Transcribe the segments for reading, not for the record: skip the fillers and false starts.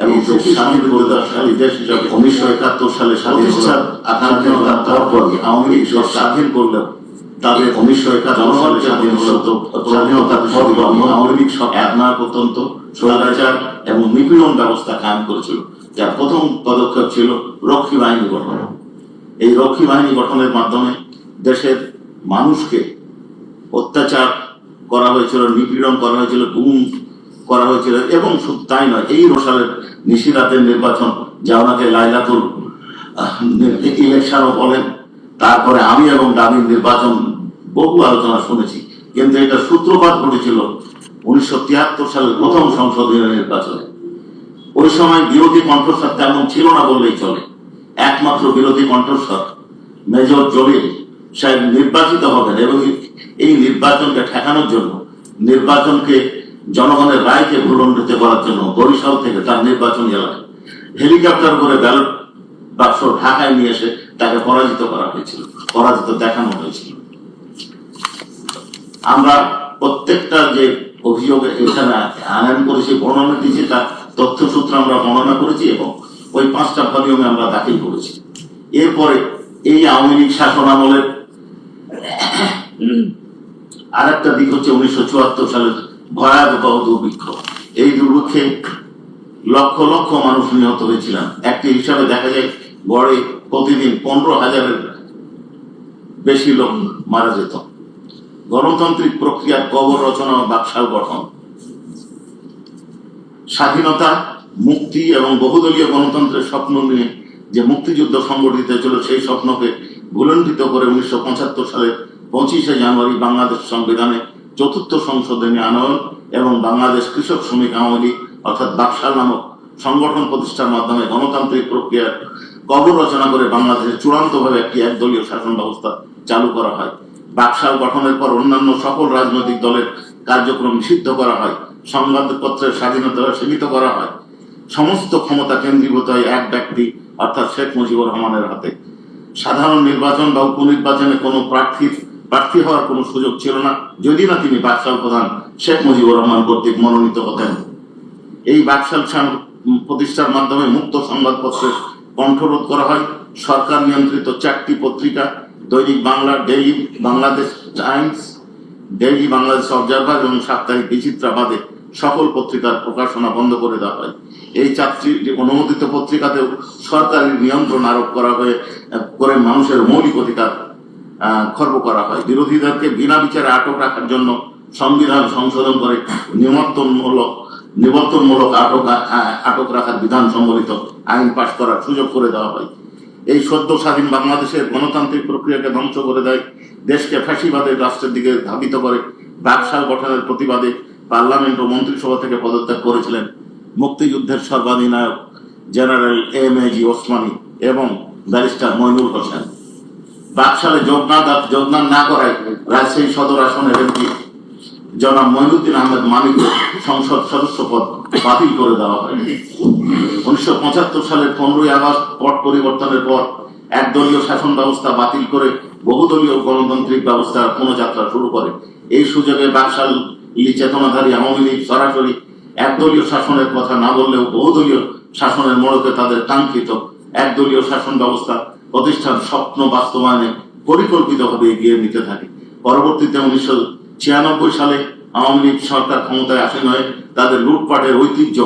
এবং স্বাধীন প্রজাশালী দেশ হিসাবে 1971 সালে স্বাধীনতার আকাঙ্ক্ষার পর আওয়ামী লীগ স্বাধীন করলেও তাদের 1971 সালে স্বাধীনতার পর আওয়ামী লীগ আপনার অত্যন্ত স্বৈরাচার এবং নিপীড়ন ব্যবস্থা কায়েম করেছিল, যার প্রথম পদক্ষেপ ছিল রক্ষী বাহিনী গঠন। এই রক্ষী বাহিনী গঠনের মাধ্যমে দেশের মানুষকে অত্যাচার করা হয়েছিল, নিপীড়ন করা হয়েছিল, গুম করা হয়েছিল। এবং শুধু তাই নয়, এই সালের নিশিরাতের নির্বাচন, যা ওনাকে লাইলাতুল ইলেকশনও বলেন, তারপরে আমি এবং দাবির নির্বাচন, বহু আলোচনা শুনেছি, কিন্তু এটা সূত্রপাত ঘটেছিল 1973 সালের প্রথম সংসদীয় নির্বাচনে। ওই সময় বিরোধী কণ্ঠস্বর তেমন ছিল না বললেই চলে। একমাত্র বিরোধী কণ্ঠস্বর মেজর জলিল সাহেব নির্বাচিত হবেন, এবং এই নির্বাচনকে ঠেকানোর জন্য, নির্বাচনকে জনগণের রায়কে ভুলণ্ঠিত করার জন্য বরিশাল থেকে তার নির্বাচনী এলাকায় হেলিকপ্টার করে ব্যালট বাক্স ঢাকায় নিয়ে এসে তাকে পরাজিত করা হয়েছিল, পরাজিত দেখানো হয়েছিল। আমরা প্রত্যেকটা যে অভিযোগ এখানে আনয়ন করেছি, বর্ণনা দিয়েছি, তার তথ্যসূত্র আমরা বর্ণনা করেছি এবং ওই 5টা ভলিউমে আমরা দাখিল করেছি। এরপরে এই আওয়ামী লীগ শাসন আমলের আর একটা দিক হচ্ছে 1974 সালের ভয়াবহ দুর্ভিক্ষ। এই দুর্ভিক্ষে লক্ষ লক্ষ মানুষ নিহত হয়েছিলেন। একটি হিসাবে দেখা যায় গড়ে প্রতিদিন 15,000-এর বেশি লোক মারা যেত। গণতান্ত্রিক প্রক্রিয়ার কবর রচনা ও বাকশাল গঠন, স্বাধীনতা, মুক্তি এবং বহুদলীয় গণতন্ত্রের স্বপ্ন নিয়ে যে মুক্তিযুদ্ধ সংগঠিত হয়েছিল, সেই স্বপ্নকে ভুলণ্ঠিত করে 1975 সালের 25শে জানুয়ারি বাংলাদেশ সংবিধানে 4র্থ সংশোধনী আনয়ন এবং বাংলাদেশ কৃষক শ্রমিক আওয়ামী লীগ অর্থাৎ বাকশাল নামক সংগঠন প্রতিষ্ঠার মাধ্যমে গণতান্ত্রিক প্রক্রিয়ার কবর রচনা করে বাংলাদেশে চূড়ান্তভাবে একটি একদলীয় শাসন ব্যবস্থা চালু করা হয়। বাকশাল গঠনের পর অন্যান্য সকল রাজনৈতিক দলের কার্যক্রম নিষিদ্ধ করা হয়, সংবাদপত্রের স্বাধীনতা সীমিত করা হয়, সমস্ত ক্ষমতা কেন্দ্রীভূত হয় এক ব্যক্তি অর্থাৎ শেখ মুজিবুর রহমানের হাতে। সাধারণ নির্বাচন বা উপনির্বাচনে কোনো প্রার্থী হওয়ার কোনো সুযোগ ছিল না, যদি না তিনি বাকশাল প্রধান শেখ মুজিবুর রহমান কর্তৃক মনোনীত হতেন। এই বাকশাল প্রতিষ্ঠার মাধ্যমে মুক্ত সংবাদপত্রের কণ্ঠরোধ করা হয়। সরকার নিয়ন্ত্রিত 4টি পত্রিকা, দৈনিক Bangla, daily Bangladesh Times, daily Bangladesh observer এবং সাপ্তাহিক বিচিত্রা বাদে সকল পত্রিকার প্রকাশনা বন্ধ করে দেওয়া হয়। এই 4টি অনুমোদিত পত্রিকাতেও সরকারি নিয়ন্ত্রণ আরোপ করা করে মানুষের মৌলিক অধিকার খর্ব করা হয়। বিরোধীদেরকে বিনা বিচারে আটক রাখার জন্য সংবিধান সংশোধন করে নিবর্তনমূলক আটক রাখার বিধান সম্বলিত আইন পাশ করার সুযোগ করে দেওয়া হয়। এই সদ্য স্বাধীন বাংলাদেশের গণতান্ত্রিক প্রক্রিয়াকে ধ্বংস করে দেয়, দেশকে ফ্যাসিবাদের রাষ্ট্রের দিকে ধাবিত করে। বাকশাল গঠনের প্রতিবাদে পার্লামেন্ট ও মন্ত্রিসভা থেকে পদত্যাগ করেছিলেন মুক্তিযুদ্ধের সর্বাধিনায়ক জেনারেল এম.এ.জি. ওসমানী এবং ব্যারিস্টার মইনুল হোসেন। বাকশালে যোগদান না করায় রাজশাহী সদর আসনের এমপি জনাব মঈনুদ্দিন আহমেদ মানিক সংসদ সদস্য পদ বাতিল করে দেওয়া হয়। 1975 সালের 15ই আগস্ট পট পরিবর্তনের পর একদলীয় শাসন ব্যবস্থা বাতিল করে বহুদলীয় গণতান্ত্রিক ব্যবস্থার পুনঃযাত্রা শুরু করে। এই সুযোগে বাকশাল চেতনাধারী আওয়ামী লীগ সরাসরি একদলীয় শাসনের কথা না বললেও বহুদলীয় শাসনের মোড়কে তাদের কাঙ্ক্ষিত একদলীয় শাসন ব্যবস্থা প্রতিষ্ঠার স্বপ্ন বাস্তবায়নে পরিকল্পিতভাবে এগিয়ে নিতে থাকে। পরবর্তীতে 1996 সালে আওয়ামী লীগ সরকার ক্ষমতায় আসীন হয়ে তাদের লুটপাটের ঐতিহ্য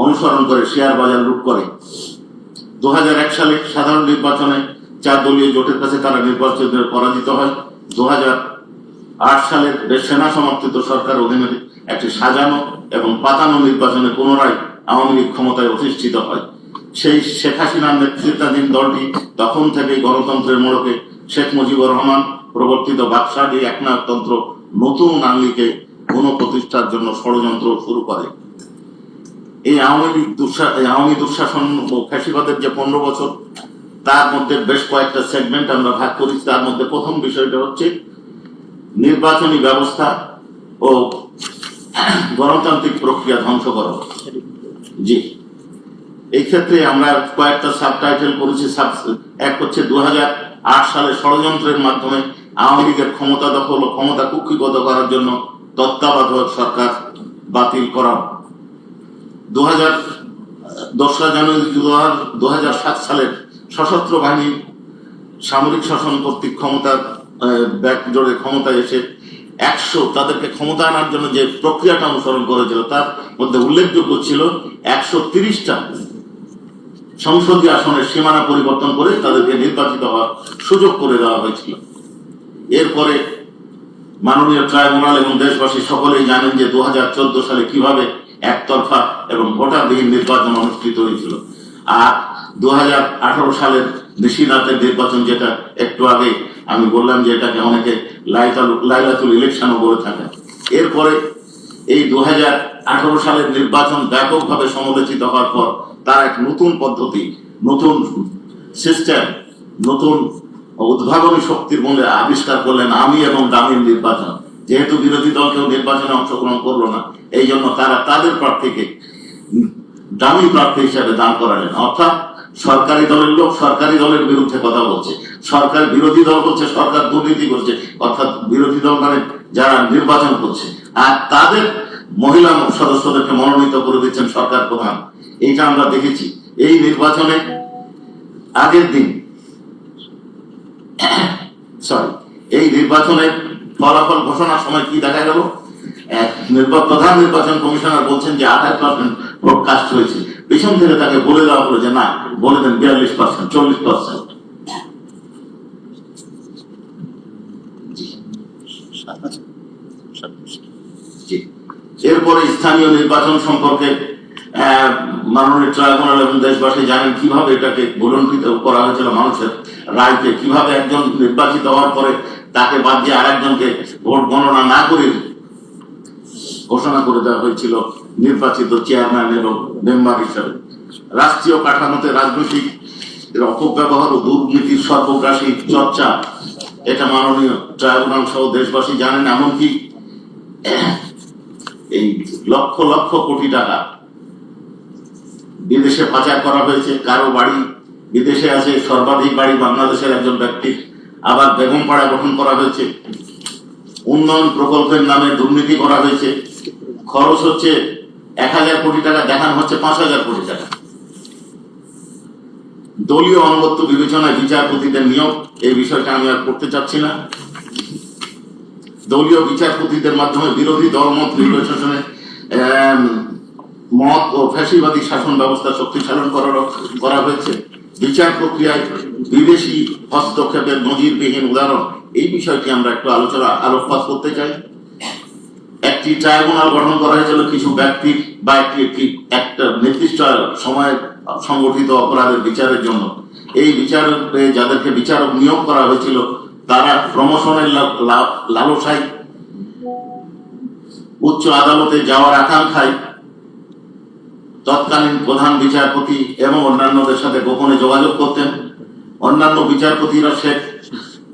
অনুসরণ করে শেয়ার বাজার লুট করে। 2001 সালে সাধারণ নির্বাচনে 4 দলীয় জোটের কাছে তারা নির্বাচনে পরাজিত হয়। 2008 সালের সেনা সমর্থিত সরকার অধীনে একটি সাজানো এবং পাতানো নির্বাচনে পুনরায় আওয়ামী লীগ ক্ষমতায় অধিষ্ঠিত হয়। সেই শেখ হাসিনার নেতৃত্বাধীন দলটি তখন থেকেই গণতন্ত্রের মোড়কে শেখ মুজিবুর রহমান প্রবর্তিত বাকশালী একনায়কতন্ত্র নতুন আঙ্গিকে পুনঃপ্রতিষ্ঠার জন্য ষড়যন্ত্র শুরু করে। এই আওয়ামী দুঃশাসন ও ফ্যাসিবাদের যে 15 বছর, তার মধ্যে বেশ কয়েকটা সেগমেন্ট আমরা ভাগ করেছি। তার মধ্যে প্রথম বিষয়টা হচ্ছে নির্বাচনী ব্যবস্থা ও গণতান্ত্রিক প্রক্রিয়া ধ্বংস করা। জি, এই ক্ষেত্রে আমরা কয়েকটা সাবটাইটেল করেছি। এক হচ্ছে 2008 সালে ষড়যন্ত্রের মাধ্যমে আওয়ামী লীগের ক্ষমতা দখল ও ক্ষমতা কুক্ষিগত করার জন্য তত্ত্বাবধায়ক সরকার বাতিল করা। দোসরা জানুয়ারি 2007 সালের সশস্ত্র বাহিনী সামরিক শাসন কর্তৃক ক্ষমতার ব্যাক জোরে ক্ষমতায় এসে 100 তাদেরকে ক্ষমতা আনার জন্য যে প্রক্রিয়াটা অনুসরণ করেছিল তার মধ্যে উল্লেখযোগ্য ছিল 130টা সংসদীয় আসনের সীমানা পরিবর্তন করে তাদেরকে নির্বাচিত হওয়ার সুযোগ করে দেওয়া হয়েছিল। এরপরে মাননীয় ট্রাইব্যুনাল এবং দেশবাসী সকলেই জানেন যে 2014 সালে কিভাবে একতরফা এবং ভোটারবিহীন নির্বাচন অনুষ্ঠিত হয়েছিল। আর 2018 সালের নিশিরাতের নির্বাচন, যেটা একটু আগে আমি বললাম যে এটাকে অনেকে লাইলাতুল ইলেকশনও বলে থাকে। এরপরে এই 2018 সালের নির্বাচন ব্যাপকভাবে সমালোচিত হওয়ার পর তার এক নতুন পদ্ধতি, নতুন সিস্টেম, নতুন উদ্ভাবনী শক্তির মূল্যে আবিষ্কার করলেন আমি এবং দামির নির্বাচন। যেহেতু বিরোধী দল কেউ নির্বাচনে অংশগ্রহণ করলো না, এই জন্য তারা তাদের প্রার্থীকে দামি প্রার্থী হিসাবে দান করালেন। অর্থাৎ সরকারি দলের লোক সরকারি দলের বিরুদ্ধে কথা বলছে, সরকার বিরোধী দল বলছে সরকার দুর্নীতি করছে, অর্থাৎ বিরোধী দল মানে যারা নির্বাচন করছে, আর তাদের মহিলা সদস্যদেরকে মনোনীত করে দিচ্ছেন সরকার প্রধান। এইটা আমরা দেখেছি। এই নির্বাচনে আগের দিন এই নির্বাচনের ফলাফল ঘোষণার সময় কি দেখা গেল, প্রধান নির্বাচন কমিশনার বলছেন যে 28% ভোট কাস্ট হয়েছে। পিছন থেকে তাকে বলে দেওয়া হলো যে না, বলে দেন 42%, 40%। এরপরে স্থানীয় নির্বাচন সম্পর্কে মাননীয় ট্রাইব্যুনাল এবং দেশবাসী জানেন কিভাবে এটাকে ভুলণ্ঠিত করা হয়েছিল মানুষের রায়কে, কিভাবে একজন নির্বাচিত হওয়ার পরে তাকে বাদ দিয়ে আরেকজনকে ভোট গণনা না করে ঘোষণা করে দেওয়া হয়েছিল নির্বাচিত চেয়ারম্যান এবং মেম্বার হিসাবে। রাষ্ট্রীয় কাঠামোতে রাজনৈতিক অপব্যবহার ও দুর্নীতির সর্বগ্রাসী চর্চা, এটা মাননীয় ট্রাইব্যুনাল সহ দেশবাসী জানেন। এমনকি এই লক্ষ লক্ষ কোটি টাকা বিদেশে পাচার করা হয়েছে। কারো বাড়ি বিদেশে আছে, সর্বাধিক বাড়ি বাংলাদেশের একজন ব্যক্তির। আবার বেগম পাড়া গঠন করা হয়েছে, উন্নয়ন প্রকল্পের নামে দুর্নীতি করা হয়েছে। খরচ হচ্ছে 1000 কোটি টাকা, দেখানো হচ্ছে 5000 কোটি টাকা। দলীয় আনুগত্য বিবেচনায় বিচারপতিদের নিয়োগ, এই বিষয়টা আমি আর করতে চাচ্ছি না। দলীয় বিচারপতিদের মাধ্যমে বিরোধী দলমত নির্বাচনে মত ও ফ্যাসিবাদী শাসন ব্যবস্থা শক্তিশালী করা হয়েছে। বিচার প্রক্রিয়ায় বিদেশি হস্তক্ষেপের নজিরবিহীন উদাহরণ, এই বিষয়টি আমরা একটু আলোকপাত করতে চাই। একটি ট্রাইব্যুনাল গঠন করা হয়েছিল কিছু ব্যক্তি বা একটা নির্দিষ্ট সময়ে সংগঠিত অপরাধের বিচারের জন্য। এই বিচারে যাদেরকে বিচারক নিয়োগ করা হয়েছিল তারা প্রমোশনের লালসায় উচ্চ আদালতে যাওয়ার আকাঙ্ক্ষায় তৎকালীন প্রধান বিচারপতি এবং অন্যান্যদের সাথে গোপনে যোগাযোগ করতেন। অন্যান্য বিচারপতিরা শেখ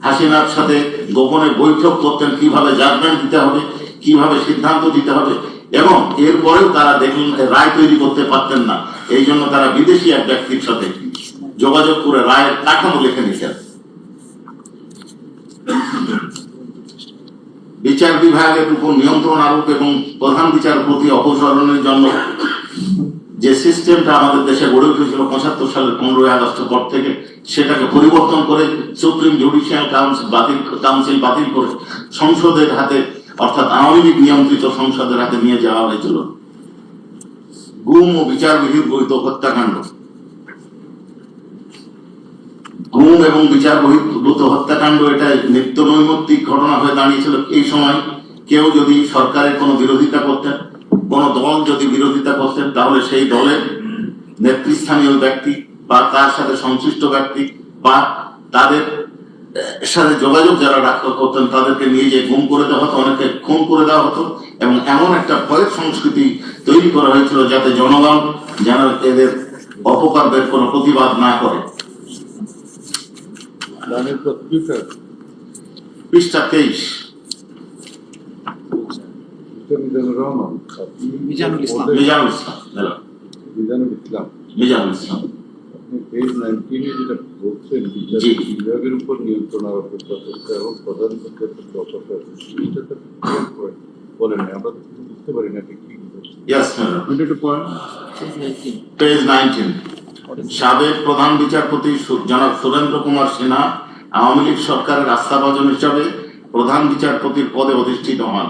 হাসিনার সাথে গোপনে বৈঠক করতেন কিভাবে জাজমেন্ট দিতে হবে, কিভাবে সিদ্ধান্ত দিতে হবে, এবং এরপরেও তারা দেখলেন রায় তৈরি করতে পারতেন না। এই জন্য তারা বিদেশি এক ব্যক্তির সাথে যোগাযোগ করে রায়ের কাঠামো লিখে নিতেন। বিচার বিভাগের উপর নিয়ন্ত্রণ আরোপ এবং প্রধান বিচারপতি অপসারণের জন্য যে সিস্টেমটা আমাদের দেশে গড়ে উঠেছিল 75 সালের 15ই আগস্টের পর থেকে, সেটাকে পরিবর্তন করে সুপ্রিম জুডিশিয়াল কাউন্সিল বাতিল করে সংসদের হাতে, অর্থাৎ আওয়ামী লীগ নিয়ন্ত্রিত সংসদের হাতে নিয়ে যাওয়া হয়েছিল। গুম ও বিচার বহির্ভূত হত্যাকাণ্ড, গুম এবং বিচার বহির্ভূত হত্যাকাণ্ড এটা নিত্য নৈমিত্তিক ঘটনা হয়ে দাঁড়িয়েছিল। এই সময় কেউ যদি সরকারের কোনো বিরোধিতা করতেন, কোন দল যদি বিরোধিতা করতেন, তাহলে সেই দলের নেতৃস্থানীয় ব্যক্তি বা তার সাথে সংশ্লিষ্ট ব্যক্তি বা তাদের সাথে যোগাযোগ যারা করতেন তাদেরকে নিয়ে যে গুম করে দেওয়া হতো, অনেকে খুন করে দেওয়া হতো। এবং এমন একটা ভয়ের সংস্কৃতি তৈরি করা হয়েছিল যাতে জনগণ যেন এদের অপকর্মের কোনো প্রতিবাদ না করে। পৃষ্ঠা 23। মিজানুল ইসলাম। বিভাগের উপর নিয়ন্ত্রণ আরোপের প্রচেষ্টা এবং প্রধান বলেন, আমরা বুঝতে পারি না ঠিক কি পেজ 19। সাবেক প্রধান বিচারপতি জনাব সুরেন্দ্র কুমার সিনহা আওয়ামী লীগ সরকারের আস্থাভাজন হিসাবে প্রধান বিচারপতির পদে অধিষ্ঠিত হন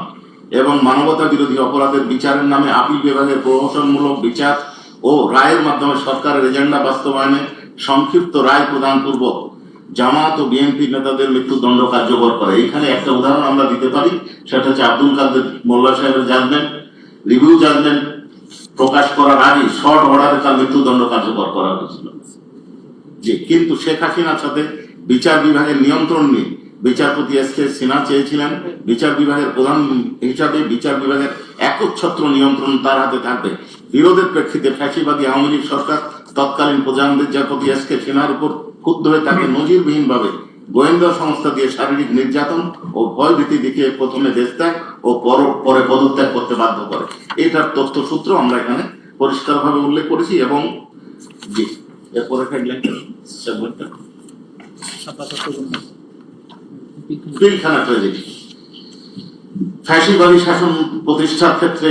এবং মানবতা বিরোধী অপরাধের বিচারের নামে আপিল বিভাগের প্রহসনমূলক বিচার ও রায়ের মাধ্যমে সরকারের এজেন্ডা বাস্তবায়নে সংক্ষিপ্ত রায় প্রদান পূর্বক জামাত ও বিএনপি নেতাদের মৃত্যুদণ্ড কার্যকর করে। এখানে একটা উদাহরণ আমরা দিতে পারি, সেটা হচ্ছে আব্দুল কাদের মোল্লা সাহেবের জাজমেন্ট, রিভিউ জাজমেন্ট প্রকাশ করার আগে শর্ট অর্ডারে তার মৃত্যুদণ্ড কার্যকর করা হয়েছিল। জি, কিন্তু শেখ হাসিনার সাথে বিচার বিভাগের নিয়ন্ত্রণ নিয়ে বিচারপতি এস.কে. সিনহা চেয়েছিলেন বিচার বিভাগের প্রধান হিসাবে বিচার বিভাগের একচ্ছত্র নিয়ন্ত্রণ তার হাতে থাকবে। বিরোধের প্রেক্ষিতে ফ্যাসিবাদী আওয়ামী লীগ সরকার তৎকালীন প্রধান বিচারপতি এস.কে. সিনহার উপর ক্ষুব্ধ হয়ে তাকে নজিরবিহীনভাবে গোয়েন্দা সংস্থা দিয়ে শারীরিক নির্যাতন ও ভয়ভীতি দেখিয়ে প্রথমে দেশত্যাগ ও পরে পদত্যাগ করতে বাধ্য করে। এটার তথ্যসূত্র আমরা এখানে পরিষ্কারভাবে উল্লেখ করেছি। এবং জি, এরপরে পিলখানা ট্র্যাজেডি। ফ্যাসিবাদী শাসন প্রতিষ্ঠার ক্ষেত্রে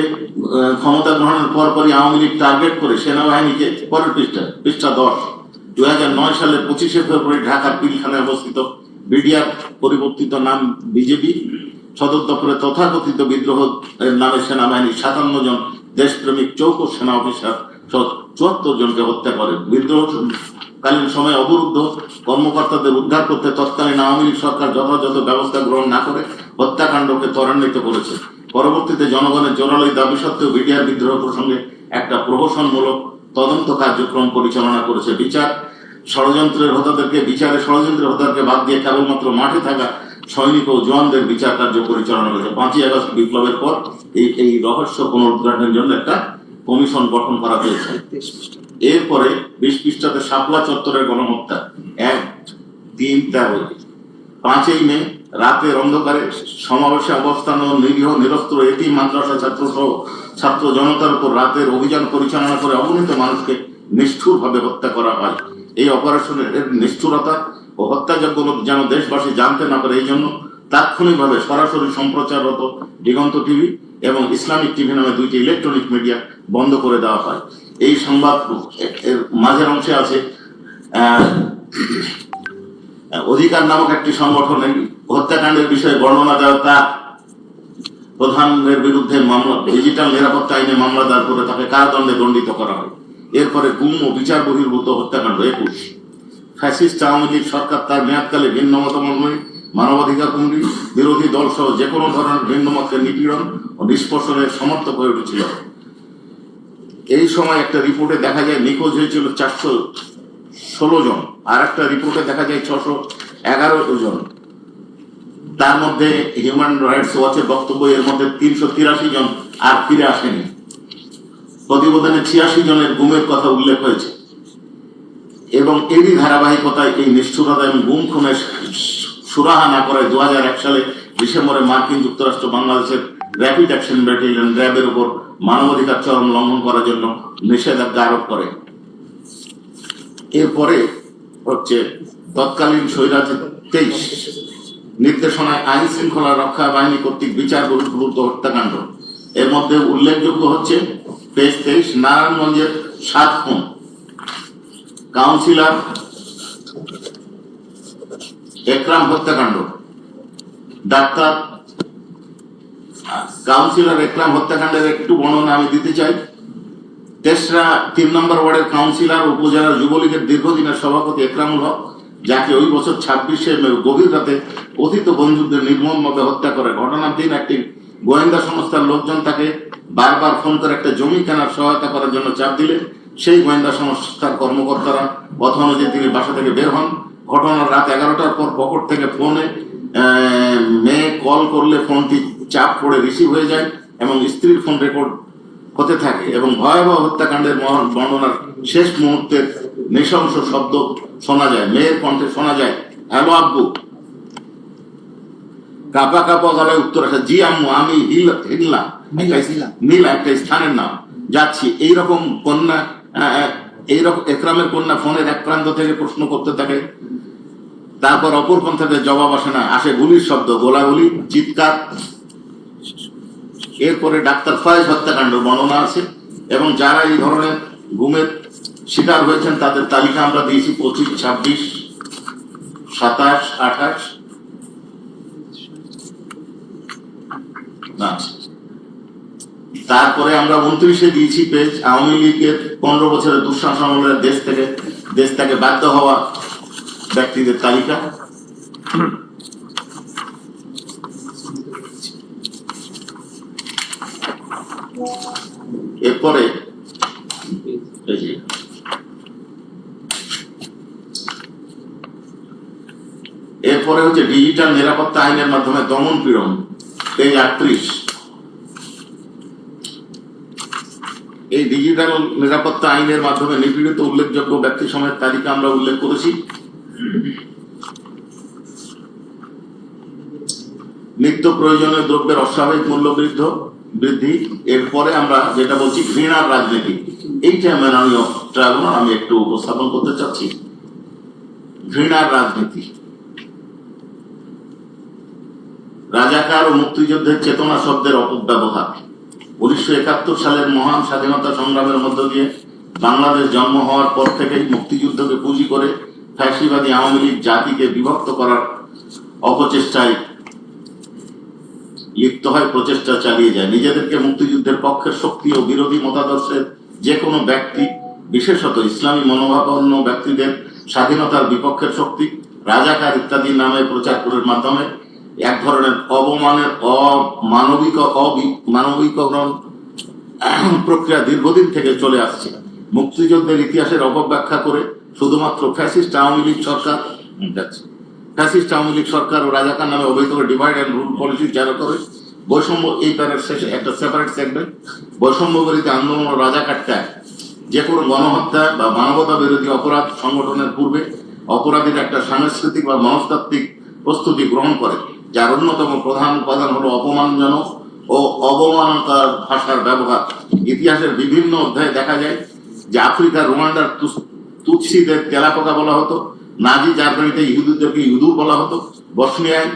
ক্ষমতা গ্রহণের পরপরই আওয়ামী লীগ টার্গেট করে সেনাবাহিনীকে, পরের পৃষ্ঠা 10, 2009 সালের 25শে ফেব্রুয়ারি ঢাকার পিলখানায় অবস্থিত বিডিআর পরিবর্তিত নাম বিজেপি সদর দপ্তরে তথাকথিত বিদ্রোহ এর নামে সেনাবাহিনীর 57 জন দেশপ্রেমিক চৌকস সেনা অফিসার 74 জনকে হত্যা করে। বিদ্রোহকালীন সময়ে অবরুদ্ধ কর্মকর্তাদের উদ্ধার করতে তৎকালীন আওয়ামী লীগ সরকার যথাযথ ব্যবস্থা গ্রহণ না করে হত্যাকাণ্ডকে ত্বরান্বিত করেছে। পরবর্তীতে জনগণের জোরালো দাবি সত্ত্বেও বিডিআর বিদ্রোহ প্রসঙ্গে একটা প্রহসনমূলক তদন্ত কার্যক্রম পরিচালনা করেছে। ষড়যন্ত্রের হোতাদেরকে বাদ দিয়ে কেবলমাত্র মাঠে থাকা সৈনিক ও জওয়ানদের বিচার কার্য পরিচালনা করেছে। 5ই আগস্ট বিপ্লবের পর এই রহস্য পুনরুদ্ধারের জন্য একটা কমিশন গঠন করা হয়েছে। এরপরে 20 পৃষ্ঠাতে শাপলা চত্বরের গণহত্যা 1-3-13। 5ই মে রাতের অন্ধকারে সমাবেশে অবস্থান ও নিরীহ নিরস্ত্র এতিম মাদ্রাসা ছাত্র সহ ছাত্র জনতার উপর রাতের অভিযান পরিচালনা করে অগণিত মানুষকে নিষ্ঠুরভাবে হত্যা করা হয়। এই অপারেশনের নিষ্ঠুরতা ও হত্যাযজ্ঞ যেন দেশবাসী জানতে না পারে, এই জন্য তাৎক্ষণিকভাবে সরাসরি সম্প্রচাররত দিগন্ত টিভি এবং ইসলামিক টিভি নামে 2টি ইলেকট্রনিক মিডিয়া বন্ধ করে দেওয়া হয়। এই সংবাদ এর মাঝের অংশে আছে অধিকার নামক একটি সংগঠনের হত্যাকাণ্ডের বিষয়ে বর্ণনা দেওয়া, তার প্রধানের বিরুদ্ধে মামলা ডিজিটাল নিরাপত্তা আইনে মামলা দায়ের করে তাকে কারাদণ্ডে দণ্ডিত করা হয়। এরপরে গুম ও বিচার বহির্ভূত হত্যাকাণ্ড 21। ফ্যাসিস্ট আওয়ামী লীগ সরকার তার মেয়াদকালে ভিন্ন মতামত, মানবাধিকার কর্মী, বিরোধী দল সহ যে কোনো ধরনের ভিন্ন মতকে নিপীড়ন ও নিষ্পর্শনের সমর্থক হয়ে উঠেছিল। এই সময় একটা রিপোর্টে দেখা যায় নিখোঁজ হয়েছিল 416 জন, আর একটা রিপোর্টে দেখা যায় 611 জন। তার মধ্যে হিউম্যান রাইটস ওয়াচের বক্তব্য এর মধ্যে 383 জন আর ফিরে আসেনি। প্রতিবেদনে 86 জনের গুমের কথা উল্লেখ হয়েছে এবং এরই ধারাবাহিকতায় এই নিষ্ঠুরতা এবং গুম খুনের সুরাহা না করায় 2001 সালে ডিসেম্বরে মার্কিন যুক্তরাষ্ট্র বাংলাদেশের র্যাপিড অ্যাকশন ব্যাটালিয়ন র্যাবের উপর মানবাধিকার চরম লঙ্ঘন করার জন্য নিষেধাজ্ঞা আরোপ করে। এরপরে হচ্ছে তৎকালীন স্বৈরাচার 23 নির্দেশনায় আইন শৃঙ্খলা রক্ষা বাহিনী কর্তৃক বিচার বহির্ভূত হত্যাকাণ্ড। এর মধ্যে উল্লেখযোগ্য হচ্ছে পেজ 23 নারায়ণগঞ্জের 7 খুন, কাউন্সিলর একরাম হত্যাকাণ্ড, ডাক্তার কাউন্সিলর একরাম হত্যাকাণ্ডের একটু বর্ণনা আমি দিতে চাই। তেসরা 3 নম্বর ওয়ার্ডের কাউন্সিলর উপজেলা যুবলীগের দীর্ঘদিনের সভাপতি একরামুল হক, যাকে ওই বছর 26শে মে গভীর রাতে কথিত বন্ধুদের নির্মমভাবে হত্যা করে। ঘটনার দিন একটি গোয়েন্দা সংস্থার লোকজন তাকে বারবার ফোন করে একটা জমি কেনার সহায়তা করার জন্য চাপ দিলে সেই গোয়েন্দা সংস্থার কর্মকর্তারা কথা অনুযায়ী তিনি বাসা থেকে বের হন। ঘটনার রাত 11টার পর পকেট থেকে ফোনে মেয়ে কল করলে ফোনটি চাপ পড়ে রিসিভ হয়ে যায় এবং স্ত্রীর ফোন রেকর্ড হতে থাকে এবং ভয়াবহ হত্যাকাণ্ডের বর্ণনার শেষ মুহূর্তের নৃশংস শব্দ শোনা যায়। মেয়ের কণ্ঠে শোনা যায়, হ্যালো আব্বু। কাপা কাপা গলায় উত্তর আসে, জি আম্মু, আমি নীলা একটা স্থানের নাম যাচ্ছি। এইরকম কন্যা, এইরকম একরামের কন্যা ফোনের এক প্রান্ত থেকে প্রশ্ন করতে থাকে। তারপর অপর প্রান্ত থেকে জবাব আসে না, আসে গুলির শব্দ, গোলাগুলি, চিৎকার। এরপরে ডাক্তার ফয়েজ হত্যাকাণ্ড বর্ণনা আছে এবং যারা এই ধরনের গুমের শিকার হয়েছেন তাদের তালিকা আমরা দিয়েছি 25, 26, 27, 28 না, তারপরে আমরা 29-এ দিয়েছি পেজ আওয়ামী লীগের 15 বছরের দুঃশাসন আমলের দেশ থেকে বাধ্য হওয়া ব্যক্তিদের তালিকা। এরপরে এই যে এরপরে হচ্ছে ডিজিটাল নিরাপত্তা আইনের মাধ্যমে দমন পীড়ন, পেজ 38। এই ডিজিটাল নিরাপত্তা আইনের মাধ্যমে নিপীড়িত উল্লেখযোগ্য ব্যক্তি সময়ের তালিকা আমরা উল্লেখ করেছি। নিত্য প্রয়োজনীয় দ্রব্যের অস্বাভাবিক মূল্য বৃদ্ধি। এরপরে আমরা যেটা বলছি ঘৃণার রাজনীতি, এইটা মাননীয় ট্রাইব্যুনাল আমি একটু উপস্থাপন করতে চাচ্ছি। ঘৃণার রাজনীতি, রাজাকার ও মুক্তিযুদ্ধের চেতনা শব্দের অপব্যবহার। 1971 সালের মহান স্বাধীনতা সংগ্রামের মধ্য দিয়ে বাংলাদেশ জন্ম হওয়ার পর থেকেই মুক্তিযুদ্ধকে পুঁজি করে ফ্যাসিবাদী আওয়ামী লীগ জাতিকে বিভক্ত করার অপচেষ্টায় লিপ্ত হয়, প্রচেষ্টা চালিয়ে যায়। নিজেদেরকে মুক্তিযুদ্ধের পক্ষের শক্তি ও বিরোধী মতাদর্শের যে কোনো ব্যক্তি, বিশেষত ইসলামী মনোভাবাপন্ন ব্যক্তিদের স্বাধীনতার বিপক্ষের শক্তি, রাজাকার ইত্যাদি নামে প্রচার করার মাধ্যমে এক ধরনের মানবিকরণ প্রক্রিয়া দীর্ঘদিন থেকে চলে আসছে। মুক্তিযুদ্ধের ইতিহাসের অপব্যাখ্যা করে শুধুমাত্র ফ্যাসিস্ট আওয়ামী লীগ সরকার ও রাজাকার নামে অবৈধ ডিভাইড অ্যান্ড রুল পলিসি চালু করে বৈষম্য, এই প্যারের শেষে একটা সেপারেট সেগমেন্ট, বৈষম্য বিরোধী আন্দোলন ও রাজাকার ত্যাগ। যে কোনো গণহত্যা বা মানবতা বিরোধী অপরাধ সংগঠনের পূর্বে অপরাধীর একটা সাংস্কৃতিক বা মনস্তাত্ত্বিক প্রস্তুতি গ্রহণ করে, যার অন্যতম প্রধান উপাদান হলো অপমানজনক ও অবমাননাকর ভাষার ব্যবহার। ইতিহাসের বিভিন্ন অধ্যায়ে দেখা যায় যে আফ্রিকার রোয়ান্ডার তুৎসিদের তেলাপোকা বলা হতো, নাজি জার্মানিতে ইহুদিদেরকে ইহুদু বলা হতো, বসনিয়ায়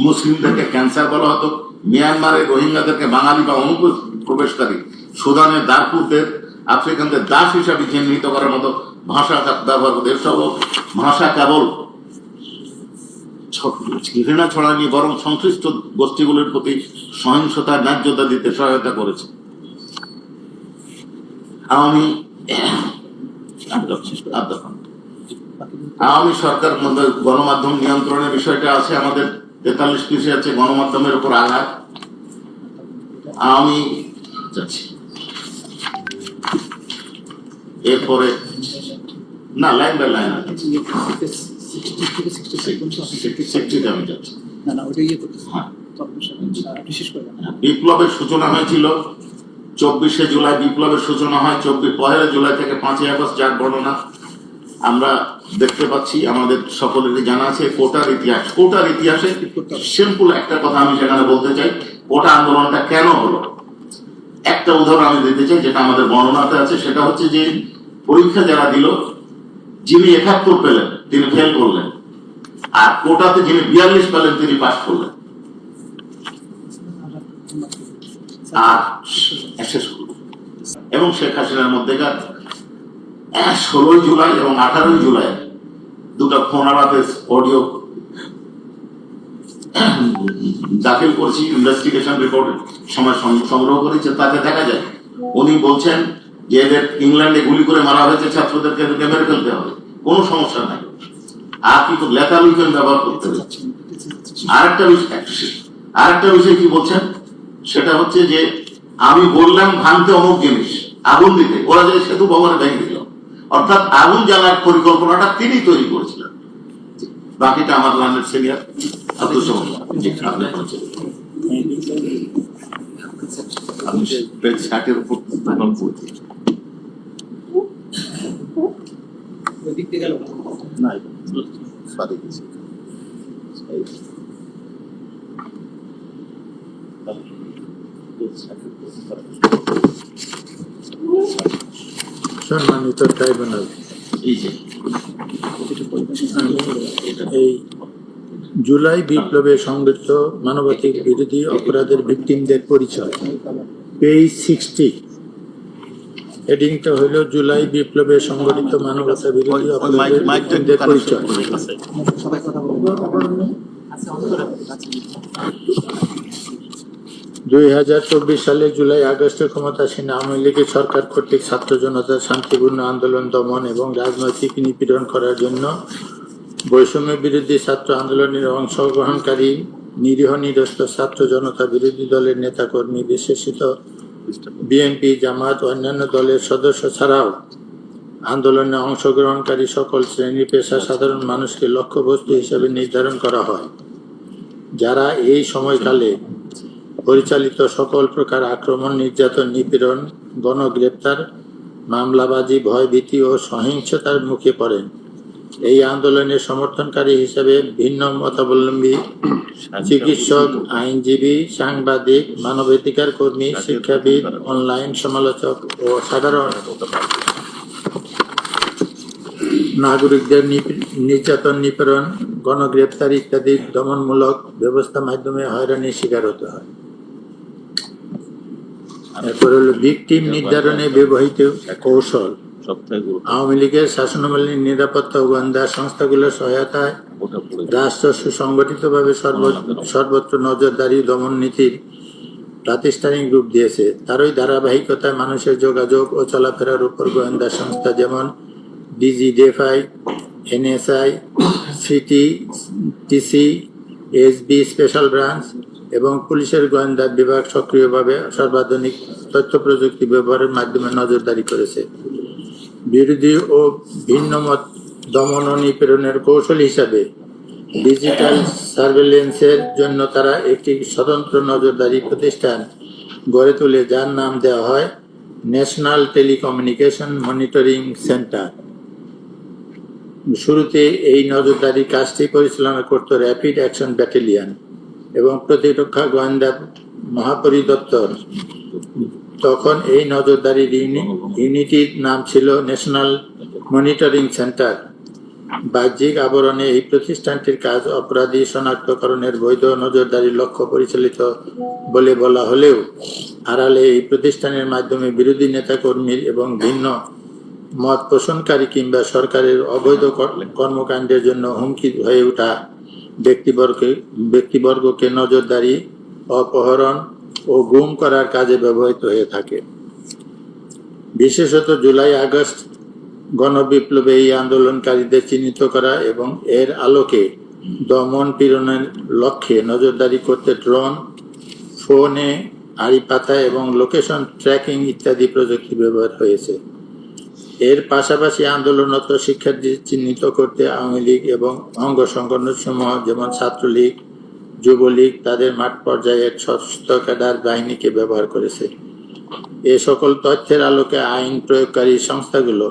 মুসলিমদেরকে ক্যান্সার বলা হতো, মিয়ানমারের রোহিঙ্গাদেরকে বাঙালি বা অনুপ্রবেশকারী, সুদানের দারফুরদের আফ্রিকানদের দাস হিসাবে চিহ্নিত করার মতো ভাষা ব্যবহার করতে। এসব ভাষা কেবল ঘৃণা ছড়ায়নি, বরং সংশ্লিষ্ট গোষ্ঠীগুলির প্রতি সহিংসতার ন্যায্যতা দিতে সহায়তা করেছে। আওয়ামী সরকার গণমাধ্যম নিয়ন্ত্রণের বিষয়টা আছে, আমাদের 43 পৃষ্ঠা আছে গণমাধ্যমের উপর আঘাত। আওয়ামী এরপরে না লাইন বাই লাইন আছে, বিপ্লবের সূচনা হয়েছিল 24শে জুলাই, বিপ্লবের সূচনা হয় 1 জুলাই থেকে 5 আগস্ট, যার বর্ণনা আমরা দেখতে পাচ্ছি, আমাদের সকলেরই জানা আছে। কোটার ইতিহাসে সিম্পল একটা কথা আমি সেখানে বলতে চাই, কোটা আন্দোলনটা কেন হলো। একটা উদাহরণ আমি দিতে চাই যেটা আমাদের বর্ণনাতে আছে, সেটা হচ্ছে যে পরীক্ষা যারা দিল, যিনি 71 পেলেন তিনি ফেল করলেন, আর কোটাতে যিনি 42 পেলেন তিনি পাস করলেন। আর শেষ করলেন। এবং শেখ হাসিনার মধ্যেকার 16 জুলাই এবং 18 জুলাই দুটো ফোন আলাপের অডিও দাখিল করেছি, ইনভেস্টিগেশন রিপোর্ট সময় সংগ্রহ করেছে। তাতে দেখা যায় উনি বলছেন যে এদের ইংল্যান্ডে গুলি করে মারা হয়েছে, ছাত্রদেরকে মেরে ফেলতে হবে, কোনো সমস্যা নাই, আর কিন্তু লেখার উইকেন্ড ব্যবহার করতে যাচ্ছে। আরেকটা বিষয় কি বলছেন, সেটা হচ্ছে যে আমি বললাম ভাঙতে অমুক জিনিস, আগুন দিতে, ওরা যে সেতু ভবনে ভেঙে দিল, অর্থাৎ আগুন জ্বালার পরিকল্পনাটা তিনি তৈরি করেছিলেন। বাকিটা আমার লাইনের সিনিয়র আব্দুল সামাদ আপনি শার্টের উপর না সম্মানিত ট্রাইব্যুনাল, এই জুলাই বিপ্লবে সংঘটিত মানবাধিকার বিরোধী অপরাধের ভিকটিমদের পরিচয় পেজ 60 হেডিংটা হইল জুলাই বিপ্লবে সংগঠিত মানবতা বিরোধী অপরাধের পরিচয়। 2024 সালে জুলাই আগস্টে ক্ষমতাসীন আওয়ামী লীগের সরকার কর্তৃক ছাত্র জনতার শান্তিপূর্ণ আন্দোলন দমন এবং রাজনৈতিক নিপীড়ন করার জন্য বৈষম্য বিরোধী ছাত্র আন্দোলনের অংশগ্রহণকারী নিরীহ নিরস্ত্র ছাত্র জনতা বিরোধী দলের নেতাকর্মী, বিশেষিত বিএনপি, জামাত, অন্যান্য দলের সদস্য ছাড়াও আন্দোলনে অংশগ্রহণকারী সকল শ্রেণী পেশা সাধারণ মানুষকে লক্ষ্যবস্তু হিসেবে নির্ধারণ করা হয়, যারা এই সময়কালে পরিচালিত সকল প্রকার আক্রমণ, নির্যাতন, নিপীড়ন, গণগ্রেপ্তার, মামলাবাজি, ভয়ভীতি ও সহিংসতার মুখে পড়েন। এই আন্দোলনের সমর্থনকারী হিসেবে ভিন্ন মতাবলম্বী চিকিৎসক, আইনজীবী, সাংবাদিক, মানবাধিকার কর্মী, শিক্ষাবিদ, অনলাইন সমালোচক ও সাধারণ নাগরিকদের নির্যাতন, নিপীড়ন, গণগ্রেপ্তার ইত্যাদি দমনমূলক ব্যবস্থার মাধ্যমে হয়রানির শিকার হতে হয়। এরপর হলো ভিকটিম নির্ধারণে ব্যবহৃত কৌশল। আওয়ামী লীগের শাসনামলের নিরাপত্তা ও গোয়েন্দা সংস্থাগুলোর সহায়তায় রাষ্ট্র সুসংগঠিতভাবে সর্বত্র নজরদারি দমন নীতির প্রাতিষ্ঠানিক রূপ দিয়েছে। তারই ধারাবাহিকতায় মানুষের যোগাযোগ ও চলাফেরার উপর গোয়েন্দা সংস্থা যেমন DGFI, NSI, CTTC, SB special branch এবং পুলিশের গোয়েন্দা বিভাগ সক্রিয়ভাবে সর্বাধুনিক তথ্য প্রযুক্তি ব্যবহারের মাধ্যমে নজরদারি করেছে। বিরোধী ও ভিন্নমত দমন ও নিপীড়নের কৌশল হিসাবে ডিজিটাল সার্ভেলেন্সের জন্য তারা একটি স্বতন্ত্র নজরদারি প্রতিষ্ঠান গড়ে তোলে, যার নাম দেওয়া হয় ন্যাশনাল টেলিকমিউনিকেশন মনিটরিং সেন্টার। শুরুতে এই নজরদারি কাজটি পরিচালনা করত র্যাপিড অ্যাকশন ব্যাটালিয়ন এবং প্রতিরক্ষা গোয়েন্দা মহাপরিদপ্তর। তখন এই নজরদারির ইউনিটির নাম ছিল ন্যাশনাল মনিটরিং সেন্টার। বাহ্যিক আবরণে এই প্রতিষ্ঠানটির কাজ অপরাধী শনাক্তকরণের বৈধ নজরদারি লক্ষ্য পরিচালিত বলে বলা হলেও আড়ালে এই প্রতিষ্ঠানের মাধ্যমে বিরোধী নেতাকর্মীর এবং ভিন্ন মত পোষণকারী কিংবা সরকারের অবৈধ কর্মকাণ্ডের জন্য হুমকি হয়ে ওঠা ব্যক্তিবর্গকে নজরদারি, অপহরণ ও গুম করার কাজে ব্যবহৃত হয়ে থাকে। বিশেষত জুলাই আগস্ট গণবিপ্লবে এই আন্দোলনকারীদের চিহ্নিত করা এবং এর আলোকে দমন পীড়নের লক্ষ্যে নজরদারি করতে ড্রোন, ফোনে আড়ি পাতা এবং লোকেশন ট্র্যাকিং ইত্যাদি প্রযুক্তি ব্যবহার হয়েছে। এর পাশাপাশি আন্দোলনরত শিক্ষার্থীদের চিহ্নিত করতে আওয়ামী লীগ এবং অঙ্গ সংগঠনসমূহ যেমন ছাত্রলীগ, যুবলীগ তাদের মাঠ পর্যায়ের সশস্ত্র ক্যাডার বাহিনীকে ব্যবহার করেছে। এ সকল তথ্যের আলোকে আইন প্রয়োগকারী সংস্থাগুলো,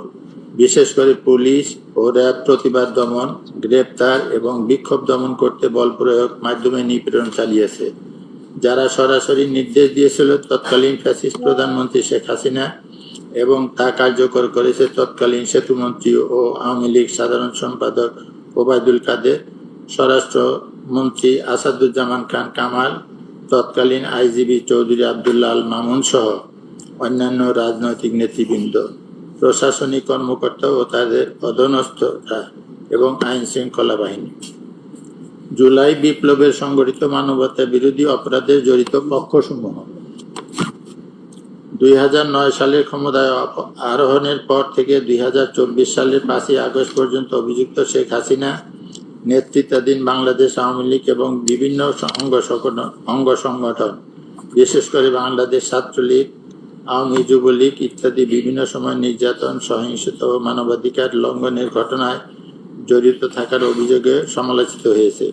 বিশেষ করে পুলিশ ও র্যাব, প্রতিবাদ দমন, গ্রেপ্তার এবং বিক্ষোভ দমন করতে বল প্রয়োগ মাধ্যমে নিপীড়ন চালিয়েছে। যারা সরাসরি নির্দেশ দিয়েছিল তৎকালীন ফ্যাসিস্ট প্রধানমন্ত্রী শেখ হাসিনা এবং তা কার্যকর করেছে তৎকালীন সেতুমন্ত্রী ও আওয়ামী লীগ সাধারণ সম্পাদক ওবায়দুল কাদের, স্বরাষ্ট্রমন্ত্রী আসাদুজ্জামান খান কামাল, তৎকালীন আইজিবি চৌধুরী আবদুল্লাহ আল মামুন সহ অন্যান্য রাজনৈতিক নেতৃবৃন্দ, প্রশাসনিক কর্মকর্তা ও তাদের অধীনস্থরা এবং আইন শৃঙ্খলা বাহিনী। জুলাই বিপ্লবের সংগঠিত মানবতা বিরোধী অপরাধে জড়িত পক্ষসমূহ 2009 সালের ক্ষমতায় আরোহণের পর থেকে 2024 সালের 5ই আগস্ট পর্যন্ত অভিযুক্ত শেখ হাসিনা নেতৃত্বাধীন বাংলাদেশ আওয়ামী লীগ এবং বিভিন্ন অঙ্গ সংগঠন, বিশেষ করে বাংলাদেশ ছাত্রলীগ, আওয়ামী যুবলীগ ইত্যাদি বিভিন্ন সময় নির্যাতন, সহিংসতা ও মানবাধিকার লঙ্ঘনের ঘটনায় জড়িত থাকার অভিযোগে সমালোচিত হয়েছে।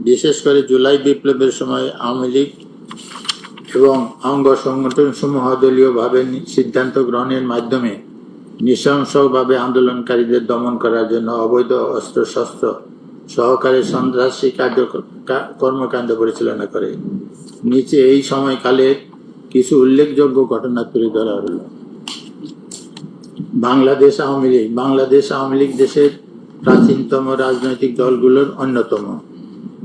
বিশেষ করে জুলাই বিপ্লবের সময় আওয়ামী লীগ এবং অঙ্গ সংগঠন সমূহ দলীয়ভাবে সিদ্ধান্ত গ্রহণের মাধ্যমে নৃশংসভাবে আন্দোলনকারীদের দমন করার জন্য অবৈধ অস্ত্রশস্ত্র সহকারে সন্ত্রাসী কর্মকাণ্ড পরিচালনা করে। নিচে এই সময়কালে কিছু উল্লেখযোগ্য ঘটনা তুলে ধরা হল। বাংলাদেশ আওয়ামী লীগ দেশের প্রাচীনতম রাজনৈতিক দলগুলোর অন্যতম।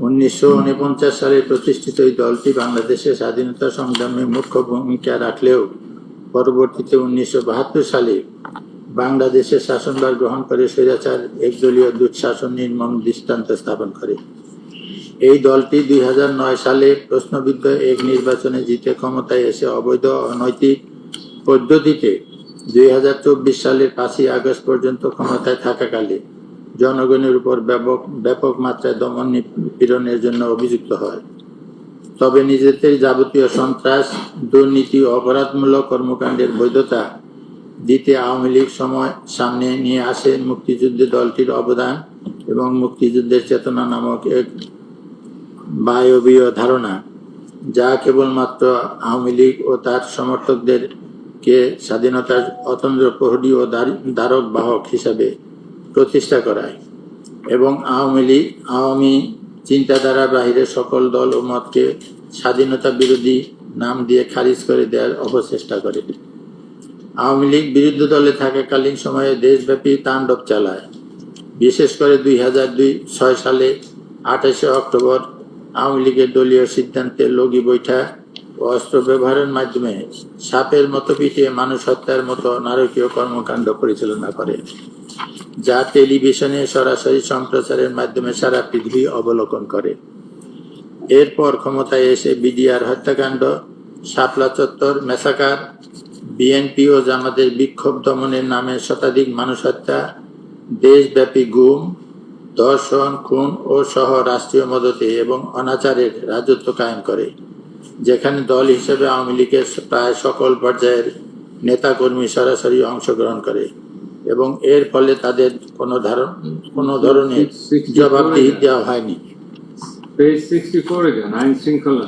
1949 সালে প্রতিষ্ঠিত এই দলটি বাংলাদেশের স্বাধীনতা সংগ্রামে মুখ্য ভূমিকা রাখলেও পরবর্তীতে 1972 সালে বাংলাদেশের শাসনভার গ্রহণ করে স্বৈরাচার একদলীয় দুঃশাসন নির্মম দৃষ্টান্ত স্থাপন করে। এই দলটি 2009 সালে প্রশ্নবিদ্ধ এক নির্বাচনে জিতে ক্ষমতায় এসে অবৈধ অনৈতিক পদ্ধতিতে 2024 সালের 5ই আগস্ট পর্যন্ত ক্ষমতায় থাকাকালে জনগণের উপর ব্যাপক মাত্রায় দমন নিপীড়নের জন্য অভিযুক্ত হয়। তবে নিজেদের যাবতীয় সন্ত্রাস, দুর্নীতি ও অপরাধমূলক কর্মকাণ্ডের বৈধতা দিতে আওয়ামী লীগ সময় সামনে নিয়ে আসে মুক্তিযুদ্ধে দলটির অবদান এবং মুক্তিযুদ্ধের চেতনা নামক এক বায়বীয় ধারণা, যা কেবলমাত্র আওয়ামী লীগ ও তার সমর্থকদেরকে স্বাধীনতার অতন্দ্র প্রহরী ও ধারক বাহক হিসাবে প্রতিষ্ঠা করায় এবং আওয়ামী চিন্তাধারার বাহিরে সকল দল ও মতকে স্বাধীনতা বিরোধী নাম দিয়ে খারিজ করে দেওয়ার অপচেষ্টা করে। আওয়ামী লীগ বিরোধী দলে থাকাকালীন সময়ে দেশব্যাপী তাণ্ডব চালায়। বিশেষ করে 2006 সালে 28শে অক্টোবর আওয়ামী লীগের দলীয় সিদ্ধান্তে লগি বৈঠা ও অস্ত্র ব্যবহারের মাধ্যমে সাপের মতো পিটিয়ে মানুষ হত্যার মতো নারকীয় কর্মকাণ্ড পরিচালনা করে, যা টেলিভিশনে সরাসরি সম্প্রচারের মাধ্যমে সারা পৃথিবী অবলোকন করে। এরপর ক্ষমতায় এসে বিডিআর হত্যাকাণ্ড, শাপলা চত্বর ম্যাসাকার, বিএনপি ও জামাতের বিক্ষোভ দমনের নামে শতাধিক মানুষ হত্যা, দেশব্যাপী গুম, ধর্ষণ, খুন ও সহ রাষ্ট্রীয় মদতে এবং অনাচারের রাজত্ব কায়েম করে, যেখানে দল হিসেবে আওয়ামী লীগের প্রায় সকল পর্যায়ের নেতাকর্মী সরাসরি অংশগ্রহণ করে এবং এর ফলে তাদের কোনো ধরনের জবাবদিহি দেওয়া হয়নি। Page 64 again, আইন শৃঙ্খলা।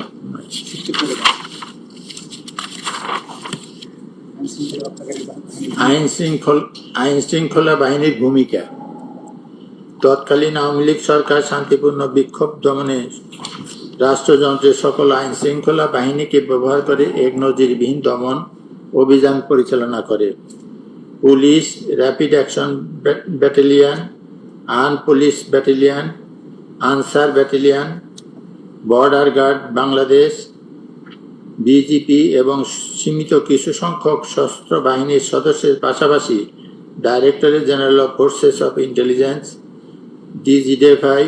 আইন শৃঙ্খলা বাহিনীর ভূমিকা। তৎকালীন আওয়ামী লীগ সরকার শান্তিপূর্ণ বিক্ষোভ দমনে রাষ্ট্রযন্ত্রের সকল আইন শৃঙ্খলা বাহিনীকে ব্যবহার করে এক নজিরবিহীন দমন অভিযান পরিচালনা করে। Police, rapid action battalion, arm police battalion, Ansar battalion, border guard Bangladesh, BGP এবং সীমিত কিছু সংখ্যক সশস্ত্র বাহিনীর সদস্যের পাশাপাশি directorate general of forces of intelligence, DGFI,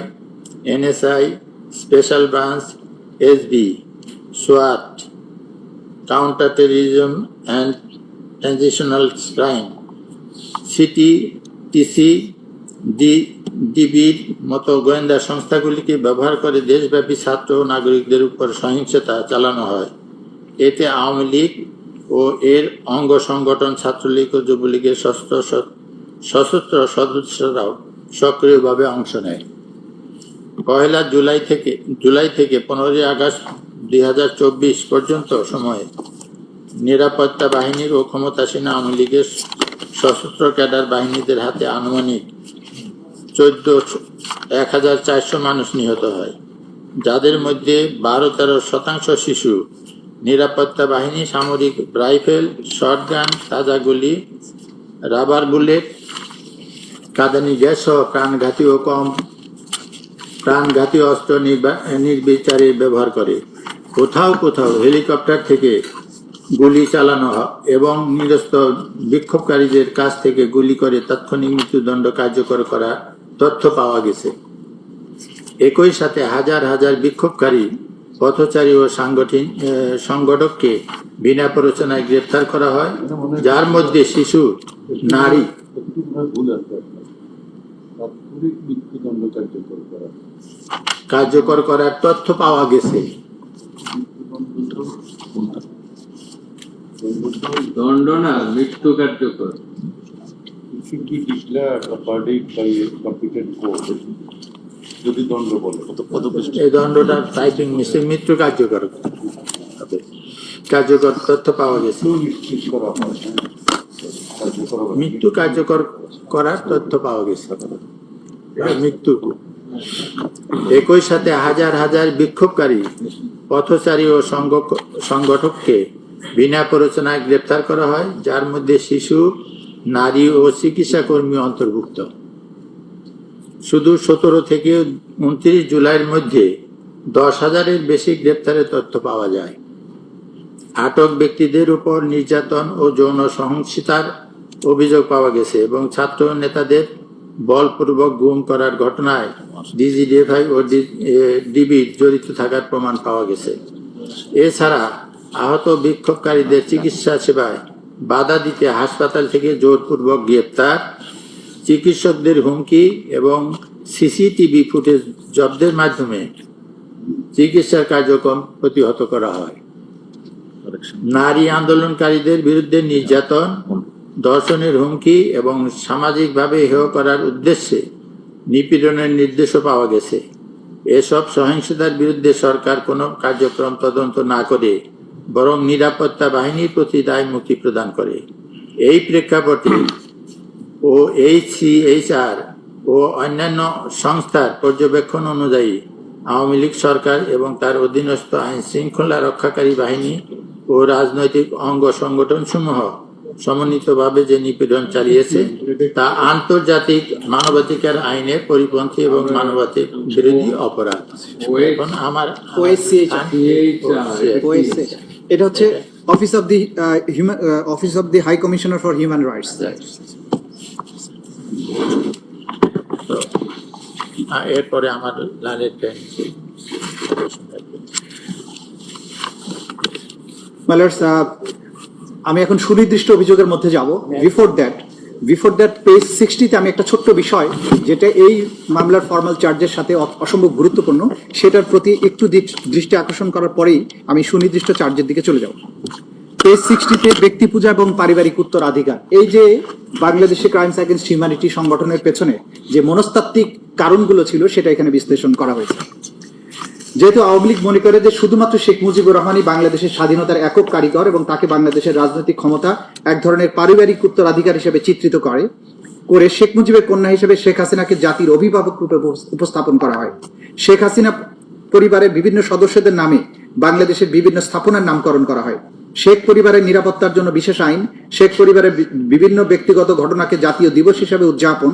NSI, special branch, SB, সোয়াট, counter terrorism and transitional crime, CT, TC, ডিবির মতো গোয়েন্দা সংস্থাগুলিকে ব্যবহার করে দেশব্যাপী ছাত্র ও নাগরিকদের উপর সহিংসতা চালানো হয়। এতে আওয়ামী লীগ ও এর অঙ্গ সংগঠন ছাত্রলীগ ও যুবলীগের সশস্ত্র সদস্যরাও সক্রিয়ভাবে অংশ নেয়। 1 জুলাই থেকে 15 আগস্ট 2024 পর্যন্ত সময়ে নিরাপত্তা বাহিনীর ও ক্ষমতাসীন আওয়ামী লীগের সশস্ত্র ক্যাডার বাহিনীদের হাতে আনুমানিক 14,400 মানুষ নিহত হয়, যাদের মধ্যে 12-13% শিশু। নিরাপত্তা বাহিনী সামরিক রাইফেল, শটগান, তাজা গুলি, রাবার বুলেট, কাঁদানি গ্যাস সহ প্রাণঘাতী অস্ত্র নির্বিচারে ব্যবহার করে। কোথাও কোথাও হেলিকপ্টার থেকে গুলি চালানো হয় এবং নিরস্ত বিক্ষোভকারীদের কাছ থেকে গুলি করে তাৎক্ষণিক মৃত্যুদণ্ড কার্যকর করা তথ্য পাওয়া গেছে। একই সাথে হাজার হাজার বিক্ষোভকারী, পথচারী ও সংগঠককে বিনা প্ররোচনায় গ্রেফতার করা হয়, যার মধ্যে শিশু, নারী। কার্যকর করার তথ্য পাওয়া গেছে। দণ্ড না, মৃত্যু কার্যকর। যদি দণ্ড বলে এই দণ্ডটা টাইপিং মিশে মৃত্যু কার্যকর তথ্য পাওয়া গেছে। মৃত্যু কার্যকর করার তথ্য পাওয়া গেছে। মৃত্যু। একই সাথে হাজার হাজার বিক্ষোভকারী, পথচারী ও সংগঠককে বিনা প্ররোচনায় গ্রেফতার করা হয়, যার মধ্যে শিশু, নারী ও চিকিৎসা কর্মী অন্তর্ভুক্ত। শুধু 17 থেকে 29 জুলাইয়ের মধ্যে 10,000-এর বেশি গ্রেপ্তারের তথ্য পাওয়া যায়। আটক ব্যক্তিদের উপর নির্যাতন ও যৌন সহিংসতার অভিযোগ পাওয়া গেছে এবং ছাত্র নেতাদের বলপূর্বক গুম করার ঘটনায় ডিজিডিএফআই ও ডিবির জড়িত থাকার প্রমাণ পাওয়া গেছে। এছাড়া আহত বিক্ষোভকারীদের চিকিৎসা সেবায় বাধা দিতে হাসপাতাল থেকে জোরপূর্বক গ্রেপ্তার, চিকিৎসকদের হুমকি এবং সিসিটিভি ফুটেজ জব্দের মাধ্যমে চিকিৎসার কার্যক্রম প্রতিহত করা হয়। নারী আন্দোলনকারীদের বিরুদ্ধে নির্যাতন, ধর্ষণের হুমকি এবং সামাজিকভাবে হেয় করার উদ্দেশ্যে নিপীড়নের নির্দেশও পাওয়া গেছে। এসব সহিংসতার বিরুদ্ধে সরকার কোনো কার্যক্রম তদন্ত না করে বরং নিরাপত্তা বাহিনীর প্রতি দায় মুক্তি প্রদান করে। এই প্রেক্ষাপটে OHCHR ও অন্যান্য সংস্থার পর্যবেক্ষণ অনুযায়ী আওয়ামী লীগ সরকার এবং তার অধীনস্থ আইন শৃঙ্খলা রক্ষাকারী বাহিনী ও রাজনৈতিক অঙ্গ সংগঠন সমূহ সমন্বিতভাবে যে নিপীড়ন চালিয়েছে তা আন্তর্জাতিক মানবাধিকার আইনের পরিপন্থী এবং মানবাধিকার বিরোধী অপরাধ। এখন আমার এটা হচ্ছে office of the high commissioner for human rights. এরপরে আমার লালের আমি এখন সুনির্দিষ্ট অভিযোগের মধ্যে যাব। বিফোর দ্যাট পেজ 60-তে আমি একটা ছোট্ট বিষয় যেটা এই মামলার ফর্মাল চার্জের সাথে অসম্ভব গুরুত্বপূর্ণ, সেটার প্রতি একটু দৃষ্টি আকর্ষণ করার পরেই আমি সুনির্দিষ্ট চার্জের দিকে চলে যাব। পেজ 60-তে ব্যক্তি পূজা এবং পারিবারিক উত্তরাধিকার, এই যে বাংলাদেশে ক্রাইমস এগেইনস্ট হিউম্যানিটি সংগঠনের পেছনে যে মনস্তাত্ত্বিক কারণগুলো ছিল সেটা এখানে বিশ্লেষণ করা হয়েছে। যেহেতু আওয়ামী লীগ মনে করে যে শুধুমাত্র শেখ মুজিবুর রহমানই বাংলাদেশের স্বাধীনতার একক কারিগর এবং তাকে বাংলাদেশের রাজনৈতিক ক্ষমতা এক ধরনের পারিবারিক উত্তরাধিকার হিসেবে চিত্রিত করে শেখ মুজিবের কন্যা হিসেবে শেখ হাসিনাকে জাতির অভিভাবক রূপে উপস্থাপন করা হয়। শেখ হাসিনা পরিবারের বিভিন্ন সদস্যদের নামে বাংলাদেশের বিভিন্ন স্থাপনার নামকরণ করা হয়। শেখ পরিবারের নিরাপত্তার জন্য বিশেষ আইন, শেখ পরিবারের বিভিন্ন ব্যক্তিগত ঘটনাকে জাতীয় দিবস হিসেবে উদযাপন,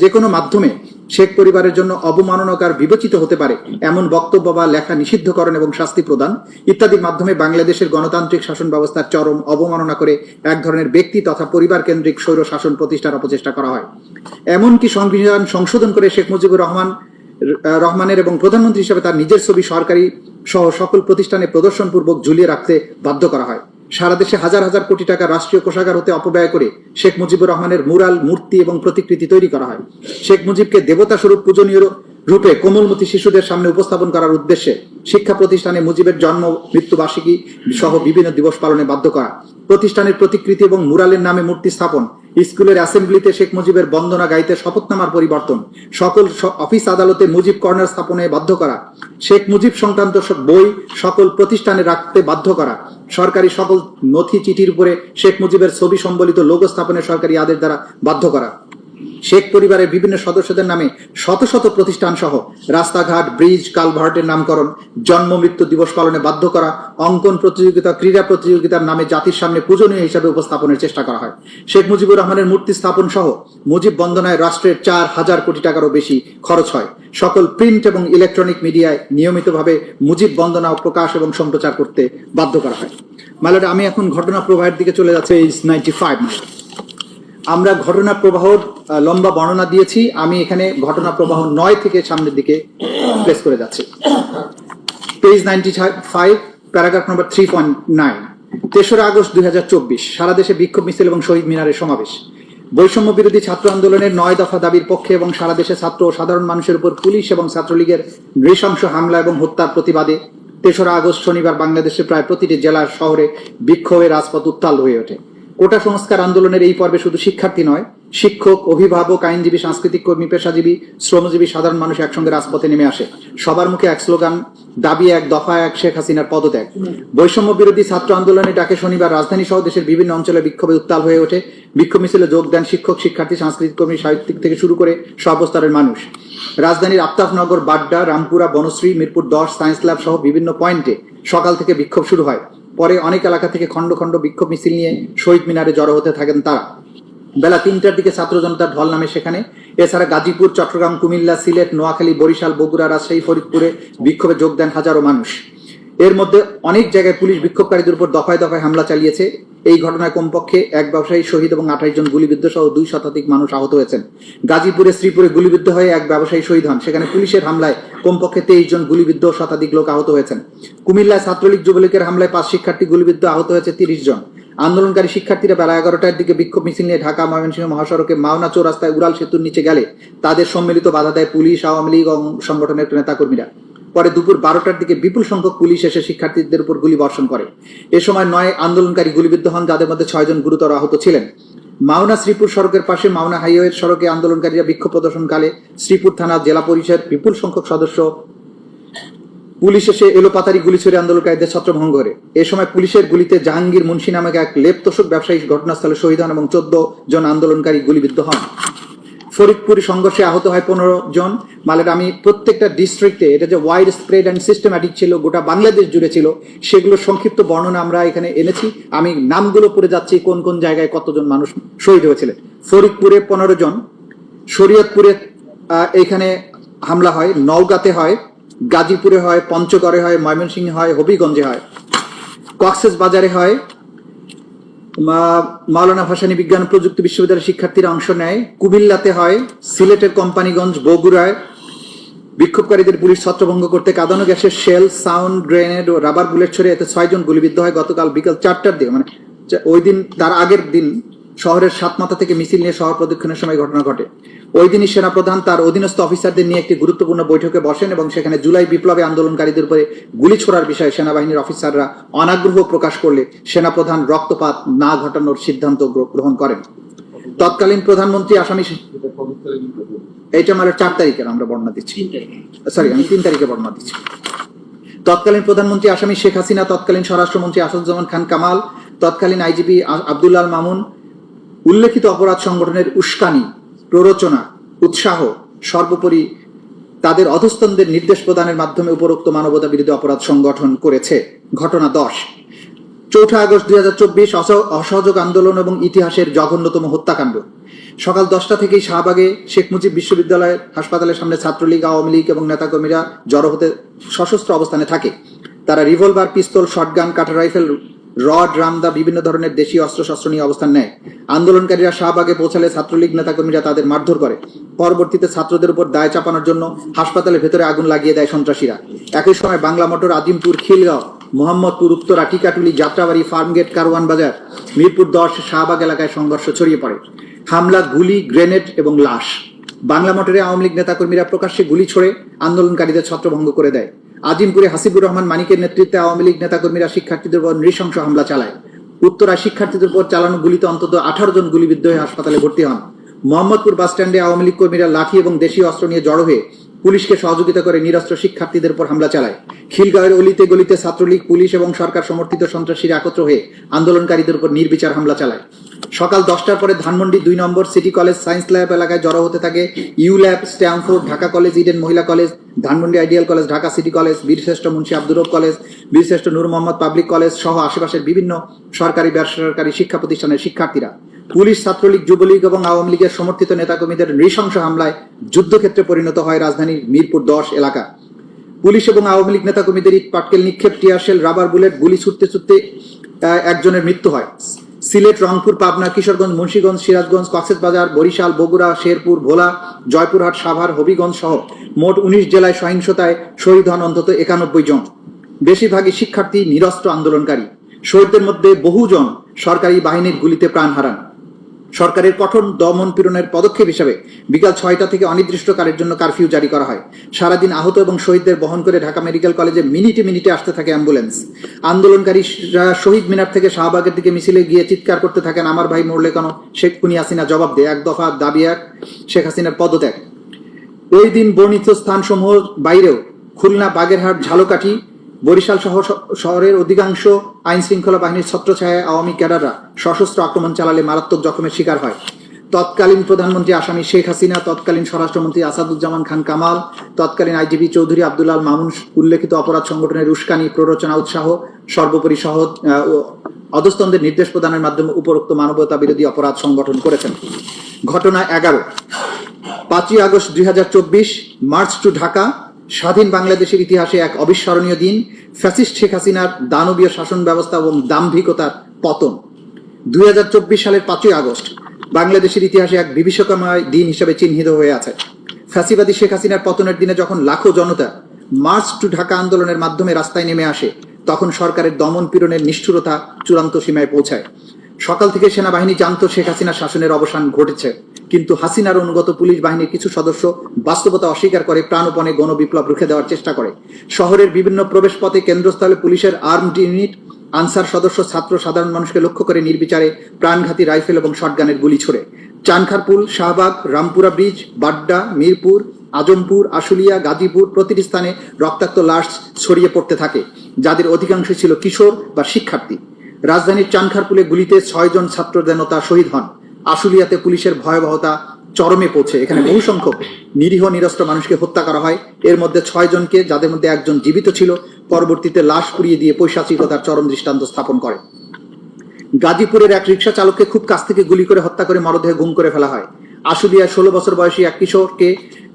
যে কোনো মাধ্যমে শেখ পরিবারের জন্য অবমাননাকর বিবেচিত হতে পারে এমন বক্তব্য বা লেখা নিষিদ্ধকরণ এবং শাস্তি প্রদান ইত্যাদির মাধ্যমে বাংলাদেশের গণতান্ত্রিক শাসন ব্যবস্থার চরম অবমাননা করে এক ধরনের ব্যক্তি তথা পরিবার কেন্দ্রিক স্বৈর শাসন প্রতিষ্ঠার অপচেষ্টা করা হয়। এমনকি সংবিধান সংশোধন করে শেখ মুজিবুর রহমানের এবং প্রধানমন্ত্রী হিসেবে তার নিজের ছবি সরকারি সহ সকল প্রতিষ্ঠানে প্রদর্শনপূর্বক ঝুলিয়ে রাখতে বাধ্য করা হয়। সারা দেশে হাজার হাজার কোটি টাকা রাষ্ট্রীয় কোষাগার হতে অপব্যয় করে শেখ মুজিবুর রহমানের মুরাল, মূর্তি এবং প্রতিকৃতি তৈরি করা হয়। শেখ মুজিবকে দেবতা স্বরূপ পূজনীয় রূপে কোমলমতি শিশুদের সামনে উপস্থাপন করার উদ্দেশ্যে শিক্ষা প্রতিষ্ঠানে মুজিবের জন্ম মৃত্যুবার্ষিকী সহ বিভিন্ন দিবস পালনে বাধ্য করা, প্রতিষ্ঠানের প্রতিকৃতি এবং মুরালের নামে মূর্তি স্থাপন, স্কুলের অ্যাসেম্বলিতে শেখ মুজিবের বন্দনা গাইতে শপথনামার পরিবর্তন, সকল অফিস আদালতে মুজিব কর্নার স্থাপনে বাধ্য করা, শেখ মুজিব সংক্রান্ত বই সকল প্রতিষ্ঠানে রাখতে বাধ্য করা, সরকারি সকল নথি চিঠির উপরে শেখ মুজিবের ছবি সম্বলিত লোগো স্থাপনের সরকারি আদেশ দ্বারা বাধ্য করা, শেখ পরিবারের বিভিন্ন সদস্যদের নামে শত শত প্রতিষ্ঠান সহ রাস্তাঘাট, ব্রিজ, কালভার্টের নামকরণ, জন্ম মৃত্যু দিবস পালনে বাধ্য করা, অঙ্কন প্রতিযোগিতা, ক্রীড়া প্রতিযোগিতার নামে জাতির সামনে পূজনীয় হিসাবে উপস্থাপনের চেষ্টা করা হয়। শেখ মুজিবুর রহমানের মূর্তি স্থাপন সহ মুজিব বন্দনায় রাষ্ট্রের 4,000 কোটি টাকারও বেশি খরচ হয়। সকল প্রিন্ট এবং ইলেকট্রনিক মিডিয়ায় নিয়মিতভাবে মুজিব বন্দনা প্রকাশ এবং সম্প্রচার করতে বাধ্য করা হয়। মালাটা আমি এখন ঘটনা প্রবাহের দিকে চলে যাচ্ছে। 95 আমরা ঘটনা প্রবাহ লম্বা বর্ণনা দিয়েছি, আমি এখানে ঘটনা প্রবাহ 9 থেকে সামনের দিকে প্লেস করে যাচ্ছি। পেজ 95, প্যারাগ্রাফ নম্বর 3.9। 3রা আগস্ট 2024 সারা দেশে বিক্ষোভ মিছিল এবং শহীদ মিনারের সমাবেশ। বৈষম্য বিরোধী ছাত্র আন্দোলনের 9 দফা দাবির পক্ষে এবং সারা দেশে ছাত্র ও সাধারণ মানুষের উপর পুলিশ এবং ছাত্রলীগের নৃশংস হামলা এবং হত্যার প্রতিবাদে 3রা আগস্ট শনিবার বাংলাদেশের প্রায় প্রতিটি জেলার শহরে বিক্ষোভের রাজপথ উত্তাল হয়ে ওঠে। কোটা সংস্কার আন্দোলনের এই পর্বে শুধু শিক্ষার্থী নয়, শিক্ষক, অভিভাবক, আইনজীবী, সাংস্কৃতিক কর্মী, পেশাজীবী, শ্রমজীবী, সাধারণ মানুষ একসঙ্গে রাজপথে নেমে আসে। সবার মুখে এক স্লোগান, দাবি এক, দফা এক, শেখ হাসিনার পদত্যাগ। বৈষম্য বিরোধী ছাত্র আন্দোলনের ডাকে শনিবার রাজধানী সহ দেশের বিভিন্ন অঞ্চলে বিক্ষোভে উত্তাল হয়ে ওঠে। বিক্ষোভ মিছিলে যোগ দেন শিক্ষক, শিক্ষার্থী, সাংস্কৃতিক কর্মী, সাহিত্যিক থেকে শুরু করে সর্বস্তরের মানুষ। রাজধানীর আফতাবনগর, বাড্ডা, রামপুরা, বনশ্রী, মিরপুর 10, সায়েন্স ল্যাব সহ বিভিন্ন পয়েন্টে সকাল থেকে বিক্ষোভ শুরু হয়। পরে অনেক এলাকা থেকে খন্ড খন্ড বিক্ষোভ মিছিল নিয়ে শহীদ মিনারে জড়ো হতে থাকেন তারা। বেলা 3টার দিকে ছাত্র জনতার ঢল নামে সেখানে। এছাড়া গাজীপুর, চট্টগ্রাম, কুমিল্লা, সিলেট, নোয়াখালী, বরিশাল, বগুড়া, রাজশাহী, ফরিদপুরে বিক্ষোভে যোগ দেন হাজারো মানুষ। এর মধ্যে অনেক জায়গায় পুলিশ বিক্ষোভকারীদের উপর দফায় দফায় হামলা চালিয়েছে। এই ঘটনায় কমপক্ষে এক ব্যবসায়ী শহীদ এবং 28 জন গুলিবিদ্ধ সহ 2 শতাধিক মানুষ আহত হয়েছেন। গাজীপুরে শ্রীপুরে গুলিবিদ্ধ হয়ে এক ব্যবসায়ী শহীদ হন। সেখানে পুলিশের হামলায় কমপক্ষে 23 জন গুলিবিদ্ধ ও শতাধিক লোক আহত হয়েছেন। কুমিল্লায় ছাত্রলীগ যুবলীগের হামলায় 5 শিক্ষার্থী গুলিবিদ্ধ, আহত হয়েছে 30 জন। আন্দোলনকারী শিক্ষার্থীরা বেলা 11টার দিকে বিক্ষোভ মিছিল নিয়ে ঢাকা ময়মনসিংহ মহাসড়কে মাওনা চৌরাস্তায় উড়াল সেতুর নিচে গেলে তাদের সম্মিলিত বাধা দেয় পুলিশ, আওয়ামী লীগ এবং সংগঠনের নেতাকর্মীরা। পরে দুপুর 12টার দিকে বিপুল সংখ্যক পুলিশ এসে শিক্ষার্থীদের উপর গুলি বর্ষণ করে। এ সময় 9 আন্দোলনকারী গুলিবিদ্ধ হন, যাদের মধ্যে 6 জন গুরুতর আহত ছিলেন। মাওনা শ্রীপুর সড়কের পাশে মাওনা হাইওয়ের সড়কে আন্দোলনকারীরা বিক্ষোভ প্রদর্শনকালে শ্রীপুর থানা, জেলা পরিষদ বিপুল সংখ্যক সদস্য পুলিশ এসে এলোপাতারি গুলি ছুড়ে আন্দোলনকারীদের ছত্রভঙ্গ করে। এ সময় পুলিশের গুলিতে জাহাঙ্গীর মুন্সি নামে এক লেপতোষক ব্যবসায়ী ঘটনাস্থলে শহীদ হন এবং 14 জন আন্দোলনকারী গুলিবিদ্ধ হন। ফরিদপুর সংঘর্ষে আহত হয় 15 জন। মালের আমি প্রত্যেকটা ডিস্ট্রিক্টে এটা যে ওয়াইড স্প্রেড অ্যান্ড সিস্টেম্যাটিক ছিল, গোটা বাংলাদেশ জুড়ে ছিল, সেগুলো সংক্ষিপ্ত বর্ণনা আমরা এখানে এনেছি। আমি নামগুলো পড়ে যাচ্ছি কোন কোন জায়গায় কতজন মানুষ শহীদ হয়েছিলেন। ফরিদপুরে 15 জন, শরীয়তপুরে এখানে হামলা হয়, নওগাঁতে হয়, গাজীপুরে হয়, পঞ্চগড়ে হয়, ময়মনসিংহে হয়, হবিগঞ্জে হয়, কক্সেস বাজারে হয়, মাওলানা ভাসানী বিজ্ঞান ও প্রযুক্তি বিশ্ববিদ্যালয়ের শিক্ষার্থীরা অংশ নেয়, কুমিল্লাতে হয়, সিলেটের কোম্পানিগঞ্জ, বগুড়ায় বিক্ষোভকারীদের পুলিশ ছত্রভঙ্গ করতে কাঁদানো গ্যাসের শেল, সাউন্ড গ্রেনেড ও রাবার বুলেট ছড়ে এতে 6 জন গুলিবিদ্ধ হয়। গতকাল বিকাল 4টার দিকে, মানে ওই দিন তার আগের দিন শহরের সাতমাথা থেকে মিছিল নিয়ে শহর প্রদক্ষিণের সময় ঘটনা ঘটে। ওই দিনই সেনাপ্রধান তার অধীনস্থ অফিসারদের নিয়ে একটি গুরুত্বপূর্ণ বৈঠকে বসেন এবং সেখানে জুলাই বিপ্লবে আন্দোলনকারীদের উপরে গুলি ছোড়ার বিষয়ে সেনাবাহিনীর অফিসাররা অনাগ্রহ প্রকাশ করলে সেনাপ্রধান রক্তপাত না ঘটানোর সিদ্ধান্ত গ্রহণ করেন। তৎকালীন প্রধানমন্ত্রী আসামি, এইটা আমার 4 তারিখের আমরা বর্ণনা দিচ্ছি, সরি আমি 3 তারিখে বর্ণনা দিচ্ছি। তৎকালীন প্রধানমন্ত্রী আসামি শেখ হাসিনা, তৎকালীন স্বরাষ্ট্রমন্ত্রী আসাদুজ্জামান খান কামাল, তৎকালীন আইজিপি আব্দুল্লাহ মামুন উল্লেখিত অপরাধ সংগঠনের উস্কানি, প্ররোচনা, উৎসাহ, সর্বোপরি তাদের অধস্তনদের নির্দেশ প্রদানের মাধ্যমে উপরোক্ত মানবতা বিরোধী অপরাধ সংগঠন করেছে। ঘটনা 10, 4 আগস্ট 2024 অসহযোগ আন্দোলন এবং ইতিহাসের জঘন্যতম হত্যাকাণ্ড। সকাল 10টা থেকেই শাহবাগে শেখ মুজিব বিশ্ববিদ্যালয়ের হাসপাতালের সামনে ছাত্রলীগ, আওয়ামী লীগ এবং নেতাকর্মীরা জড়ো হতে সশস্ত্র অবস্থানে থাকে। তারা রিভলভার, পিস্তল, শটগান, কাটার রাইফেল, রড, রামদা, বিভিন্ন ধরনের দেশীয় অস্ত্রশস্ত্র নিয়ে অবস্থান নেয়। আন্দোলনকারীরা শাহবাগে পৌঁছালে ছাত্রলীগ নেতাকর্মীরা তাদের মারধর করে। পরবর্তীতে ছাত্রদের উপর দায় চাপানোর জন্য হাসপাতালের ভেতরে আগুন লাগিয়ে দেয় সন্ত্রাসীরা। একই সময় বাংলা মোটর, আজিমপুর, খিলগাঁও, মোহাম্মদপুর, উত্তরা, টিকাটুলি, যাত্রাবাড়ি, ফার্মগেট, কারওয়ান বাজার, মিরপুর 10, শাহবাগ এলাকায় সংঘর্ষ ছড়িয়ে পড়ে। হামলা, গুলি, গ্রেনেড এবং লাশ। বাংলা মোটরে আওয়ামী লীগ নেতাকর্মীরা প্রকাশ্যে গুলি ছোড়ে আন্দোলনকারীদের ছত্রভঙ্গ করে দেয়। আজিমপুরে হাসিবুর রহমান মানিকের নেতৃত্বে আওয়ামী লীগ নেতাকর্মীরা শিক্ষার্থীদের উপর নৃশংস হামলা চালায়। উত্তরায় শিক্ষার্থীদের উপর চালানো গুলিতে অন্তত 18 জন গুলিবিদ্ধ হয়ে হাসপাতালে ভর্তি হন। মোহাম্মদপুর বাস স্ট্যান্ডে আওয়ামী লীগ কর্মীরা লাঠি এবং দেশীয় অস্ত্র নিয়ে জড়ো হয়ে পুলিশকে সহযোগিতা করে নিরস্ত্র শিক্ষার্থীদের উপর হামলা চালায়। খিলগাঁওয়ের অলিতে গলিতে ছাত্রলীগ, পুলিশ এবং সরকার সমর্থিত সন্ত্রাসীরা একত্র হয়ে আন্দোলনকারীদের উপর নির্বিচার হামলা চালায়। সকাল 10টার পরে ধানমন্ডি 2 নম্বর সিটি কলেজ সায়েন্স ল্যাব এলাকায় জড়ো হতে থাকে U lab, Stamford, Dhaka college, Eden মহিলা college, Dhanmondi ideal college, Dhaka city college, Birshreshtho Munshi Abdur রব কলেজ, বীরশ্রেষ্ঠ নূর মোহাম্মদ পাবলিক কলেজ সহ আশেপাশের বিভিন্ন সরকারি বেসরকারি শিক্ষা প্রতিষ্ঠানের শিক্ষার্থীরা। পুলিশ, ছাত্রলীগ, যুবলীগ এবং আওয়ামী লীগের সমর্থিত নেতাকর্মীদের নৃশংস হামলায় যুদ্ধক্ষেত্রে পরিণত হয় রাজধানীর মিরপুর 10 এলাকা। পুলিশ এবং আওয়ামী লীগ নেতাকর্মীদের ইট পাটকেল নিক্ষেপ, টিয়ারশেল, রাবার বুলেট, গুলি ছুটতে ছুটতে একজনের মৃত্যু হয়। সিলেট, রংপুর, পাবনা, কিশোরগঞ্জ, মুন্সিগঞ্জ, সিরাজগঞ্জ, কক্সবাজার, বরিশাল, বগুড়া, শেরপুর, ভোলা, জয়পুরহাট, সাভার, হবিগঞ্জ সহ মোট 19 জেলায় সহিংসতায় শহীদ হন অন্তত 91 জন। বেশিরভাগই শিক্ষার্থী, নিরস্ত্র আন্দোলনকারী। শহীদদের মধ্যে বহুজন সরকারি বাহিনীর গুলিতে প্রাণ হারান। সরকারের কঠোর দমন পীড়নের পদক্ষেপ হিসেবে বিকাল 6টা থেকে অনির্দিষ্টকালের জন্য কারফিউ জারি করা হয়। সারাদিন আহত এবং শহীদদের বহন করে ঢাকা মেডিকেল কলেজে মিনিটে মিনিটে আসতে থাকে অ্যাম্বুলেন্স। আন্দোলনকারীরা শহীদ মিনার থেকে শাহবাগের দিকে মিছিলে গিয়ে চিৎকার করতে থাকেন, আমার ভাই মরলে কেন, শেখ খুনি হাসিনা জবাব দে, 1 দফা দাবি 1, শেখ হাসিনার পদত্যাগ। ওই দিন বর্ণিত স্থানসমূহ বাইরেও খুলনা, বাগেরহাট, ঝালকাঠি, বরিশাল সহ শহরের অধিকাংশ আইন শৃঙ্খলা বাহিনীর ছত্রছায়ায় আওয়ামী ক্যাডাররা সশস্ত্র আক্রমণ চালালে মারাত্মক জখমের শিকার হয়। তৎকালীন প্রধানমন্ত্রী আসামি শেখ হাসিনা, তৎকালীন স্বরাষ্ট্রমন্ত্রী আসাদুজ্জামান খান কামাল, তৎকালীন আইজিপি চৌধুরী আব্দুল মামুন উল্লেখিত অপরাধ সংগঠনের উস্কানি, প্ররোচনা, উৎসাহ, সর্বোপরি অধস্তনদের নির্দেশ প্রদানের মাধ্যমে উপরোক্ত মানবতা বিরোধী অপরাধ সংগঠন করেছেন। ঘটনা 11 5ই আগস্ট 2024, মার্চ টু ঢাকা। স্বাধীন বাংলাদেশের ইতিহাসে এক অবিস্মরণীয় দিন, ফ্যাসিস্ট শেখ হাসিনার দানবীয় শাসন ব্যবস্থা এবং দাম্ভিকতার পতন। 2024 সালের 5ই আগস্ট বাংলাদেশের ইতিহাসে এক বিভীষিকাময় দিন হিসেবে চিহ্নিত হয়ে আছে। ফ্যাসিবাদী শেখ হাসিনার পতনের দিনে যখন লাখো জনতা মার্চ টু ঢাকা আন্দোলনের মাধ্যমে রাস্তায় নেমে আসে, তখন সরকারের দমন পীড়নের নিষ্ঠুরতা চূড়ান্ত সীমায় পৌঁছায়। সকাল থেকে সেনাবাহিনী জানত শেখ হাসিনার শাসনের অবসান ঘটেছে, কিন্তু হাসিনার অনুগত পুলিশ বাহিনীর কিছু সদস্য বাস্তবতা অস্বীকার করে প্রাণপণে গণবিপ্লব রুখে দেওয়ার চেষ্টা করে। শহরের বিভিন্ন প্রবেশপথে, কেন্দ্রস্থলে পুলিশের আর্মড ইউনিট, আনসার সদস্য, ছাত্র, সাধারণ মানুষকে লক্ষ্য করে নির্বিচারে প্রাণঘাতী রাইফেল এবং শটগানের গুলি ছোড়ে। চানখারপুল, শাহবাগ, রামপুরা ব্রিজ, বাড্ডা, মিরপুর, আজমপুর, আশুলিয়া, গাজীপুর প্রতিটি স্থানে রক্তাক্ত লাশ ছড়িয়ে পড়তে থাকে, যাদের অধিকাংশ ছিল কিশোর বা শিক্ষার্থী। রাজধানীর চানখারপুলে গুলিতে 6 জন ছাত্র জনতা শহীদ হন। আশুলিয়াতে পুলিশের ভয়াবহতা চরমে পৌঁছে, এখানে বহু সংখ্যক নিরীহ নিরস্ত্র মানুষকে হত্যা করা হয়। এর মধ্যে 6 জনকে, যাদের মধ্যে একজন জীবিত ছিল, পরবর্তীতে লাশ পুড়িয়ে দিয়ে পৈশাচিকতার চরম দৃষ্টান্ত স্থাপন করে। গাজীপুরের এক রিকশা চালককে খুব কাছ থেকে গুলি করে হত্যা করে মরদেহে গুম করে ফেলা হয়। আশুলিয়ায় 16 বছর বয়সী এক কিশোরকে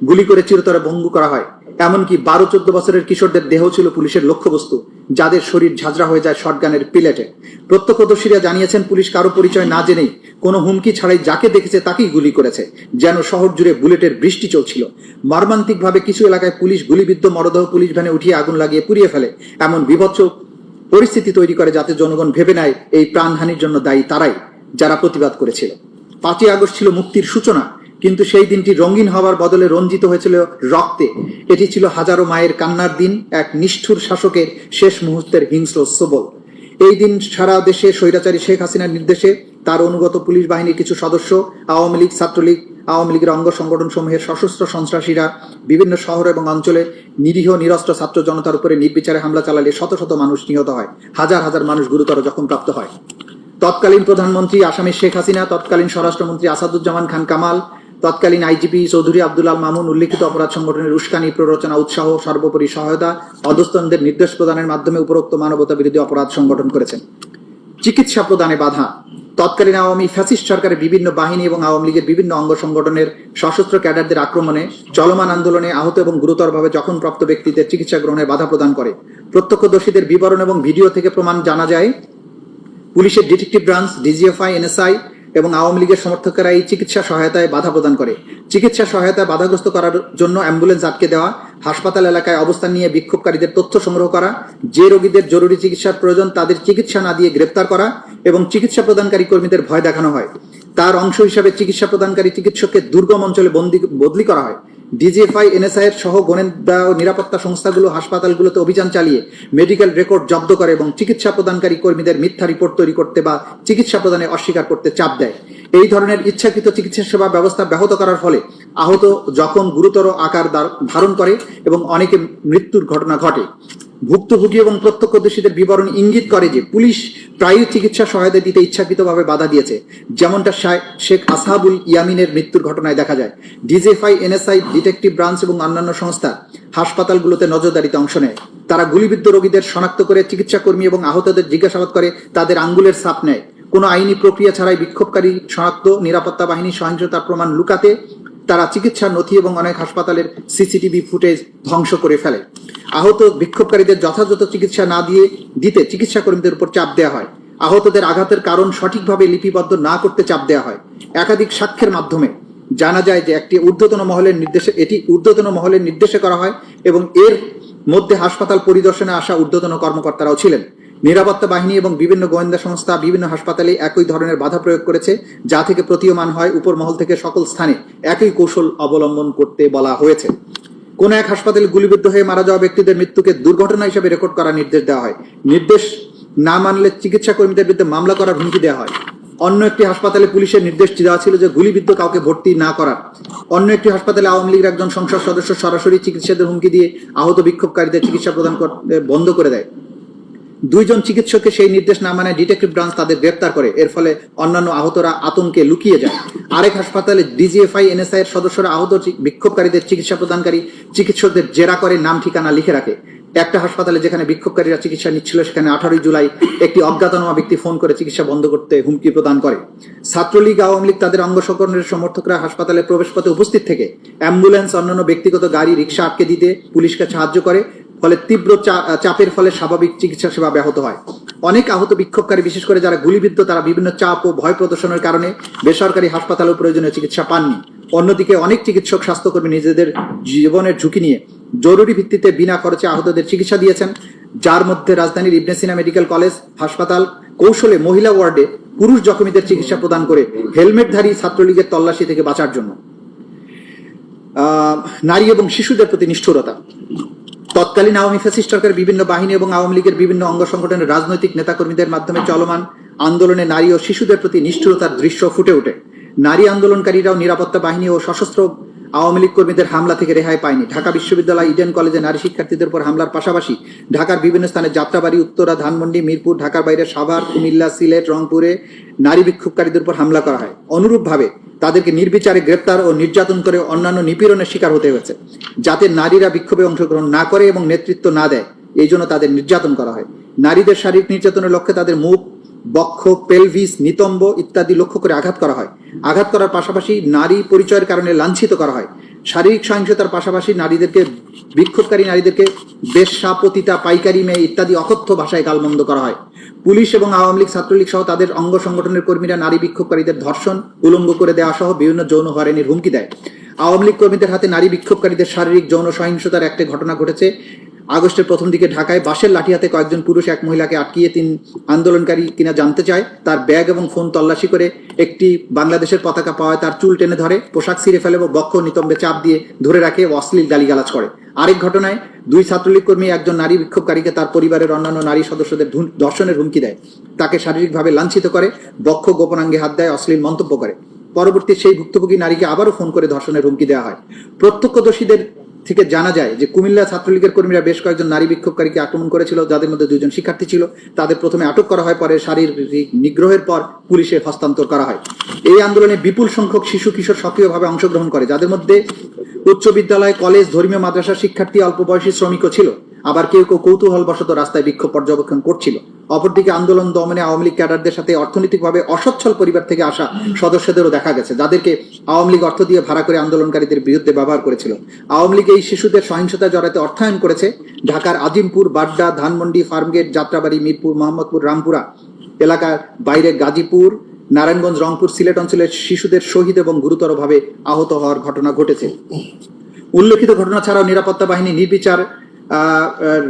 গুলি করে চিরতরে ভঙ্গু করা হয়। এমনকি 12-14 বছরের কিশোরদের দেহ ছিল পুলিশের লক্ষ্যবস্তু, যাদের শরীর ঝাঁঝরা হয়ে যায় শটগানের পিলেটে। প্রত্যক্ষদর্শীরা জানিয়েছেন, পুলিশ কারো পরিচয় না জেনেই, কোনো হুমকি ছাড়াই যাকে দেখেছে তাকেই গুলি করেছে, যেন শহর জুড়ে বুলেটের বৃষ্টি চলছিল। মর্মান্তিকভাবে কিছু এলাকায় পুলিশ গুলিবিদ্ধ মরদেহ পুলিশ ভ্যানে উঠিয়ে আগুন লাগিয়ে পুড়িয়ে ফেলে, এমন বিভৎস পরিস্থিতি তৈরি করে যাতে জনগণ ভেবে নেয় এই প্রাণহানির জন্য দায়ী তারাই, যারা প্রতিবাদ করেছিল। 5ই আগস্ট ছিল মুক্তির সূচনা, কিন্তু সেই দিনটি রঙিন হওয়ার বদলে রঞ্জিত হয়েছিল রক্তে। এটি ছিল হাজারো মায়ের কান্নার দিন, এক নিষ্ঠুর শাসকের শেষ মুহূর্তের হিংস্র সবল। এই দিন সারা দেশে স্বৈরাচারী শেখ হাসিনার নির্দেশে তার অনুগত পুলিশ বাহিনীর কিছু সদস্য, আওয়ামী লীগ, ছাত্রলীগ, আওয়ামী লীগের অঙ্গ সংগঠন সমূহের সশস্ত্র সন্ত্রাসীরা বিভিন্ন শহর এবং অঞ্চলে নিরীহ নিরস্ত্র ছাত্র জনতার উপরে নির্বিচারে হামলা চালালে শত শত মানুষ নিহত হয়, হাজার হাজার মানুষ গুরুতর জখমপ্রাপ্ত হয়। তৎকালীন প্রধানমন্ত্রী আসামি শেখ হাসিনা, তৎকালীন স্বরাষ্ট্রমন্ত্রী আসাদুজ্জামান খান কামাল, তৎকালীন আইজিপি চৌধুরী আব্দুল মামুন উল্লেখিত অপরাধ সংগঠনের উস্কানি, প্ররোচনা, উৎসাহ, সর্বোপরি সহায়তা, অধস্তনদের নির্দেশ প্রদানের মাধ্যমে উপরোক্ত মানবতা বিরোধী অপরাধ সংগঠন করেছেন। চিকিৎসা প্রদানে বাধা। তৎকালীন আওয়ামী ফ্যাসিস্ট সরকারের বিভিন্ন বাহিনী এবং আওয়ামী লীগের বিভিন্ন অঙ্গ সংগঠনের সশস্ত্র ক্যাডারদের আক্রমণে চলমান আন্দোলনে আহত এবং গুরুতরভাবে জখমপ্রাপ্ত ব্যক্তিদের চিকিৎসা গ্রহণে বাধা প্রদান করে। প্রত্যক্ষদর্শীদের বিবরণ এবং ভিডিও থেকে প্রমাণ জানা যায়, পুলিশের ডিটেকটিভ ব্রাঞ্চ, ডিজিএফআই, এনএসআই এবং আওয়ামী লীগের সমর্থকেরা এই চিকিৎসা সহায়তায় বাধা প্রদান করে। চিকিৎসা সহায়তায় বাধাগ্রস্ত করার জন্য অ্যাম্বুলেন্স আটকে দেওয়া, হাসপাতাল এলাকায় অবস্থান নিয়ে বিক্ষোভকারীদের তথ্য সংগ্রহ করা, যে রোগীদের জরুরি চিকিৎসার প্রয়োজন তাদের চিকিৎসা না দিয়ে গ্রেপ্তার করা এবং চিকিৎসা প্রদানকারী কর্মীদের ভয় দেখানো হয়। তার অংশ হিসাবে চিকিৎসা প্রদানকারী চিকিৎসককে দুর্গম অঞ্চলে বদলি করা হয়। ডিজিএফআই, এনএসআই এর সহ গোয়েন্দা ও নিরাপত্তা সংস্থাগুলো হাসপাতালগুলোতে অভিযান চালিয়ে মেডিকেল রেকর্ড জব্দ করে এবং চিকিৎসা প্রদানকারী কর্মীদের মিথ্যা রিপোর্ট তৈরি করতে বা চিকিৎসা প্রদানে অস্বীকার করতে চাপ দেয়। এই ধরনের ইচ্ছাকৃত চিকিৎসা সেবা ব্যবস্থা ব্যাহত করার ফলে আহত জখম গুরুতর আকার ধারণ করে এবং অনেকে মৃত্যুর ঘটনা ঘটে। ভুক্তভোগী এবং প্রত্যক্ষদর্শীদের বিবরণ ইঙ্গিত করে যে পুলিশ প্রায়ই চিকিৎসা সহায়তা দিতে ইচ্ছাকৃতভাবে বাধা দিয়েছে, যেমনটা শেখ আসহাবুল ইয়ামিনের মৃত্যুর ঘটনায় দেখা যায়। ডিজিএফআই, এনএসআই, ডিটেকটিভ ব্রাঞ্চ এবং অন্যান্য সংস্থা হাসপাতালগুলোতে নজরদারিতে অংশ নেয়। তারা গুলিবিদ্ধ রোগীদের শনাক্ত করে চিকিৎসা কর্মী এবং আহতদের জিজ্ঞাসাবাদ করে, তাদের আঙ্গুলের ছাপ নেয়। কোনো আইনি প্রক্রিয়া ছাড়াই বিক্ষোভকারী শনাক্ত, নিরাপত্তা বাহিনী সহিংসতার প্রমাণ লুকাতে তারা চিকিৎসার নথি এবং অনেক হাসপাতালের সিসিটিভি ফুটেজ ধ্বংস করে ফেলে। আহত বিক্ষোভকারীদের যথাযথ চিকিৎসা না দিতে চিকিৎসা কর্মীদের উপর চাপ দেওয়া হয়। আহতদের আঘাতের কারণ সঠিকভাবে লিপিবদ্ধ না করতে চাপ দেওয়া হয়। একাধিক সাক্ষ্যের মাধ্যমে জানা যায় যে এটি ঊর্ধ্বতন মহলের নির্দেশে করা হয় এবং এর মধ্যে হাসপাতাল পরিদর্শনে আসা ঊর্ধ্বতন কর্মকর্তারাও ছিলেন। নিরাপত্তা বাহিনী এবং বিভিন্ন গোয়েন্দা সংস্থা বিভিন্ন হাসপাতালে একই ধরনের বাধা প্রয়োগ করেছে, যা থেকে প্রতীয়মান হয় উপর মহল থেকে সকল স্থানে একই কৌশল অবলম্বন করতে বলা হয়েছে। কোন এক হাসপাতালে গুলিবিদ্ধ হয়ে মারা যাওয়া ব্যক্তিদের মৃত্যুকে দুর্ঘটনা হিসেবে রেকর্ড করার নির্দেশ দেওয়া হয়। নির্দেশ না মানলে চিকিৎসা কর্মীদের বিরুদ্ধে মামলা করার হুমকি দেওয়া হয়। অন্য একটি হাসপাতালে পুলিশের নির্দেশ দেওয়া ছিল যে গুলিবিদ্ধ কাউকে ভর্তি না করার। অন্য একটি হাসপাতালে আওয়ামী লীগের একজন সংসদ সদস্য সরাসরি চিকিৎসাদের হুমকি দিয়ে আহত বিক্ষোভকারীদের চিকিৎসা প্রদান করতে বন্ধ করে দেয়। দুইজন চিকিৎসককে সেই নির্দেশ না মানে ডিটেকটিভ ব্রাঞ্চ তাদের গ্রেপ্তার করে। এর ফলে অন্যান্য আহতরা আতঙ্কে লুকিয়ে যায়। আরেক হাসপাতালে ডিজিএফআই এনএসআই এর সদস্যরা আহত বিক্ষোভকারীদের চিকিৎসা প্রদানকারী চিকিৎসকদের জেরা করে নাম ঠিকানা লিখে রাখে। একটা হাসপাতালে যেখানে বিক্ষোভকারীরা চিকিৎসা নিচ্ছিল সেখানে 18 জুলাই একটি অজ্ঞাতনামা ব্যক্তি ফোন করে চিকিৎসা বন্ধ করতে হুমকি প্রদান করে। ছাত্রলীগ, আওয়ামী লীগ তাদের অঙ্গ সংগঠনের সমর্থকরা হাসপাতালে প্রবেশপথে উপস্থিত থেকে অ্যাম্বুলেন্স, অন্যান্য ব্যক্তিগত গাড়ি, রিক্সা আটকে দিতে পুলিশকে সাহায্য করে। ফলে তীব্র চাপের ফলে স্বাভাবিক চিকিৎসা সেবা ব্যাহত হয়। অনেক আহত বিক্ষোভকারী, বিশেষ করে যারা গুলিবিদ্ধ, তারা বিভিন্ন চাপ ও ভয় প্রদর্শনের কারণে বেসরকারি হাসপাতালেও প্রয়োজনীয় চিকিৎসা পাননি। অন্যদিকে অনেক চিকিৎসক, স্বাস্থ্যকর্মী নিজেদের জীবনের ঝুঁকি নিয়ে জরুরি ভিত্তিতে বিনা খরচে আহতদের চিকিৎসা দিয়েছেন, যার মধ্যে রাজধানীর ইবনে সিনা মেডিকেল কলেজ হাসপাতাল কৌশলে মহিলা ওয়ার্ডে পুরুষ জখমীদের চিকিৎসা প্রদান করে হেলমেটধারী ছাত্রলীগের তল্লাশি থেকে বাঁচার জন্য। নারী এবং শিশুদের প্রতি নিষ্ঠুরতা। তৎকালীন আওয়ামী ফ্যাসিস্ট সরকারের বিভিন্ন বাহিনী এবং আওয়ামী লীগের বিভিন্ন অঙ্গ সংগঠনের রাজনৈতিক নেতাকর্মীদের মাধ্যমে চলমান আন্দোলনে নারী ও শিশুদের প্রতি নিষ্ঠুরতার দৃশ্য ফুটে ওঠে। নারী আন্দোলনকারীরাও নিরাপত্তা বাহিনী ও সশস্ত্র আওয়ামী লীগ কর্মীদের হামলা থেকে রেহাই পায়নি। ঢাকা বিশ্ববিদ্যালয় ইডেন কলেজে নারী শিক্ষার্থীদের উপর হামলার পাশাপাশি ঢাকার বিভিন্ন স্থানে যাত্রাবাড়ি, উত্তরা, ধানমন্ডি, মিরপুর, ঢাকার বাইরে সাভার, কুমিল্লা, সিলেট, রংপুরে নারী বিক্ষোভকারীদের উপর হামলা করা হয়। অনুরূপভাবে তাদেরকে নির্বিচারে গ্রেপ্তার ও নির্যাতন করে অন্যান্য নিপীড়নের শিকার হতে হয়েছে, যাতে নারীরা বিক্ষোভে অংশগ্রহণ না করে এবং নেতৃত্ব না দেয়, এই জন্য তাদের নির্যাতন করা হয়। নারীদের শারীরিক নির্যাতনের লক্ষ্যে তাদের মুখ, বক্ষ, পেলভিস, নিতম্ব ইত্যাদি লক্ষ্য করে আঘাত করা হয়। আঘাত করার পাশাপাশি নারী পরিচয়ের কারণে লাঞ্ছিত করা হয়। শারীরিক সহিংসতার পাশাপাশি বিক্ষোভকারী নারীদেরকে বেশ্যা, পতিতা, পাইকারি মেয়ে ইত্যাদি অকথ্য ভাষায় গালমন্দ করা হয়। পুলিশ এবং আওয়ামী লীগ, ছাত্রলীগ সহ তাদের অঙ্গ সংগঠনের কর্মীরা নারী বিক্ষোভকারীদের ধর্ষণ, উলঙ্গ করে দেওয়া সহ বিভিন্ন যৌন হয়রানির হুমকি দেয়। আওয়ামী লীগ কর্মীদের হাতে নারী বিক্ষোভকারীদের শারীরিক যৌন সহিংসতার একটা ঘটনা ঘটেছে আগস্টের প্রথম দিকে ঢাকায়। বাঁশের লাঠি হাতে কয়েকজন পুরুষ এক মহিলাকে আটকিয়ে তিন আন্দোলনকারী কিনা জানতে চায়, তার ব্যাগ এবং ফোন তল্লাশি করে একটি বাংলাদেশের পতাকা পাওয়ায় তার চুল টেনে ধরে, পোশাক ছিঁড়ে ফেলে এবং বক্ষ নিতম্বে চাপ দিয়ে ধরে রাখে ও অশ্লীল গালিগালাজ করে। আরেক ঘটনায় দুই ছাত্রলীগ কর্মী একজন নারী বিক্ষোভকারীকে তার পরিবারের অন্যান্য নারী সদস্যদের ধর্ষণের হুমকি দেয়, তাকে শারীরিকভাবে লাঞ্ছিত করে, বক্ষ গোপনাঙ্গে হাত দেয়, অশ্লীল মন্তব্য করে। পরবর্তী সেই ভুক্তভোগী নারীকে আবারও ফোন করে ধর্ষণের হুমকি দেওয়া হয়। প্রত্যক্ষদর্শীদের থেকে জানা যায় যে কুমিল্লা ছাত্রলীগের কর্মীরা বেশ কয়েকজন নারী বিক্ষোভকারীকে আক্রমণ করেছিল, যাদের মধ্যে দুইজন শিক্ষার্থী ছিল। তাদের প্রথমে আটক করা হয়, পরে শারীরিক নিগ্রহের পর পুলিশে হস্তান্তর করা হয়। এই আন্দোলনে বিপুল সংখ্যক শিশু কিশোর সক্রিয়ভাবে অংশগ্রহণ করে, যাদের মধ্যে উচ্চ বিদ্যালয়, কলেজ, ধর্মীয় মাদ্রাসার শিক্ষার্থী, অল্প বয়সী শ্রমিকও ছিল। আবার কেউ কেউ কৌতূহলবশত রাস্তায় বিক্ষোভ পর্যবেক্ষণ করছিল। অপরদিকে আন্দোলন দমনে আওয়ামী লীগ ক্যাডারদের সাথে অর্থনৈতিকভাবে অসচ্ছল পরিবার থেকে আসা সদস্যদেরও দেখা গেছে, যাদেরকে আওয়ামী লীগ অর্থ দিয়ে ভাড়া করে আন্দোলনকারীদের বিরুদ্ধে ব্যবহার করেছিল। আওয়ামী লীগ এই শিশুদের সহিংসতায় জড়াতে অর্থায়ন করেছে। ঢাকার আজিমপুর, বাড্ডা, ধানমন্ডি, ফার্মগেট, যাত্রাবাড়ি, মিরপুর, মোহাম্মদপুর, রামপুরা এলাকার বাইরে গাজীপুর, নারায়ণগঞ্জ, রংপুর, সিলেট অঞ্চলের শিশুদের শহীদ এবং গুরুতরভাবে আহত হওয়ার ঘটনা ঘটেছে। উল্লেখিত ঘটনা ছাড়াও নিরাপত্তা বাহিনী নির্বিচার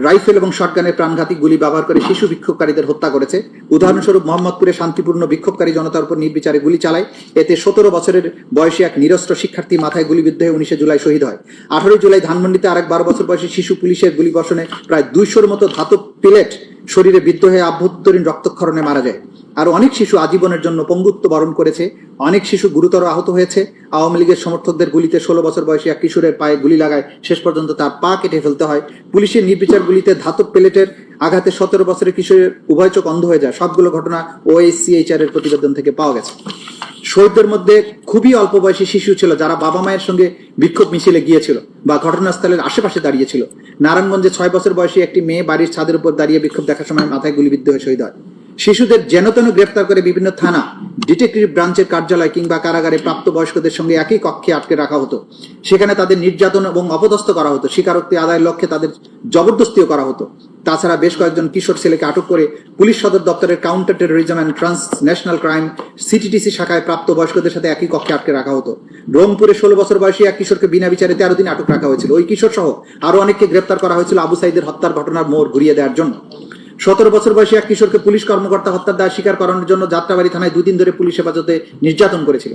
রাইফেল এবং শটগানের প্রাণঘাতী গুলি ব্যবহার করে শিশু বিক্ষোভকারীদের হত্যা করেছে। উদাহরণস্বরূপ মোহাম্মদপুরে শান্তিপূর্ণ বিক্ষোভকারী জনতার উপর নির্বিচারে গুলি চালায়। এতে 17 বছরের বয়সী এক নিরস্ত্র শিক্ষার্থী মাথায় গুলিবিদ্ধ হয়ে 19 জুলাই শহীদ হয়। 18 জুলাই ধানমন্ডিতে আরেক 12 বছর বয়সী শিশু পুলিশের গুলিবর্ষণে প্রায় 200-র মতো ধাতব পেলেট শরীরে বিদ্ধ হয়ে আভ্যন্তরীণ রক্তক্ষরণে মারা যায়। আর অনেক শিশু আজীবনের জন্য পঙ্গুত্ব বরণ করেছে। অনেক শিশু গুরুতর আহত হয়েছে। আওয়ামী লীগের সমর্থকদের গুলিতে 16 বছর বয়সী এক কিশোরের পায়ে গুলি লাগায়, শেষ পর্যন্ত তার পা কেটে ফেলতে হয়। পুলিশের নির্বিচার গুলিতে ধাতব পেলেটের আঘাতে 17 বছরের কিশোরের উভয় চোখ অন্ধ হয়ে যায়। সবগুলো ঘটনা OSCHR এর প্রতিবেদন থেকে পাওয়া গেছে। শহীদদের মধ্যে খুবই অল্প বয়সী শিশু ছিল, যারা বাবা মায়ের সঙ্গে বিক্ষোভ মিছিলে গিয়েছিল বা ঘটনাস্থলের আশেপাশে দাঁড়িয়েছিল। নারায়ণগঞ্জে 6 বছর বয়সী একটি মেয়ে বাড়ির ছাদের উপর দাঁড়িয়ে বিক্ষোভ দেখার সময় মাথায় গুলিবিদ্ধ হয়ে শহীদ হয়। শিশুদের যেনতেন গ্রেপ্তার করে বিভিন্ন থানা, ডিটেকটিভ ব্রাঞ্চের কার্যালয় কিংবা কারাগারে প্রাপ্তবয়স্কদের সঙ্গে একই কক্ষে আটকে রাখা হতো। সেখানে তাদের নির্যাতন এবং অপদস্থ করা হতো। স্বীকারোক্তি আদায়ের লক্ষ্যে তাদের জবরদস্তিও করা হতো। তাছাড়া বেশ কয়েকজন কিশোর ছেলেকে আটক করে পুলিশ সদর দপ্তরের counter terrorism and transnational crime CTTC শাখায় প্রাপ্তবয়স্কদের সাথে একই কক্ষে আটকে রাখা হতো। রংপুরে 16 বছর বয়সী এক কিশোরকে বিনা বিচারে 13 দিন আটক রাখা হয়েছিল। ওই কিশোর সহ আরো অনেককে গ্রেপ্তার করা হয়েছিল আবু সাইদের হত্যার ঘটনার মোড় ঘুরিয়ে দেওয়ার জন্য। 17 বছর বয়সী এক কিশোরকে পুলিশ কর্মকর্তা হত্যার দায় স্বীকার করানোর জন্য যাত্রাবাড়ি থানায় 2 দিন ধরে পুলিশ হেফাজতে নির্যাতন করেছিল।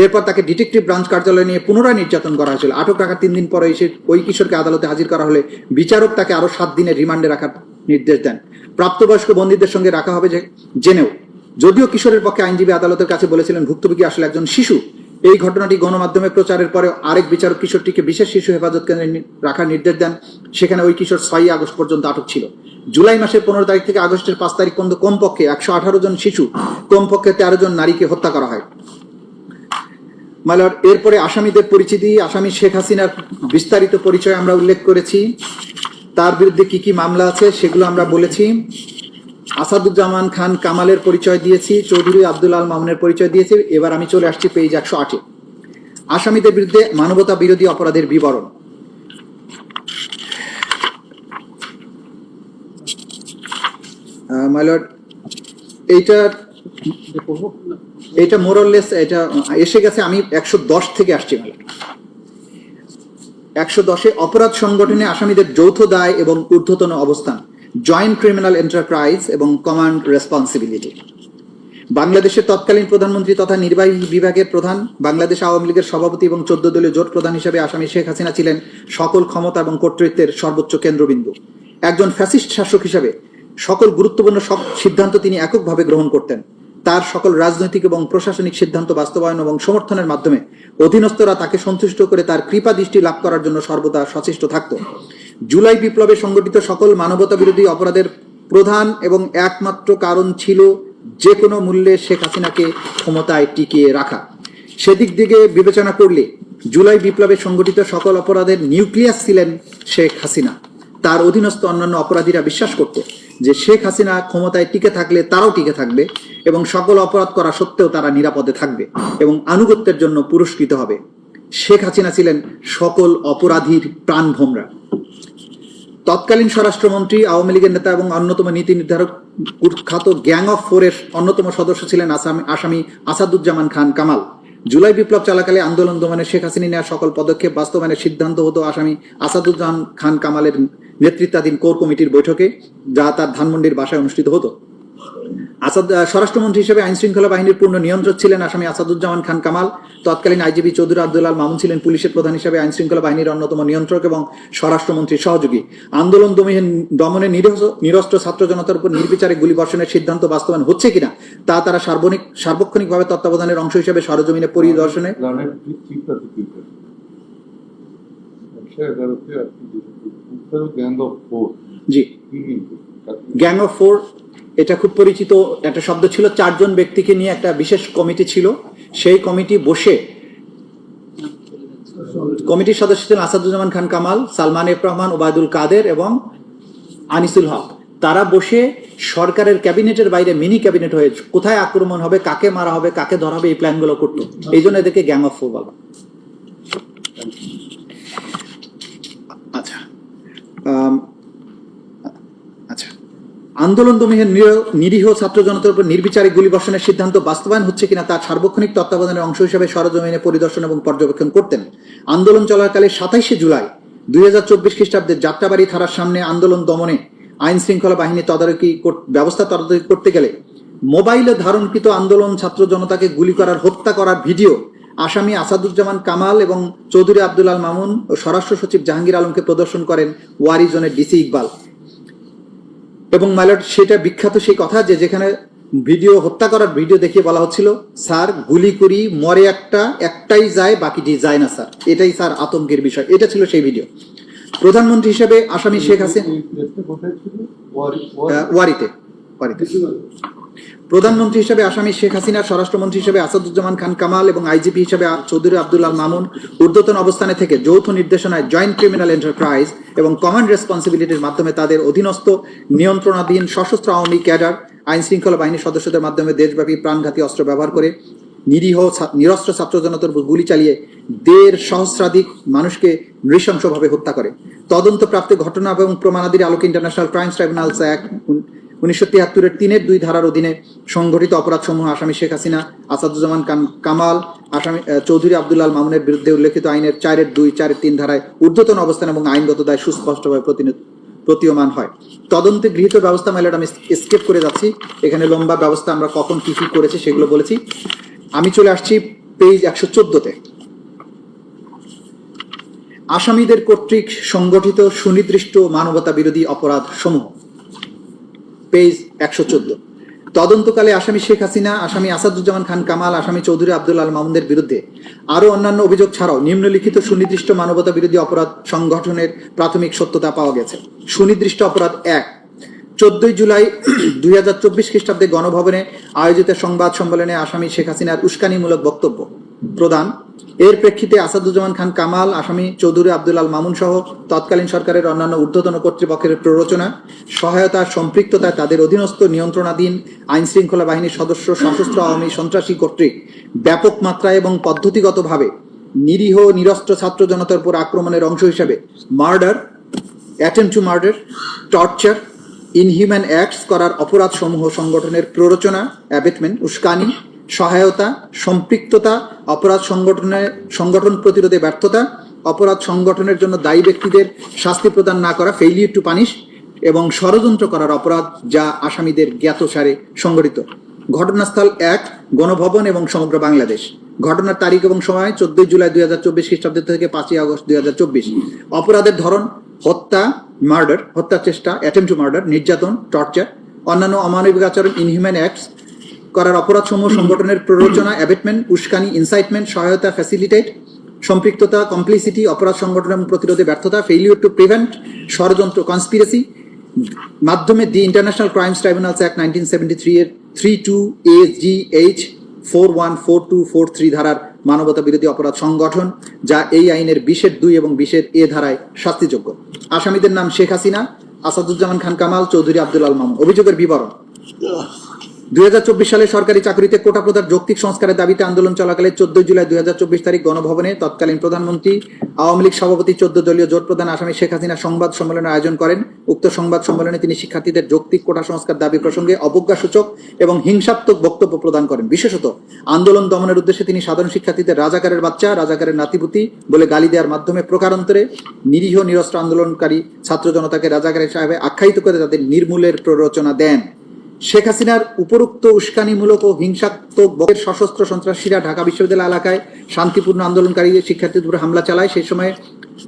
এরপর তাকে ডিটেকটিভ ব্রাঞ্চ কার্যালয়ে নিয়ে পুনরায় নির্যাতন করা হয়েছিল। আটক রাখার 3 দিন পরে ওই কিশোরকে আদালতে হাজির করা হলে বিচারক তাকে আরো 7 দিনের রিমান্ডে রাখার নির্দেশ দেন। প্রাপ্তবয়স্ক বন্দীদের সঙ্গে রাখা হবে জেনেও, যদিও কিশোরের পক্ষে আইনজীবী আদালতের কাছে বলেছিলেন ভুক্তভোগী আসলে একজন শিশু এই ঘটনাটি গণমাধ্যমে প্রচারের পরে আরেক বিচারক কিশোরটিকে বিশেষ শিশু হেফাজত কেন্দ্রে রাখার নির্দেশ দেন। সেখানে ওই কিশোর 6 আগস্ট পর্যন্ত আটক ছিল। জুলাই মাসের 15 তারিখ থেকে আগস্টের 5 তারিখ পর্যন্ত কমপক্ষে 118 জন শিশু, কমপক্ষে 13 জন নারীকে হত্যা করা হয়। মালয়ার এরপরে আসামিদের পরিচিতি, আসামি শেখ হাসিনার বিস্তারিত পরিচয় আমরা উল্লেখ করেছি। তার বিরুদ্ধে কি কি মামলা আছে সেগুলো আমরা বলেছি। আসাদুজ্জামান খান কামালের পরিচয় দিয়েছি, চৌধুরী আব্দুল আল মামুনের পরিচয় দিয়েছি। এবার আমি চলে আসছি পেজ 108-এ। আসামিদের বিরুদ্ধে মানবতা বিরোধী অপরাধের বিবরণ। মাইলর্ড, এইটা মোরলেস এটা এসে গেছে। আমি 110 থেকে আসছি মাইলর্ড। 110-এ অপরাধ সংগঠনে আসামিদের যৌথ দায় এবং ঊর্ধ্বতন অবস্থান, জয়েন্ট ক্রিমিনাল এন্টারপ্রাইজ এবং কমান্ড রেসপন্সিবিলিটি। বাংলাদেশের তৎকালীন প্রধানমন্ত্রী তথা নির্বাহী বিভাগের প্রধান, বাংলাদেশ আওয়ামী লীগের সভাপতি এবং 14 দলীয় জোট প্রধান হিসেবে আসামি শেখ হাসিনা ছিলেন সকল ক্ষমতা এবং কর্তৃত্বের সর্বোচ্চ কেন্দ্রবিন্দু। একজন ফ্যাসিস্ট শাসক হিসেবে সকল গুরুত্বপূর্ণ সব সিদ্ধান্ত তিনি এককভাবে গ্রহণ করতেন। তার সকল রাজনৈতিক এবং প্রশাসনিক সিদ্ধান্ত বাস্তবায়ন এবং সমর্থনের মাধ্যমে অধীনস্থরা তাকে সন্তুষ্ট করে তার কৃপা দৃষ্টি লাভ করার জন্য সর্বদা সচেষ্ট থাকত। জুলাই বিপ্লবে সংগঠিত সকল মানবতা বিরোধী অপরাধের প্রধান এবং একমাত্র কারণ ছিল যে কোনো মূল্যে শেখ হাসিনাকে ক্ষমতায় টিকিয়ে রাখা। সেদিক দিকে বিবেচনা করলে জুলাই বিপ্লবে সংগঠিত সকল অপরাধের নিউক্লিয়াস ছিলেন শেখ হাসিনা। তার অধীনস্থ অন্যান্য অপরাধীরা বিশ্বাস করত যে শেখ হাসিনা ক্ষমতায় টিকে থাকলে তারাও টিকে থাকবে এবং সকল অপরাধ করা সত্ত্বেও তারা নিরাপদে থাকবে এবং আনুগত্যের জন্য পুরস্কৃত হবে। শেখ হাসিনা ছিলেন সকল অপরাধীর প্রাণভোমরা। তৎকালীন স্বরাষ্ট্রমন্ত্রী, আওয়ামী লীগের নেতা এবং অন্যতম নীতি নির্ধারক কুখ্যাত গ্যাং অফ 4-এর অন্যতম সদস্য ছিলেন আসামি আসাদুজ্জামান খান কামাল। জুলাই বিপ্লব চলাকালে আন্দোলন দমনে শেখ হাসিনা নেওয়া সকল পদক্ষেপ বাস্তবায়নের সিদ্ধান্ত হতো আসামি আসাদুজ্জামান খান কামালের নেতৃত্বাধীন কোর কমিটির বৈঠকে, যা তার ধানমন্ডির বাসায় অনুষ্ঠিত হতো। স্বরাষ্ট্রমন্ত্রী হিসেবে আইন শৃঙ্খলা বাহিনীর পূর্ণ নিয়ন্ত্রক ছিলেন আসামি আসাদুজ্জামান খান কামাল। তৎকালীন আইজিপি চৌধুরী আব্দুল আল মামুন ছিলেন পুলিশের প্রধান হিসেবে আইন শৃঙ্খলা বাহিনীর অন্যতম নিয়ন্ত্রক এবং স্বরাষ্ট্রমন্ত্রীর সহযোগী। আন্দোলন দমনে নিরস্ত্র ছাত্র জনতার উপর নির্বিচারে গুলিবর্ষণের সিদ্ধান্ত বাস্তবায়ন হচ্ছে কিনা তা তারা সার্বক্ষণিকভাবে তত্ত্বাবধানের অংশ হিসেবে সরজমিনে পরিদর্শনে জি গ্যাং অফ 4 এটা খুব পরিচিত একটা শব্দ ছিল। 4 জন ব্যক্তিকে নিয়ে একটা বিশেষ কমিটি ছিল। সেই কমিটি বসে, কমিটির সদস্য ছিলেন আসাদুজ্জামান খান কামাল, সালমান এফ রহমান, ওবায়দুল কাদের এবং আনিসুল হক। তারা বসে সরকারের ক্যাবিনেটের বাইরে মিনি ক্যাবিনেট হয়ে কোথায় আক্রমণ হবে, কাকে মারা হবে, কাকে ধরা হবে, এই প্ল্যানগুলো করতো। এই জন্য এদেরকে গ্যাং অফ 4 বলা। আচ্ছা আচ্ছা আন্দোলন দমনে নিরীহ ছাত্র জনতার উপর নির্বিচারে গুলিবর্ষণের সিদ্ধান্ত বাস্তবায়ন হচ্ছে কিনা তার সার্বক্ষণিক তত্ত্বাবধানের অংশ হিসেবে সরজমিনে পরিদর্শন এবং পর্যবেক্ষণ করতেন। আন্দোলন চলাকালে 27শে জুলাই 2024 খ্রিস্টাব্দে যাত্রাবাড়ি থানার সামনে আন্দোলন দমনে আইন শৃঙ্খলা বাহিনী ব্যবস্থা তদারকি করতে গেলে মোবাইলে ধারণকৃত আন্দোলন ছাত্র জনতাকে গুলি করার, হত্যা করার ভিডিও আসামি আসাদুজ্জামান কামাল এবং চৌধুরী আব্দুল আল মামুন ও স্বরাষ্ট্র সচিব জাহাঙ্গীর আলমকে প্রদর্শন করেন ওয়ারি জোনের ডিসি ইকবাল। এবং মাইলট, সেটা বিখ্যাত সেই কথা যে যেখানে ভিডিও, হত্যা করার ভিডিও দেখিয়ে বলা হচ্ছিল, স্যার গুলি করি, মরে একটাই যায়, বাকিটি যায় না স্যার, এটাই স্যার আতঙ্কের বিষয়। এটা ছিল সেই ভিডিও। প্রধানমন্ত্রী হিসেবে আসামি শেখ হাসিনা ওয়ারিতে প্রধানমন্ত্রী হিসেবে আসামি শেখ হাসিনা, স্বরাষ্ট্রমন্ত্রী হিসেবে আসাদুজ্জামান খান কামাল এবং আইজিপি হিসেবে চৌধুরী আব্দুল আল মামুন ঊর্ধ্বতন অবস্থানে থেকে যৌথ নির্দেশনায় জয়েন্ট ক্রিমিনাল এন্টারপ্রাইজ এবং কমান্ড রেসপন্সিবিলিটির মাধ্যমে তাদের অধীনস্থ নিয়ন্ত্রণাধীন সশস্ত্র আওয়ামী ক্যাডার, আইন শৃঙ্খলা বাহিনীর সদস্যদের মাধ্যমে দেশব্যাপী প্রাণঘাতী অস্ত্র ব্যবহার করে নিরস্ত্র ছাত্র জনতার উপর গুলি চালিয়ে 1.5 সহস্রাধিক মানুষকে নৃশংসভাবে হত্যা করে। তদন্তপ্রাপ্ত ঘটনা এবং প্রমাণাদির আলোকে ইন্টারন্যাশনাল ক্রাইমস ট্রাইব্যুনালস অ্যাক্ট 1973-এর 3-এর 2 ধারার অধীনে সংঘটিত অপরাধসমূহ আসামি শেখ হাসিনা, আসাদুজ্জামান কামাল, আসামি চৌধুরী আব্দুল আল মামুনের বিরুদ্ধে উল্লেখিত আইনের 4-এর 2, 4-এর 3 ধারায় ঊর্ধ্বতন অবস্থান এবং আইনগত দায় সুস্পষ্টভাবে প্রতীয়মান হয়। তদন্তে গৃহীত ব্যবস্থা মাইলট, আমি স্কিপ করে যাচ্ছি, এখানে লম্বা ব্যবস্থা আমরা কখন কি কি করেছি সেগুলো বলেছি। আমি চলে আসছি পেজ 114-তে। আসামিদের কর্তৃক সংগঠিত সুনির্দিষ্ট মানবতা বিরোধী অপরাধ সমূহ, পেজ 114। তদন্তকালে আসামি শেখ হাসিনা, আসামি আসাদুজ্জামান খান কামাল, আসামি চৌধুরী আব্দুল আল মামুনের বিরুদ্ধে আরও অন্যান্য অভিযোগ ছাড়াও নিম্নলিখিত সুনির্দিষ্ট মানবতা বিরোধী অপরাধ সংগঠনের প্রাথমিক সত্যতা পাওয়া গেছে। সুনির্দিষ্ট অপরাধ ১, 14 জুলাই 2024 খ্রিস্টাব্দে গণভবনে আয়োজিত সংবাদ সম্মেলনে আসামি শেখ হাসিনার উস্কানিমূলক বক্তব্য প্রদান, এর প্রেক্ষিতে আসাদুজ্জামান খান কামাল, আসামি চৌধুরী আব্দুল আল মামুন সহ তৎকালীন সরকারের অন্যান্য ঊর্ধ্বতন কর্তৃপক্ষের প্ররোচনা, সহায়তা, সম্পৃক্ততায় তাদের অধীনস্থ নিয়ন্ত্রণাধীন আইন শৃঙ্খলা বাহিনীর সদস্য সশস্ত্র আওয়ামী সন্ত্রাসী কর্তৃক ব্যাপক মাত্রায় এবং পদ্ধতিগতভাবে নিরীহ নিরস্ত্র ছাত্র জনতার উপর আক্রমণের অংশ হিসেবে murder, attempt to murder, torture, inhuman acts করার অপরাধ সমূহ সংগঠনের প্ররোচনা, অ্যাবেটমেন্ট, উস্কানি, সহায়তা, সম্পৃক্ততা, অপরাধ সংগঠন প্রতিরোধে ব্যর্থতা, অপরাধ সংগঠনের জন্য দায়ী ব্যক্তিদের শাস্তি প্রদান না করা, ফেইলিউর টু পানিশ, এবং ষড়যন্ত্র করার অপরাধ যা আসামিদের জ্ঞাতসারে সংগঠিত। ঘটনাস্থল ১, গণভবন এবং সমগ্র বাংলাদেশ। ঘটনার তারিখ এবং সময় 14 জুলাই 2024 খ্রিস্টাব্দ থেকে 5 আগস্ট 2024। অপরাধের ধরন হত্যা, মার্ডার, হত্যা চেষ্টা, অ্যাটেম্পট টু মার্ডার, নির্যাতন, টর্চার, অন্যান্য অমানবিক আচরণ, ইনহিউম্যান অ্যাক্টস করার অপরাধ সমূহ সংগঠনের প্ররোচনা, অ্যাবেটমেন্ট, উস্কানি, ইনসাইটমেন্ট, সহায়তা, ফ্যাসিলিটেট, সম্পৃক্ততা, কমপ্লিসিটি, অপরাধ সংগঠন এবং প্রতিরোধে ব্যর্থতা, ফেইলিউর টু প্রিভেন্ট, ষড়যন্ত্র, কনস্পিরেসি মাধ্যমে the international crimes tribunals act 1973 এর 32AGH 414243 ধারার মানবতা বিরোধী অপরাধ সংগঠন, যা এই আইনের 20(2) এবং 20(a) ধারায় শাস্তিযোগ্য। আসামিদের নাম শেখ হাসিনা, আসাদুজ্জামান খান কামাল, চৌধুরী আব্দুল আল মামুন। অভিযোগের বিবরণ: 2024 সালে সরকারি চাকরিতে কোটা প্রদার যৌক্তিক সংস্কারের দাবিতে আন্দোলন চলাকালে 14 জুলাই 2024 তারিখ গণভবনে তৎকালীন প্রধানমন্ত্রী, আওয়ামী লীগ সভাপতি, 14 দলীয় জোট প্রধান আসামি শেখ হাসিনা সংবাদ সম্মেলনের আয়োজন করেন। উক্ত সংবাদ সম্মেলনে তিনি শিক্ষার্থীদের যৌক্তিক কোটা সংস্কার দাবি প্রসঙ্গে অবজ্ঞাসূচক এবং হিংসাত্মক বক্তব্য প্রদান করেন। বিশেষত আন্দোলন দমনের উদ্দেশ্যে তিনি সাধারণ শিক্ষার্থীদের রাজাকারের বাচ্চা, রাজাকারের নাতিপুতি বলে গালি দেওয়ার মাধ্যমে প্রকারান্তরে নিরীহ নিরস্ত্র আন্দোলনকারী ছাত্র জনতাকে রাজাকারের সাহেবে আখ্যায়িত করে তাদের নির্মূলের প্ররোচনা দেন। শেখ হাসিনার উপরোক্ত উস্কানিমূলক ও হিংসাত্মক বক্তব্যের সশস্ত্র সন্ত্রাসীরা ঢাকা বিশ্ববিদ্যালয় এলাকায় শান্তিপূর্ণ আন্দোলনকারীদের শিক্ষার্থীদের উপর হামলা চালায়। সেই সময়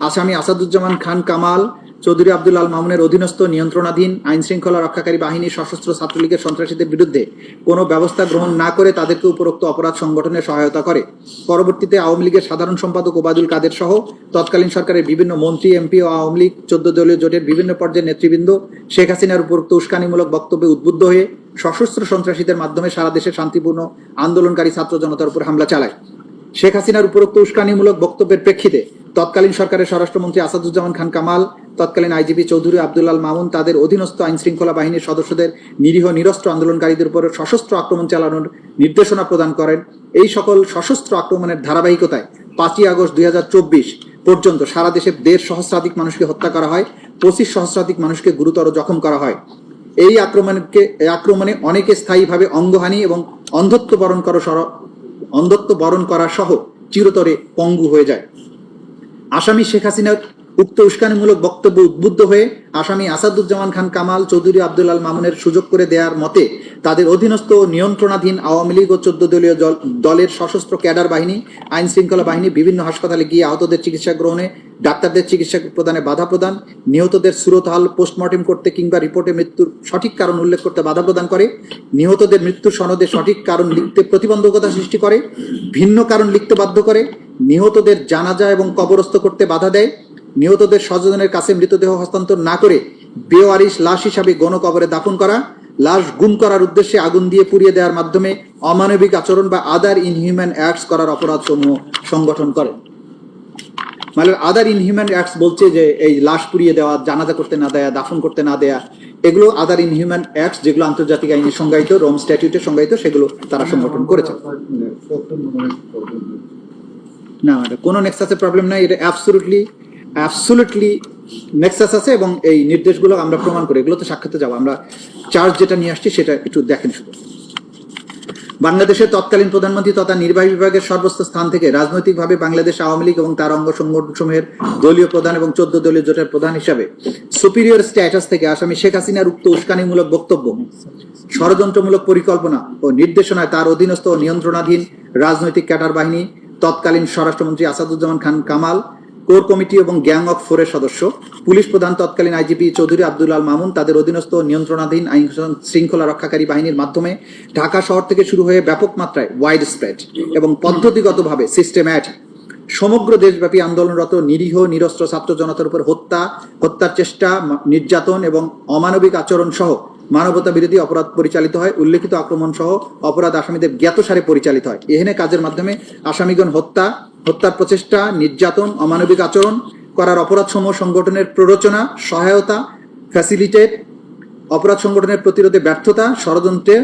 আসামি আসাদুজ্জামান খান কামাল, চৌধুরী আব্দুল আল মামুনের অধীনস্থ নিয়ন্ত্রণাধীন আইন শৃঙ্খলা রক্ষাকারী বাহিনী সশস্ত্র ছাত্রলীগের সন্ত্রাসীদের বিরুদ্ধে কোনো ব্যবস্থা গ্রহণ না করে তাদেরকে উপরোক্ত অপরাধ সংগঠনে সহায়তা করে। পরবর্তীতে আওয়ামী লীগের সাধারণ সম্পাদক ওবায়দুল কাদের সহ তৎকালীন সরকারের বিভিন্ন মন্ত্রী, এমপি ও আওয়ামী লীগ 14 দলীয় জোটের বিভিন্ন পর্যায়ের নেতৃবৃন্দ শেখ হাসিনার উপরোক্ত উস্কানিমূলক বক্তব্যে উদ্বুদ্ধ হয়ে সশস্ত্র সন্ত্রাসীদের মাধ্যমে সারা দেশে শান্তিপূর্ণ আন্দোলনকারী ছাত্র জনতার উপর হামলা চালায়। শেখ হাসিনার উপরোক্ত উস্কানিমূলক বক্তব্যের প্রেক্ষিতে তৎকালীন সরকারের স্বরাষ্ট্রমন্ত্রী আসাদুজ্জামান খান কামাল, তৎকালীন আইজিপি চৌধুরী আব্দুল আল মামুন তাদের অধীনস্থ আইন শৃঙ্খলা বাহিনীর সদস্যদের নিরীহ নিরস্ত্র আন্দোলনকারীদের উপর সশস্ত্র আক্রমণ চালানোর নির্দেশনা প্রদান করেন। এই সকল সশস্ত্র আক্রমণের ধারাবাহিকতায় 5 আগস্ট 2024 পর্যন্ত সারা দেশে 1.5 সহস্রাধিক মানুষকে হত্যা করা হয়, 25 সহস্রাধিক মানুষকে গুরুতর জখম করা হয়। এই আক্রমণে অনেকে স্থায়ীভাবে অঙ্গহানি এবং অন্ধত্ব বরণ করা সহ চিরতরে পঙ্গু হয়ে যায়। আসামি শেখ হাসিনার উক্ত উস্কানিমূলক বক্তব্য উদ্বুদ্ধ হয়ে আসামি আসাদুজ্জামান খান কামাল, চৌধুরী আব্দুল আল মামুনের সুযোগ করে দেওয়ার মতে তাদের অধীনস্থ নিয়ন্ত্রণাধীন আওয়ামী লীগ ও 14 দলীয় দলের সশস্ত্র ক্যাডার বাহিনী, আইন শৃঙ্খলা বাহিনী বিভিন্ন হাসপাতালে গিয়ে আহতদের চিকিৎসা গ্রহণে, ডাক্তারদের চিকিৎসা প্রদানে বাধা প্রদান, নিহতদের সুরতহাল পোস্টমর্টেম করতে কিংবা রিপোর্টে মৃত্যুর সঠিক কারণ উল্লেখ করতে বাধা প্রদান করে, নিহতদের মৃত্যুর সনদে সঠিক কারণ লিখতে প্রতিবন্ধকতা সৃষ্টি করে, ভিন্ন কারণ লিখতে বাধ্য করে, নিহতদের জানাজা এবং কবরস্থ করতে বাধা দেয়, নিহতদের স্বজনের কাছে মৃতদেহ হস্তান্তর না করে বেওয়ারিশ লাশ হিসাবে গণকবরে দাফন করা, লাশ গুম করার উদ্দেশ্যে আগুন দিয়ে পুড়িয়ে দেওয়ার মাধ্যমে অমানবিক আচরণ বা আদার ইনহিউম্যান অ্যাক্টস করার অপরাধ সমূহ সংগঠন করে। মানে আদার ইনহিউম্যান অ্যাক্টস বলছে যে এই লাশ পুড়িয়ে দেওয়া, জানাজা করতে না দেয়া, দাফন করতে না দেয়া, এগুলো আদার ইনহিউম্যান অ্যাক্টস যেগুলো আন্তর্জাতিক আইনে সংজ্ঞায়িত, রোম স্ট্যাটিউটে সংজ্ঞায়িত, সেগুলো তারা সংগঠন করেছে। না, কোনো নেক্সাসের প্রবলেম নাই, এটা অ্যাবসলিউটলি নেক্সাস আছে এবং এই নির্দেশগুলো আমরা প্রমাণ করি। এগুলো তো সাক্ষাতে যাবো, আমরা চার্জ যেটা নিয়ে আসছি সেটা একটু দেখেন শুধু। বাংলাদেশের তৎকালীন প্রধানমন্ত্রী তথা নির্বাহী বিভাগের সর্বোচ্চ স্থান থেকে রাজনৈতিকভাবে বাংলাদেশ আওয়ামী লীগ এবং তার অঙ্গ সংগঠনসমূহের দলীয় প্রধান এবং 14 দলীয় জোটের প্রধান হিসাবে সুপিরিয়র স্ট্যাটাস থেকে আসামি শেখ হাসিনার উক্ত উস্কানিমূলক বক্তব্য, ষড়যন্ত্রমূলক পরিকল্পনা ও নির্দেশনায় তার অধীনস্থ ও নিয়ন্ত্রণাধীন রাজনৈতিক ক্যাডার বাহিনী, তৎকালীন স্বরাষ্ট্রমন্ত্রী আসাদুজ্জামান খান কামাল, কোর কমিটি এবং গ্যাং অফ ফোরের সদস্য, পুলিশ প্রধান তৎকালীন আইজিপি চৌধুরী আব্দুল আল মামুন তাদের অধীনস্থ নিয়ন্ত্রণাধীন আইন শৃঙ্খলা রক্ষাকারী বাহিনীর মাধ্যমে ঢাকা শহর থেকে শুরু হয়ে ব্যাপক মাত্রায় ওয়াইড স্প্রেড এবং পদ্ধতিগতভাবে সিস্টেম্যাটিক সমগ্র দেশব্যাপী আন্দোলনরত নিরীহ নিরস্ত্র ছাত্র জনতার উপর হত্যার চেষ্টা, নির্যাতন এবং অমানবিক আচরণ সহ মানবতা বিরোধী অপরাধ পরিচালিত হয়। উল্লেখিত আক্রমণ সহ অপরাধ আসামিদের জ্ঞাতসারে পরিচালিত হয়। এহেনে কাজের মাধ্যমে আসামিগণ হত্যার প্রচেষ্টা, নির্যাতন, অমানবিক আচরণ করার অপরাধসমূহ সংগঠনের প্ররোচনা, সহায়তা, ফ্যাসিলিটেট, অপরাধ সংগঠনের প্রতিরোধে ব্যর্থতা, ষড়যন্ত্রের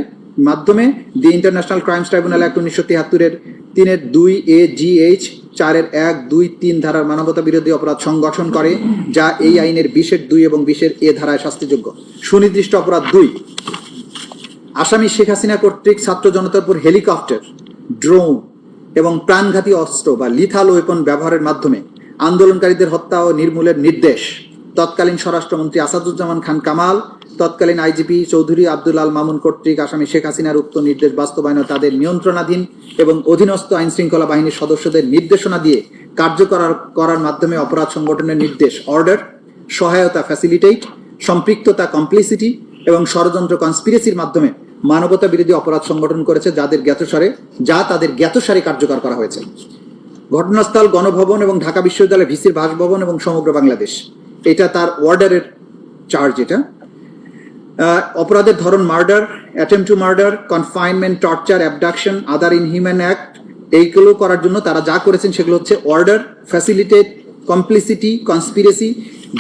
মাধ্যমে the international crimes tribunal act 1973-এর 3-2 4-1-2-3 ধারার মানবতা বিরোধী অপরাধ সংগঠন করে, যা এই আইনের 20-2 এবং 20-A ধারায় শাস্তিযোগ্য। সুনির্দিষ্ট অপরাধ 2, আসামি শেখ হাসিনা কর্তৃক ছাত্র জনতার উপর হেলিকপ্টার, ড্রোন এবং প্রাণঘাতী অস্ত্র বা লিথাল ওয়েপন ব্যবহারের মাধ্যমে আন্দোলনকারীদের হত্যা ও নির্মূলের নির্দেশ তৎকালীন স্বরাষ্ট্রমন্ত্রী আসাদুজ্জামান খান কামাল, তৎকালীন আইজিপি চৌধুরী আব্দুল আল মামুন কর্তৃক আসামি শেখ হাসিনার উক্ত নির্দেশ বাস্তবায়ন ও তাদের নিয়ন্ত্রণাধীন এবং অধীনস্থ আইন শৃঙ্খলা বাহিনীর সদস্যদের নির্দেশনা দিয়ে করার মাধ্যমে অপরাধ সংগঠনের নির্দেশ, অর্ডার, সহায়তা, ফ্যাসিলিটেট, সম্পৃক্ততা, কমপ্লিসিটি এবং ষড়যন্ত্র, কনস্পিরেসির মাধ্যমে মানবতা বিরোধী অপরাধ সংগঠন করেছে, যা তাদের জ্ঞাতসারে কার্যকর করা হয়েছে। ঘটনাস্থল গণভবন এবং ঢাকা বিশ্ববিদ্যালয় ভিসির বাসভবন এবং সমগ্র বাংলাদেশ। এটা তার অর্ডারের চার্জ। এটা অপরাধের ধরন murder, attempt to murder, confinement, torture, abduction, other inhuman act. এইগুলো করার জন্য তারা যা করেছেন সেগুলো হচ্ছে অর্ডার, ফ্যাসিলিটেট, কমপ্লিসিটি, কনস্পিরেসি,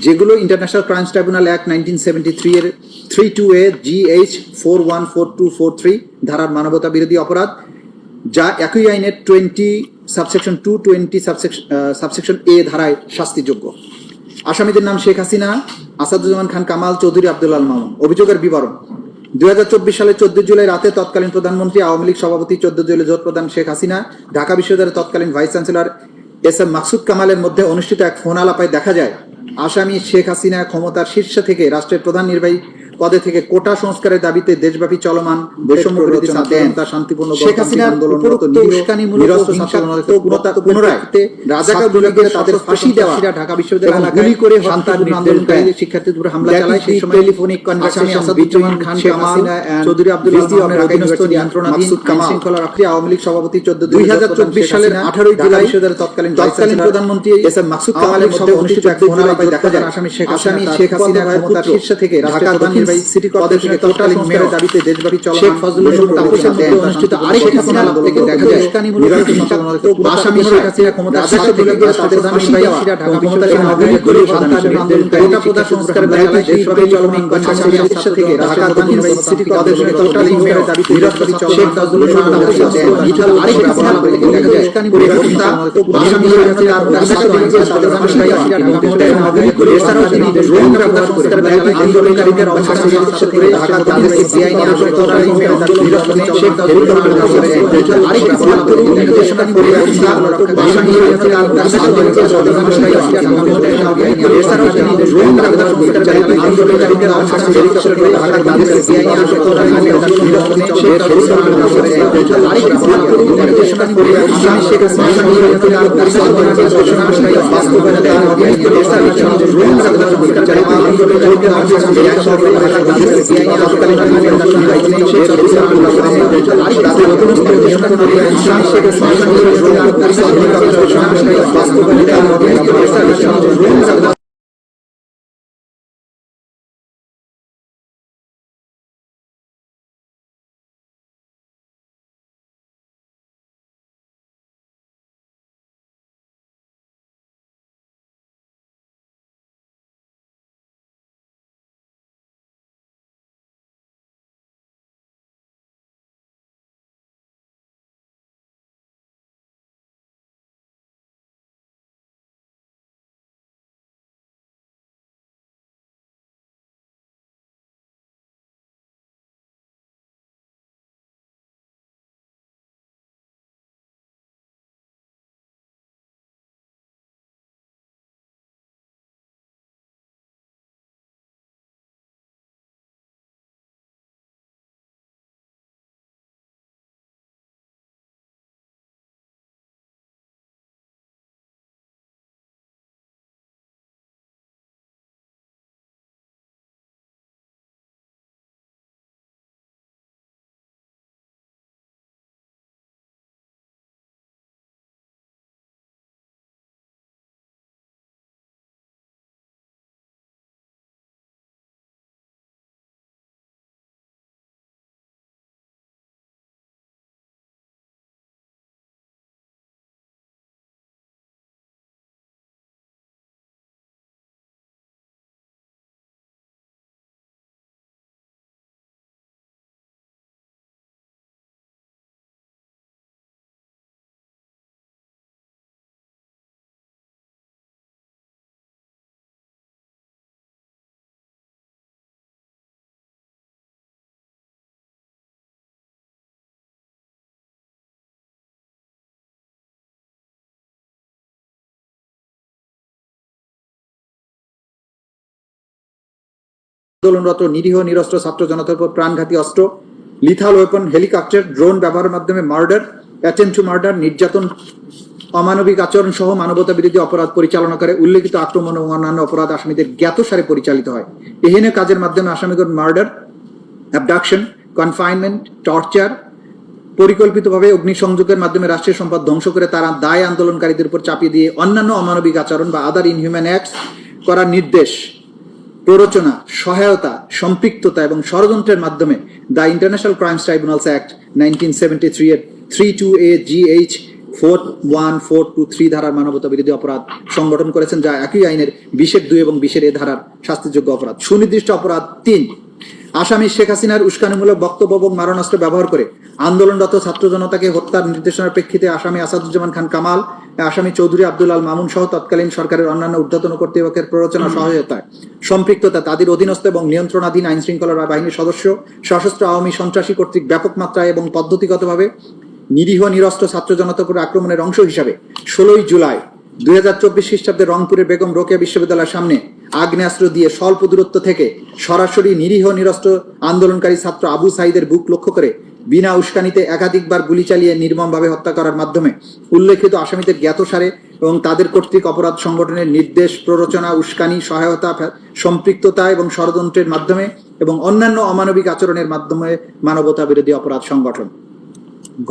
যেগুলো ইন্টারন্যাশনাল ক্রাইমস ট্রাইব্যুনাল অ্যাক্ট 1973-এর 3-2A GH 414243 ধারার মানবতা বিরোধী অপরাধ, যা একই আইনের 20(2) 20(A) ধারায় শাস্তিযোগ্য। আসামিদের নাম শেখ হাসিনা, আসাদুজ্জামান খান কামাল, চৌধুরী আব্দুল আল মামুন। অভিযোগের বিবরণ: 2024 সালের 14 জুলাই রাতে তৎকালীন প্রধানমন্ত্রী, আওয়ামী লীগ সভাপতি, 14 জুলাই জোট প্রধান শেখ হাসিনা, ঢাকা বিশ্ববিদ্যালয়ের তৎকালীন ভাইস চ্যান্সেলর SM মাকসুদ কামালের মধ্যে অনুষ্ঠিত এক ফোন আলাপে দেখা যায় আসামি শেখ হাসিনা ক্ষমতার শীর্ষ থেকে রাষ্ট্রের প্রধান নির্বাহী পদে থেকে কোটা সংস্কারের দাবিতে দেশব্যাপী চলমান বৈষম্য বিরোধী ছাত্রজনতা শান্তিপূর্ণ শেখ হাসিনা আন্দোলনরত পুনরায় রাজাকার বিভাগের তাদের ফাঁসি দেওয়া, ঢাকা বিশ্ববিদ্যালয় এলাকায় গুলি করে শান্তিপূর্ণ আন্দোলনকারী শিক্ষার্থীদের উপর হামলা চালায়। সেই সময় টেলিফোনিক কনভারসেশন আসাদুজ্জামান খান কামাল, চৌধুরী আব্দুল আল অধীনস্থ নিয়ন্ত্রণাধীন শৃঙ্খলা রক্ষী আওয়ামী লীগ সভাপতি 2024 সালের 18 জুলাই তৎকালীন প্রধানমন্ত্রী SM মাকসুদ কামালের মধ্যে অনুষ্ঠিত এক ফোন আলাপে দেখা যায় আসামি শেখ হাসিনা ক্ষমতার শীর্ষ থেকে রাষ্ট্রের প্রধান নির্বাহী সিটি কর্পোরেশনের তৎকালীন মেয়র দাবিতে দেশব্যাপী চলমান শেখ ফজলুল হক তাপসের মধ্যে অনুষ্ঠিত আরেক ফোন আলাপ থেকে দেখা যায় আসামি শেখ হাসিনা ক্ষমতার শীর্ষ থেকে তাদের ফাঁসি দেওয়া ঢাকা বিশ্ববিদ্যালয়ের গুলি করে শান্তিপূর্ণ আন্দোলনকারী কোটা সংস্কারের দাবিতে দেশব্যাপী চলমান আসামি শীর্ষ থেকে রাষ্ট্রের প্রধান নির্বাহী সিটি কর্পোরেশনের তৎকালীন মেয়র দাবিতে শেখ ফজলুল হক তাপসের মধ্যে আরেক ফোন আলাপ থেকে দেখা যায় আসামি শেখ হাসিনা তাদের ফাঁসি দেওয়া ঢাকা বিশ্ববিদ্যালয়ের গুলি করে এছাড়াও তিনি ড্রোন ব্যবহার সংস্কারের দাবিতে আন্দোলনকারীদের বাস্তবায়ন আন্দোলনরত নিরীহ নিরস্ত্র ছাত্র জনতার উপর প্রাণঘাতী অস্ত্র, লিথাল ওয়েপন, হেলিকপ্টার, ড্রোন ব্যবহারের মাধ্যমে মার্ডার, অ্যাটেম্পট টু মার্ডার, নির্যাতন, অমানবিক আচরণ সহ মানবতা বিরোধী অপরাধ পরিচালনা করে উল্লেখিত আক্রমণ ও অন্যান্য অপরাধ আসামিদের জ্ঞাতসারে পরিচালিত হয়। এহেন কাজের মাধ্যমে আসামিগণ মার্ডার, অ্যাবডাকশন, কনফাইনমেন্ট, টর্চার, পরিকল্পিতভাবে অগ্নিসংযোগের মাধ্যমে রাষ্ট্রীয় সম্পদ ধ্বংস করে তারা দায় আন্দোলনকারীদের উপর চাপিয়ে দিয়ে অন্যান্য অমানবিক আচরণ বা আদার ইনহিউম্যান অ্যাক্টস করার নির্দেশ, প্ররোচনা, সহায়তা, সম্পৃক্ততা এবং ষড়যন্ত্রের মাধ্যমে the international crimes tribunals act 1973 এর 32A GH 41423 ধারার মানবতা বিরোধী অপরাধ সংগঠন করেছেন, যা একই আইনের 20(2) এবং 20(a) ধারার শাস্তিযোগ্য অপরাধ। সুনির্দিষ্ট অপরাধ 3, আসামি শেখ হাসিনার উস্কানিমূলক বক্তব্য এবং মারণাস্ত্র ব্যবহার করে আন্দোলনরত ছাত্র জনতাকে হত্যার নির্দেশনার প্রেক্ষিতে আসামি আসাদুজ্জামান খান কামাল, আসামি চৌধুরী আব্দুল আল মামুন সহ তৎকালীন সরকারের অন্যান্য ঊর্ধ্বতন কর্তৃপক্ষের প্ররোচনা, সহায়তায়, সম্পৃক্ততা, তাদের অধীনস্থ এবং নিয়ন্ত্রণাধীন আইন শৃঙ্খলা বাহিনীর সদস্য, সশস্ত্র আওয়ামী সন্ত্রাসী কর্তৃক ব্যাপক মাত্রায় এবং পদ্ধতিগতভাবে নিরীহ নিরস্ত্র ছাত্র জনতার উপর আক্রমণের অংশ হিসাবে 16 জুলাই 2024 খ্রিস্টাব্দে রংপুরের বেগম রোকেয়া বিশ্ববিদ্যালয়ের সামনে আগ্নেয়াস্ত্র দিয়ে স্বল্প দূরত্ব থেকে সরাসরি নিরীহ নিরস্ত্র আন্দোলনকারী ছাত্র আবু সাইদের বুক লক্ষ্য করে বিনা উস্কানিতে একাধিকবার গুলি চালিয়ে নির্মমভাবে হত্যা করার মাধ্যমে উল্লেখিত আসামিদের জ্ঞাতসারে এবং তাদের কর্তৃক অপরাধ সংগঠনের নির্দেশ, প্ররোচনা, উস্কানি, সহায়তা, সম্পৃক্ততা এবং ষড়যন্ত্রের মাধ্যমে এবং অন্যান্য অমানবিক আচরণের মাধ্যমে মানবতা বিরোধী অপরাধ সংগঠন।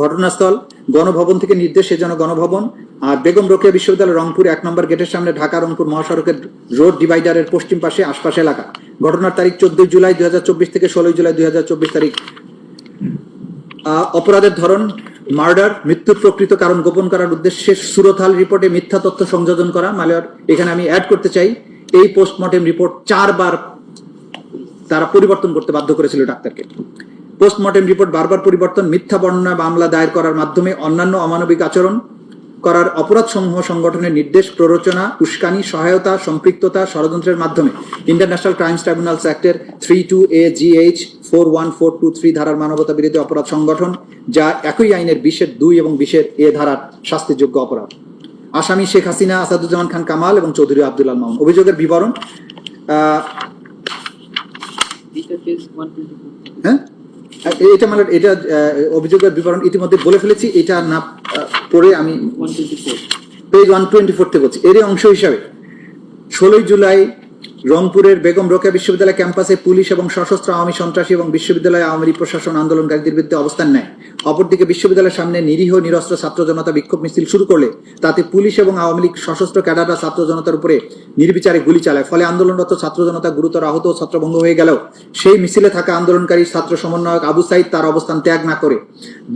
ঘটনাস্থল গণভবন থেকে নির্দেশে যেন গণভবন আর বেগম রোকেয়া বিশ্ববিদ্যালয় রংপুর 1 নম্বর গেটের সামনে ঢাকা রংপুর মহাসড়কের রোড ডিভাইডারের পশ্চিম পাশে আশপাশ এলাকা। ঘটনার তারিখ 14 জুলাই 2024 থেকে 16 জুলাই 2024 তারিখ। অপরাধের ধরন মার্ডার, মৃত্যুর প্রকৃত কারণ গোপন করার উদ্দেশ্যে সুরতহাল রিপোর্টে মিথ্যা তথ্য সংযোজন করা। মালিয়ার এখানে আমি অ্যাড করতে চাই, এই পোস্টমর্টেম রিপোর্ট 4 বার তারা পরিবর্তন করতে বাধ্য করেছিল ডাক্তারকে। পোস্টমর্টেম রিপোর্ট বারবার পরিবর্তন, মিথ্যা বর্ণনা মামলা দায়ের করার মাধ্যমে অন্যান্য অমানবিক আচরণ করার অপরাধ সমূহ সংগঠনের নির্দেশ, প্ররোচনা, উস্কানি, সহায়তা, সম্পৃক্ততা, ষড়যন্ত্রের মাধ্যমে ইন্টারন্যাশনাল ক্রাইমস ট্রাইব্যুনালস অ্যাক্টের 32A GH 41423 ধারার মানবতা বিরোধী অপরাধ সংগঠন, যা একই আইনের 20(2) এবং 20(a) ধারার শাস্তিযোগ্য অপরাধ। আসামি শেখ হাসিনা, আসাদুজ্জামান খান কামাল এবং চৌধুরী আব্দুল আল মামুন। অভিযোগের বিবরণ, হ্যাঁ এটা মানে এটা অভিযোগের বিবরণ ইতিমধ্যে বলে ফেলেছি, এটা না পড়ে আমি পেজ 124 থেকে বলছি। এর অংশ হিসাবে 16 জুলাই রংপুরের বেগম রোকেয়া বিশ্ববিদ্যালয় ক্যাম্পাসে পুলিশ এবং সশস্ত্র আওয়ামী সন্ত্রাসী এবং বিশ্ববিদ্যালয় আওয়ামী লীগ প্রশাসন আন্দোলনকারীদের বিরুদ্ধে অবস্থান নেয়। অপরদিকে বিশ্ববিদ্যালয়ের সামনে নিরীহ নিরস্ত্র ছাত্র জনতা বিক্ষোভ মিছিল শুরু করলে তাতে পুলিশ এবং আওয়ামী লীগ সশস্ত্র ক্যাডাররা ছাত্র জনতার উপরে নির্বিচারে গুলি চালায়। ফলে আন্দোলনরত ছাত্র জনতা গুরুতর আহত ও ছত্রভঙ্গ হয়ে গেলেও সেই মিছিলে থাকা আন্দোলনকারী ছাত্র সমন্বয়ক আবু সাইদ তার অবস্থান ত্যাগ না করে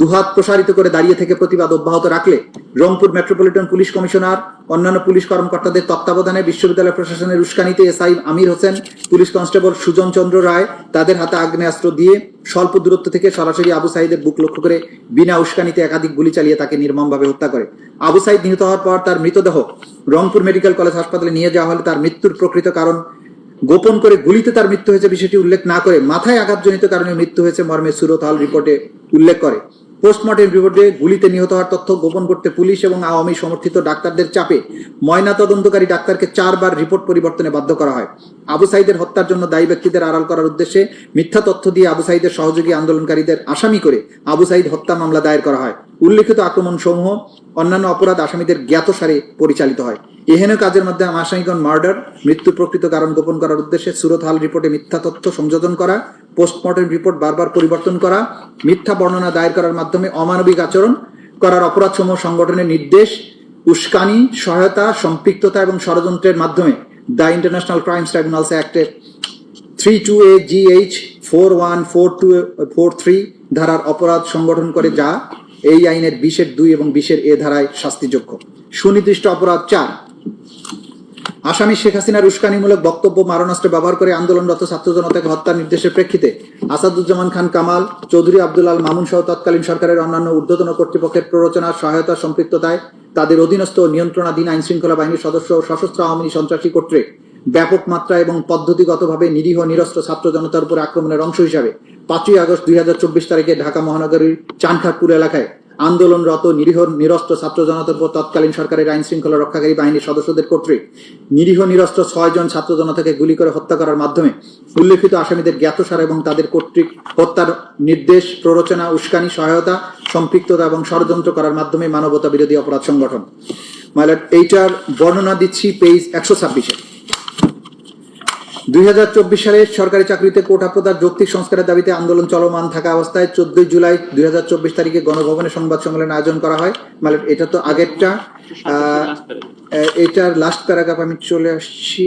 দুহাত প্রসারিত করে দাঁড়িয়ে থেকে প্রতিবাদ অব্যাহত রাখলে রংপুর মেট্রোপলিটন পুলিশ কমিশনার, অন্যান্য পুলিশ কর্মকর্তাদের তত্ত্বাবধানে বিশ্ববিদ্যালয় প্রশাসনের উস্কানিতে SI Amir Hossain, police constable Sujan চন্দ্র রায় তাদের হাতে আগ্নেয়াস্ত্র দিয়ে স্বল্প দূরত্ব থেকে সরাসরি আবু সাইদের বুক লক্ষ্য করে বিনা উস্কানিতে একাধিক গুলি চালিয়ে তাকে নির্মমভাবে হত্যা করে। আবু সাইদ নিহত হওয়ার পর তার মৃতদেহ রংপুর মেডিকেল কলেজ হাসপাতালে নিয়ে যাওয়া হলে তার মৃত্যুর প্রকৃত কারণ গোপন করে গুলিতে তার মৃত্যু হয়েছে বিষয়টি উল্লেখ না করে মাথায় আঘাতজনিত কারণে মৃত্যু হয়েছে মর্মে সুরতহাল রিপোর্টে উল্লেখ করে। পোস্টমর্টেম রিপোর্টে গুলিতে নিহত হওয়ার তথ্য গোপন করতে পুলিশ এবং আওয়ামী সমর্থিত ডাক্তারদের চাপে ময়না তদন্তকারী ডাক্তারকে 4 বার রিপোর্ট পরিবর্তনে বাধ্য করা হয়। আবু সাইদের হত্যার জন্য দায়ী ব্যক্তিদের আড়াল করার উদ্দেশ্যে মিথ্যা তথ্য দিয়ে আবু সাইদের সহযোগী আন্দোলনকারীদের আসামি করে আবু সাইদ হত্যা মামলা দায়ের করা হয়। উল্লেখিত আক্রমণ সমূহ অন্যান্য অপরাধ আসামিদের জ্ঞাতসারে পরিচালিত হয়। এহেন কাজের মধ্যে আসামিগণ মার্ডার, মৃত্যুর প্রকৃত কারণ গোপন করার উদ্দেশ্যে সুরতহাল রিপোর্টে মিথ্যা তথ্য সংযোজন করা, পোস্টমর্টেম রিপোর্ট বারবার পরিবর্তন করা, মিথ্যা বর্ণনা দায়ের করার মাধ্যমে অমানবিক আচরণ করার অপরাধসমূহ সংগঠনের নির্দেশ, উস্কানি, সহায়তা, সম্পৃক্ততা এবং ষড়যন্ত্রের মাধ্যমে দ্য ইন্টারন্যাশনাল ক্রাইমস ট্রাইব্যুনালস অ্যাক্টের 32A GH 41423 ধারার অপরাধ সংগঠন করে, যা এই আইনের 20(2) এবং 20(a) ধারায় শাস্তিযোগ্য। সুনির্দিষ্ট অপরাধ 4, আসামি শেখ হাসিনার উস্কানিমূলক বক্তব্য, মারণাস্ত্র ব্যবহার করে আন্দোলনরত ছাত্র জনতাকে হত্যার নির্দেশের প্রেক্ষিতে আসাদুজ্জামান খান কামাল, চৌধুরী আব্দুল আল মামুন সহ তৎকালীন সরকারের অন্যান্য ঊর্ধ্বতন কর্তৃপক্ষের প্ররোচনা, সহায়তা, সম্পৃক্ততায়, তাদের অধীনস্থ নিয়ন্ত্রণাধীন আইন শৃঙ্খলা বাহিনীর সদস্য ও সশস্ত্র আওয়ামী সন্ত্রাসী কর্তৃক ব্যাপক মাত্রায় এবং পদ্ধতিগতভাবে নিরীহ নিরস্ত্র ছাত্র জনতার উপর আক্রমণের অংশ হিসাবে 5ই আগস্ট 2024 তারিখে ঢাকা মহানগরীর চানখাঁরপুর এলাকায় আন্দোলনরত নিরীহ নিরস্ত্র ছাত্র জনতার উপর তৎকালীন সরকারের আইন শৃঙ্খলা রক্ষাকারী বাহিনীর সদস্যদের কর্তৃক নিরীহ নিরস্ত্র 6 জন ছাত্র জনতাকে গুলি করে হত্যা করার মাধ্যমে উল্লেখিত আসামিদের জ্ঞাতসার এবং তাদের কর্তৃক হত্যার নির্দেশ, প্ররোচনা, উস্কানি, সহায়তা, সম্পৃক্ততা এবং ষড়যন্ত্র করার মাধ্যমে মানবতা বিরোধী অপরাধ সংগঠন। মাইলট এইটার বর্ণনা দিচ্ছি পেজ 126-এ। 2024 সালে সরকারি চাকরিতে কোটা প্রদার যৌক্তিক সংস্কারের দাবিতে আন্দোলন চলমান থাকা অবস্থায় 14 জুলাই 2024 তারিখে গণভবনে সংবাদ সম্মেলন আয়োজন করা হয়। মানে এটা তো আগেরটা, এটার লাস্ট প্যারাগ্রাফ আমি চলে আসছি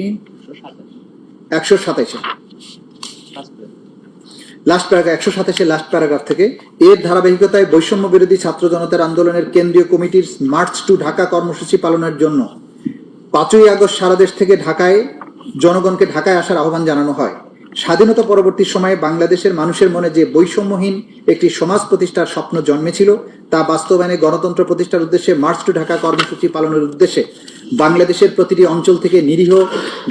127-এ, লাস্ট প্যারাগ্রাফ 127-এ লাস্ট প্যারাগ্রাফ থেকে। এর ধারাবাহিকতায় বৈষম্য বিরোধী ছাত্র জনতার আন্দোলনের কেন্দ্রীয় কমিটির মার্চ টু ঢাকা কর্মসূচি পালনের জন্য 5ই আগস্ট সারা দেশ থেকে জনগণকে ঢাকায় আসার আহ্বান জানানো হয়। স্বাধীনতা পরবর্তী সময়ে বাংলাদেশের মানুষের মনে যে বৈষম্যহীন একটি সমাজ প্রতিষ্ঠার স্বপ্ন জন্মেছিল তা বাস্তবায়নে গণতন্ত্র প্রতিষ্ঠার উদ্দেশ্যে মার্চ টু ঢাকা কর্মসূচি পালনের উদ্দেশ্যে বাংলাদেশের প্রতিটি অঞ্চল থেকে নিরীহ,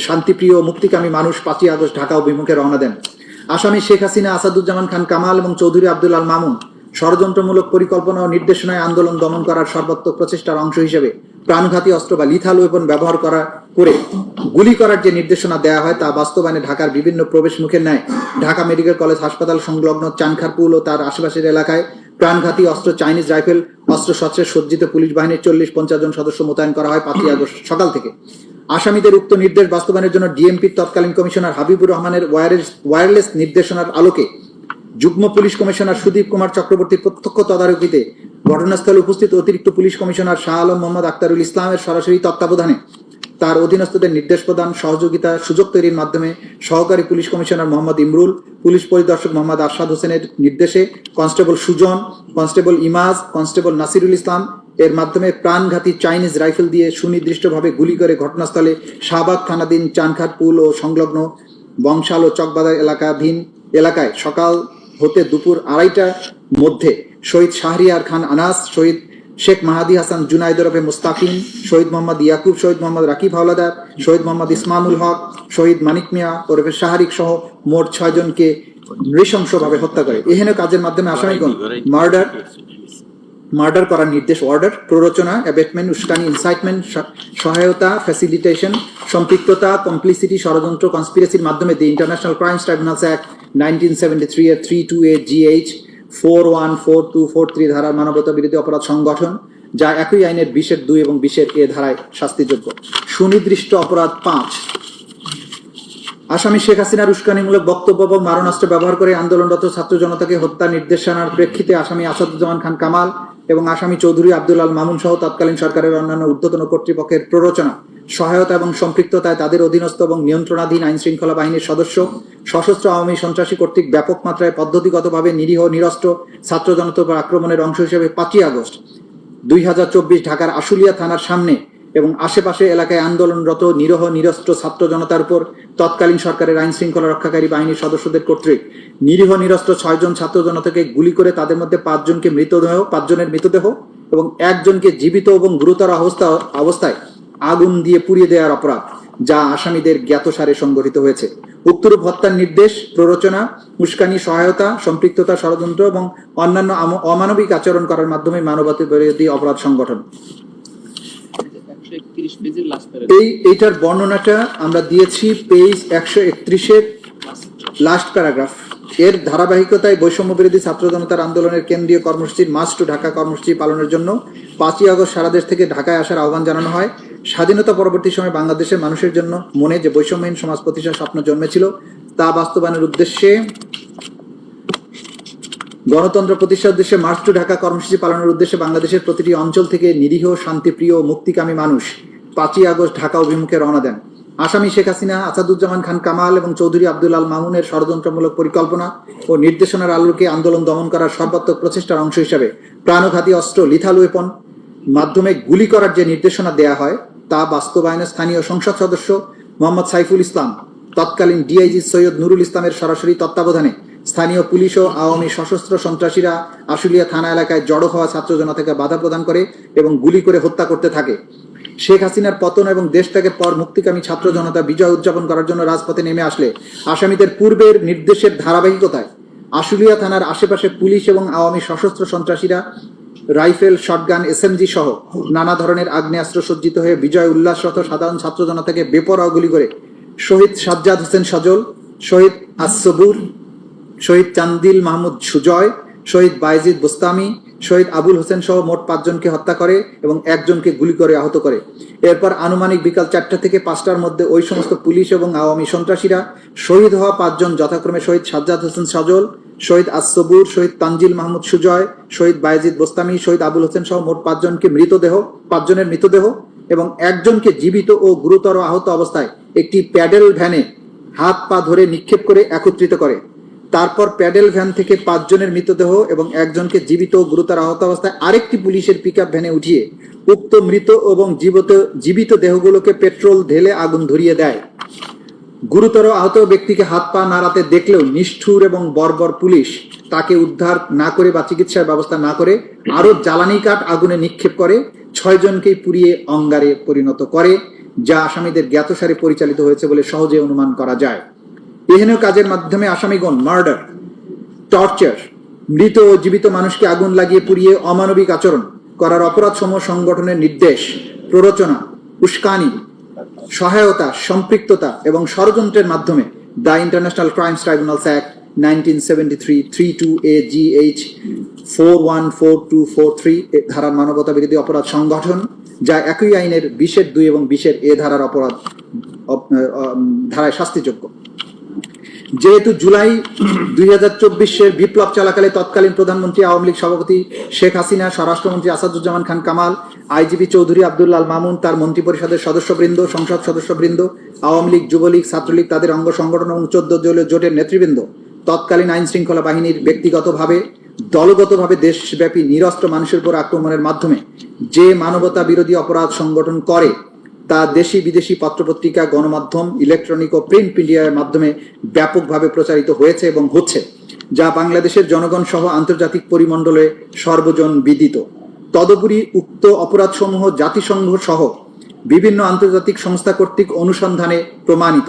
শান্তিপ্রিয়, মুক্তিকামী মানুষ 5ই আগস্ট ঢাকা অভিমুখে রওনা দেন। আসামি শেখ হাসিনা, আসাদুজ্জামান খান কামাল এবং চৌধুরী আব্দুল আল মামুন ষড়যন্ত্রমূলক পরিকল্পনা ও নির্দেশনায় আন্দোলন দমন করার সর্বাত্মক প্রচেষ্টার অংশ হিসেবে প্রাণঘাতী অস্ত্র বা লিথাল ওয়েপন ব্যবহার করে গুলি করার যে নির্দেশনা দেওয়া হয় তা বাস্তবায়নে ঢাকার বিভিন্ন প্রবেশ মুখের ন্যায় ঢাকা মেডিকেল কলেজ হাসপাতাল সংলগ্ন চানখারপুল ও তার আশেপাশের এলাকায় প্রাণঘাতী অস্ত্র, চাইনিজ রাইফেল, অস্ত্রশস্ত্রে সজ্জিত পুলিশ বাহিনীর 40-50 জন সদস্য মোতায়েন করা হয় 5ই আগস্ট সকাল থেকে। আসামিদের উক্ত নির্দেশ বাস্তবায়নের জন্য ডিএমপির তৎকালীন কমিশনার হাবিবুর রহমানের ওয়্যারলেস নির্দেশনার আলোকে যুগ্ম পুলিশ কমিশনার সুদীপ কুমার চক্রবর্তীর প্রত্যক্ষ তদারকিতে ঘটনাস্থলে উপস্থিত অতিরিক্ত পুলিশ কমিশনার শাহ আলম মোহাম্মদ আক্তারুল ইসলামের সরাসরি তত্ত্বাবধানে তার অধীনস্থদের নির্দেশ প্রদান, সহযোগিতা, সুযোগ তৈরির মাধ্যমে সহকারী police commissioner Mohammad Imrul, police পরিদর্শক মোহাম্মদ আরশাদ হোসেনের নির্দেশে constable Sujan, constable Imaj, constable Nasirul Islam এর মাধ্যমে প্রাণঘাতী চাইনিজ রাইফেল দিয়ে সুনির্দিষ্টভাবে গুলি করে ঘটনাস্থলে শাহবাগ থানাধীন চানখারপুল ও সংলগ্ন বংশাল ও চকবাজার এলাকায় সকাল হতে দুপুর 2:30টার মধ্যে শহীদ শাহরিয়ার খান আনাস, শহীদ শেখ মাহাদি হাসান জুনাইদ ওরফে মুস্তাকিম, শহীদ মোহাম্মদ ইয়াকুব, শহীদ মোহাম্মদ রাকিব হাওলাদার, শহীদ মোহাম্মদ ইসমামুল হক, শহীদ মানিক মিয়া ওরফে শাহরিক সহ মোট 6 জনকে নৃশংসভাবে হত্যা করে। এহেন কাজের মাধ্যমে আসামিগণ মার্ডার করার নির্দেশ, অর্ডার, প্ররোচনা, অ্যাবেটমেন্ট, উস্কানি, ইনসাইটমেন্ট, সহায়তা, ফ্যাসিলিটেশন, সম্পৃক্ততা, কমপ্লিসিটি, ষড়যন্ত্র, কনস্পিরেসির মাধ্যমে the international crimes tribunals act 1973 এর 328 GH 414243 ধারার মানবতা বিরোধী অপরাধ সংগঠন, যা একই আইনের 20-2 এবং 20-A ধারায় শাস্তিযোগ্য। সুনির্দিষ্ট অপরাধ 5, আসামি শেখ হাসিনার উস্কানিমূলক বক্তব্য এবং মারণাস্ত্র ব্যবহার করে আন্দোলনরত ছাত্র জনতাকে হত্যা নির্দেশনার প্রেক্ষিতে আসামি আসাদুজ্জামান খান কামাল এবং আসামি চৌধুরী আব্দুল আল মামুন সহ তৎকালীন সরকারের অন্যান্য ঊর্ধ্বতন কর্তৃপক্ষের প্ররোচনা, সহায়তা এবং সম্পৃক্ততায় তাদের অধীনস্থ এবং নিয়ন্ত্রণাধীন আইন শৃঙ্খলা বাহিনীর সদস্য, সশস্ত্র আওয়ামী সন্ত্রাসী কর্তৃক ব্যাপক মাত্রায় পদ্ধতিগতভাবে নিরীহ নিরস্ত্র ছাত্র জনতার উপর আক্রমণের অংশ হিসেবে 5ই আগস্ট 2024 ঢাকার আশুলিয়া থানার সামনে এবং আশেপাশে এলাকায় আন্দোলনরত নিরীহ নিরস্ত্র ছাত্র জনতার উপর তৎকালীন সরকারের আইন শৃঙ্খলা রক্ষাকারী বাহিনীর সদস্যদের কর্তৃক নিরীহ নিরস্ত্র 6 জন ছাত্র জনতাকে গুলি করে তাদের মধ্যে 5 জনের মৃতদেহ এবং 1 জনকে জীবিত এবং গুরুতর অবস্থায় আগুন দিয়ে পুড়িয়ে দেওয়ার অপরাধ, যা আসামিদের জ্ঞাতসারে সংঘটিত হয়েছে। উক্তরূপ হত্যার নির্দেশ, প্ররোচনা, উস্কানি, সহায়তা, সম্পৃক্ততা, ষড়যন্ত্র এবং অন্যান্য অমানবিক আচরণ করার মাধ্যমে মানবতা বিরোধী অপরাধ সংগঠন। এইটার বর্ণনাটা আমরা দিয়েছি পেজ 131-এর লাস্ট প্যারাগ্রাফ। এর ধারাবাহিকতায় বৈষম্য বিরোধী ছাত্র জনতার আন্দোলনের কেন্দ্রীয় কর্মসূচির মার্চ টু ঢাকা কর্মসূচি পালনের জন্য 5ই আগস্ট সারা দেশ থেকে ঢাকায় আসার আহ্বান জানানো হয়। স্বাধীনতা পরবর্তী সময়ে বাংলাদেশের মানুষের জন্য মনে যে বৈষম্যহীন সমাজ প্রতিষ্ঠার স্বপ্ন জন্মেছিল তা বাস্তবায়নের উদ্দেশ্যে গণতন্ত্র প্রতিষ্ঠার উদ্দেশ্যে মার্চ টু ঢাকা কর্মসূচি পালনের উদ্দেশ্যে বাংলাদেশের প্রতিটি অঞ্চল থেকে নিরীহ, শান্তিপ্রিয়, মুক্তিকামী মানুষ 5ই আগস্ট ঢাকা অভিমুখে রওনা দেন। আসামি শেখ হাসিনা, আসাদুজ্জামান খান কামাল এবং চৌধুরী আব্দুল আল মামুনের ষড়যন্ত্রমূলক পরিকল্পনা ও নির্দেশনার আলোকে আন্দোলন দমন করার সর্বাত্মক প্রচেষ্টার অংশ হিসেবে প্রাণঘাতী অস্ত্র, লিথাল ওয়েপন মাধ্যমে গুলি করার যে নির্দেশনা দেয়া হয় তা বাস্তবায়নে স্থানীয় সংসদ সদস্য মোহাম্মদ সাইফুল ইসলাম, তৎকালীন ডিআইজি সৈয়দ নুরুল ইসলামের সরাসরি তত্ত্বাবধানে স্থানীয় পুলিশ ও আওয়ামী সশস্ত্র সন্ত্রাসীরা আশুলিয়া থানা এলাকায় জড়ো হওয়া ছাত্র জনতাকে বাধা প্রদান করে এবং গুলি করে হত্যা করতে থাকে। শেখ হাসিনার পতন এবং দেশ ত্যাগের পর মুক্তিকামী ছাত্র জনতা বিজয় উদযাপন করার জন্য রাজপথে নেমে আসলে আসামিদের পূর্বের নির্দেশের ধারাবাহিকতায় আশুলিয়া থানার আশেপাশে পুলিশ এবং আওয়ামী সশস্ত্র সন্ত্রাসীরা রাইফেল, শটগান, এসএমজি সহ নানা ধরনের আগ্নেয়াস্ত্র সজ্জিত হয়ে বিজয় উল্লাসরত সাধারণ ছাত্র জনতাকে বেপরোয়া গুলি করে শহীদ সাজ্জাদ হোসেন সজল, শহীদ আসবুর, শহীদ চান্দিল মাহমুদ সুজয়, শহীদ বাইজিদ বোস্তামি, শহীদ আবুল হোসেন সহ মোট 5 জনকে হত্যা করে এবং 1 জনকে গুলি করে আহত করে। এরপর আনুমানিক বিকাল 4টা থেকে 5টার মধ্যে ওই সমস্ত পুলিশ এবং আওয়ামী সন্ত্রাসীরা শহীদ হওয়া 5 জন যথাক্রমে শহীদ সাজ্জাদ হোসেন সজল, শহীদ আসবুর, শহীদ তানজিল মাহমুদ সুজয়, শহীদ বাইজিদ বোস্তামি, শহীদ আবুল হোসেন সহ মোট 5 জনের মৃতদেহ এবং 1 জনকে জীবিত ও গুরুতর আহত অবস্থায় একটি প্যাডেল ভ্যানে হাত পা ধরে নিক্ষেপ করে একত্রিত করে। তারপর প্যাডেল ভ্যান থেকে 5 জনের মৃতদেহ এবং 1 জনকে জীবিত ও গুরুতর আহত অবস্থায় আরেকটি পুলিশের পিকআপ ভ্যানে উঠিয়ে উক্ত মৃত এবং জীবিত দেহগুলোকে পেট্রোল ঢেলে আগুন ধরিয়ে দেয়। গুরুতর আহত ব্যক্তিকে হাত পা নাড়াতে দেখলেও নিষ্ঠুর এবং বর্বর পুলিশ তাকে উদ্ধার না করে বা চিকিৎসার ব্যবস্থা না করে আরো জ্বালানি কাঠ আগুনে নিক্ষেপ করে 6 জনকেই পুড়িয়ে অঙ্গারে পরিণত করে, যা আসামিদের জ্ঞাতসারে পরিচালিত হয়েছে বলে সহজে অনুমান করা যায়। এহেন কাজের মাধ্যমে আসামিগণ মার্ডার, টর্চার, মৃত ও জীবিত মানুষকে আগুন লাগিয়ে পুড়িয়ে অমানবিক আচরণ করার অপরাধসমূহ সংগঠনের নির্দেশ, প্ররোচনা, উস্কানি, সহায়তা, সম্পৃক্ততা এবং ষড়যন্ত্রের মাধ্যমে the international crimes tribunals act 1973 32AGH 414243 ধারার মানবতা বিরোধী অপরাধ সংগঠন, যা একই আইনের 20(2) এবং 20(a) ধারার অপরাধ ধারায় শাস্তিযোগ্য। যেহেতু জুলাই 2024 বিপ্লব চলাকালে তৎকালীন প্রধানমন্ত্রী আওয়ামী লীগ সভাপতি শেখ হাসিনা, স্বরাষ্ট্রমন্ত্রী আসাদুজ্জামান খান কামাল, আইজিপি চৌধুরী আব্দুল্লাল মামুন, তার মন্ত্রিপরিষদের সদস্যবৃন্দ, সংসদ সদস্যবৃন্দ, আওয়ামী লীগ, যুবলীগ, ছাত্রলীগ, তাদের অঙ্গ সংগঠন এবং 14 দলীয় জোটের নেতৃবৃন্দ তৎকালীন আইন শৃঙ্খলা বাহিনীর ব্যক্তিগতভাবে দলগতভাবে দেশব্যাপী নিরস্ত্র মানুষের উপর আক্রমণের মাধ্যমে যে মানবতা বিরোধী অপরাধ সংগঠন করে তা দেশি বিদেশি পত্রপত্রিকা, গণমাধ্যম, ইলেকট্রনিক ও প্রিন্ট মিডিয়ার মাধ্যমে ব্যাপকভাবে প্রচারিত হয়েছে এবং হচ্ছে, যা বাংলাদেশের জনগণ সহ আন্তর্জাতিক পরিমণ্ডলে সর্বজন বিদিত। তদুপরি উক্ত অপরাধসমূহ জাতিসংঘ সহ বিভিন্ন আন্তর্জাতিক সংস্থা কর্তৃক অনুসন্ধানে প্রমাণিত।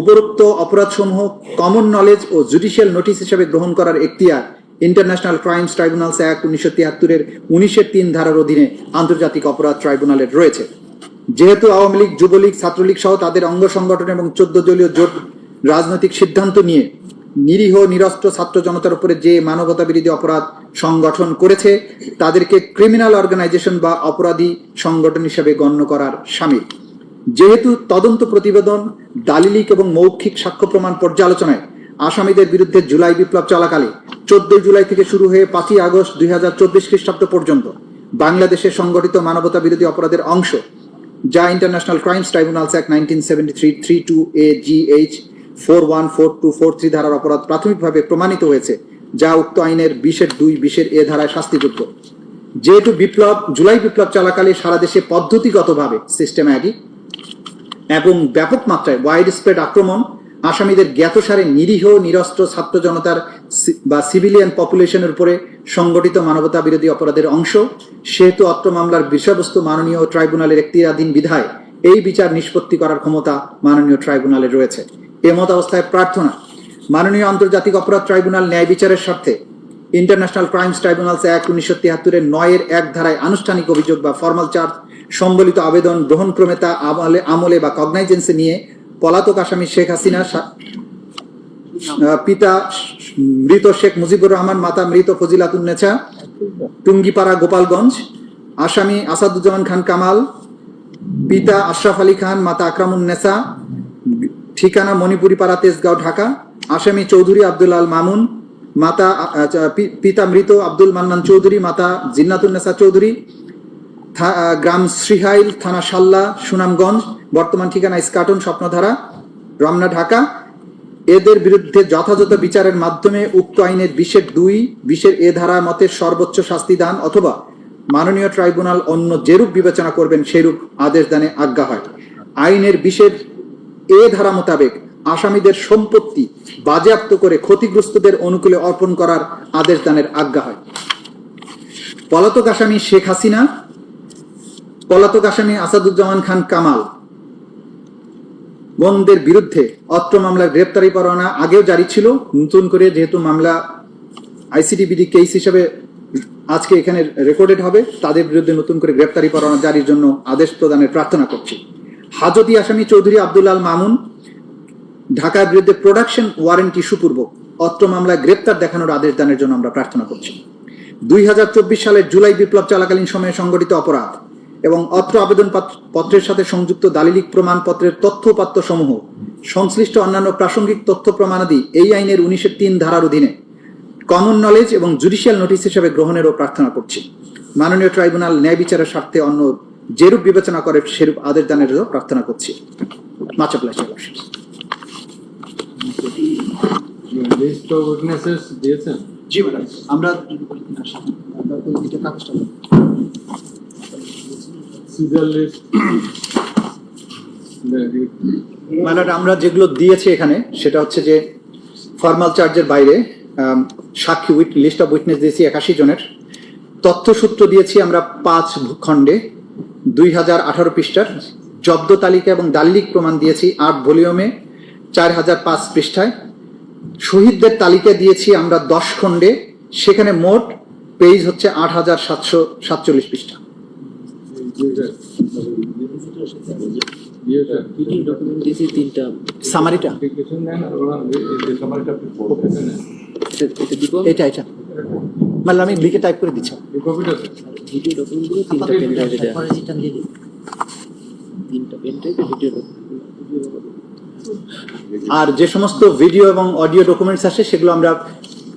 উপরোক্ত অপরাধসমূহ কমন নলেজ ও জুডিশিয়াল নোটিশ হিসেবে গ্রহণ করার এখতিয়ার ইন্টারন্যাশনাল ক্রাইমস ট্রাইব্যুনালস অ্যাক্ট 1973 19(3) ধারার অধীনে আন্তর্জাতিক অপরাধ ট্রাইব্যুনালের রয়েছে। যেহেতু আওয়ামী লীগ, যুবলীগ, ছাত্রলীগ সহ তাদের অঙ্গ সংগঠন এবং 14 দলীয় জোট রাজনৈতিক সিদ্ধান্ত নিয়ে নিরীহ নিরস্ত্র ছাত্র জনতার উপরে যে মানবতা বিরোধী অপরাধ সংগঠন করেছে তাদেরকে ক্রিমিনাল অর্গানাইজেশন বা অপরাধী সংগঠন হিসেবে গণ্য করার শামিল। যেহেতু তদন্ত প্রতিবেদন, দালিলিক এবং মৌখিক সাক্ষ্য প্রমাণ পর্যালোচনায় আসামিদের বিরুদ্ধে জুলাই বিপ্লব চলাকালে 14 জুলাই থেকে শুরু হয়ে 5 আগস্ট 2024 খ্রিস্টাব্দ পর্যন্ত বাংলাদেশে সংগঠিত মানবতা বিরোধী অপরাধের অংশ, যা international crimes tribunals act 1973 32AGH 414243 ধারার অপরাধ প্রাথমিকভাবে প্রমাণিত হয়েছে, যা উক্ত আইনের 20(2) 20(a) ধারায় শাস্তিযোগ্য। যেহেতু জুলাই বিপ্লব চলাকালে সারা দেশে পদ্ধতিগতভাবে সিস্টেম্যাটিক এবং ব্যাপক মাত্রায় ওয়াইড স্প্রেড আক্রমণ আসামিদের জ্ঞাতসারে নিরীহ নিরস্ত্র ছাত্র জনতার বা সিভিলিয়ান পপুলেশনের উপরে সংগঠিত মানবতা বিরোধী অপরাধের অংশ, সেহেতু অত্র মামলার বিষয়বস্তু মাননীয় ট্রাইব্যুনালের এখতিয়ারাধীন বিধায় এই বিচার নিষ্পত্তি করার ক্ষমতা মাননীয় ট্রাইব্যুনালের রয়েছে। এমত অবস্থায় প্রার্থনা, মাননীয় আন্তর্জাতিক অপরাধ ট্রাইব্যুনাল ন্যায় বিচারের স্বার্থে ইন্টারন্যাশনাল ক্রাইমস ট্রাইব্যুনালস অ্যাক্ট 1973 9(1) ধারায় আনুষ্ঠানিক অভিযোগ বা ফর্মাল চার্জ সম্বলিত আবেদন গ্রহণ ক্রমে আমলে বা কগনাইজেন্সে নিয়ে পলাতক আসামি শেখ হাসিনা, পিতা মৃত শেখ মুজিবুর রহমান, মাতা মৃত ফজিলাতুন্নেছা, টুঙ্গিপাড়া, গোপালগঞ্জ, আসামি আসাদুজ্জামান খান কামাল, পিতা আশরাফ আলী খান, মাতা আকরামুন্নেছা, ঠিকানা মণিপুরিপাড়া, তেজগাঁও, ঢাকা, আসামি চৌধুরী আব্দুল্লাল মামুন, পিতা মৃত আব্দুল মান্নান চৌধুরী, মাতা জিন্নাতুন্নেছা চৌধুরী, গ্রাম শ্রীহাইল, থানা সাল্লা, সুনামগঞ্জ, বর্তমান ঠিকানা ইস্কাটন, স্বপ্নধারা, রমনা, ঢাকা। এদের বিরুদ্ধে যথাযথ বিচারের মাধ্যমে উক্ত আইনের 20(2) 20(a) ধারা মতে সর্বোচ্চ শাস্তি দান অথবা মাননীয় ট্রাইব্যুনাল অন্য যেরূপ বিবেচনা করবেন সেরূপ আদেশ দানে আজ্ঞা হয়। আইনের 20(a) ধারা মোতাবেক আসামিদের সম্পত্তি বাজেয়াপ্ত করে ক্ষতিগ্রস্তদের অনুকূলে অর্পণ করার আদেশ দানের আজ্ঞা হয়। পলাতক আসামি শেখ হাসিনা, পলাতক আসামি আসাদুজ্জামান খান কামাল গণদের বিরুদ্ধে অত্র মামলার গ্রেপ্তারি পরোয়ানা আগেও জারি ছিল। নতুন করে যেহেতু মামলা আইসিটি বিডি কেস হিসেবে আজকে এখানে রেকর্ডেড হবে, তাদের বিরুদ্ধে নতুন করে গ্রেপ্তারি পরোয়ানা জারির জন্য আদেশ প্রদানের প্রার্থনা করছি। হাজতি আসামি চৌধুরী আব্দুল আল মামুন ঢাকার বিরুদ্ধে প্রোডাকশন ওয়ারেন্ট ইস্যুপূর্বক অত্র মামলায় গ্রেপ্তার দেখানোর আদেশ দানের জন্য আমরা প্রার্থনা করছি। 2024 সালের জুলাই বিপ্লব চলাকালীন সময়ে সংগঠিত অপরাধ এবং অত্র আবেদন পত্রের সাথে সংযুক্ত দালিলিক প্রমাণপত্রের তথ্যপাত্য সমূহ সংশ্লিষ্ট অন্যান্য প্রাসঙ্গিক তথ্য প্রমাণাদি এই আইনের 19-3 ধারার অধীনে কমন নলেজ এবং জুডিশিয়াল নোটিশ হিসেবে গ্রহণেরও প্রার্থনা করছি। মাননীয় ট্রাইব্যুনাল ন্যায় বিচারের স্বার্থে অন্য যেরূপ বিবেচনা করে সেরূপ আদেশ দানেরও প্রার্থনা করছি। Much obliged. List of witnesses দিয়েছেন? জি ম্যাডাম, আমরা সিজার লিস্ট মানে আমরা যেগুলো দিয়েছি এখানে সেটা হচ্ছে যে ফর্মাল চার্জের বাইরে সাক্ষী লিস্ট অফ উইটনেস দিয়েছি 81 জনের, তথ্যসূত্র দিয়েছি আমরা 5 খণ্ডে 2018 পৃষ্ঠার, জব্দ তালিকা এবং দালিলিক প্রমাণ দিয়েছি 8 ভলিউমে 4005 পৃষ্ঠায়, শহীদদের তালিকা দিয়েছি আমরা 10 খণ্ডে, সেখানে মোট পেজ হচ্ছে 8747 পৃষ্ঠা। সামারিটা এটা এটা মানে আমি লিখে টাইপ করে দিচ্ছি। আর যে সমস্ত ভিডিও এবং অডিও ডকুমেন্টস আসে সেগুলো আমরা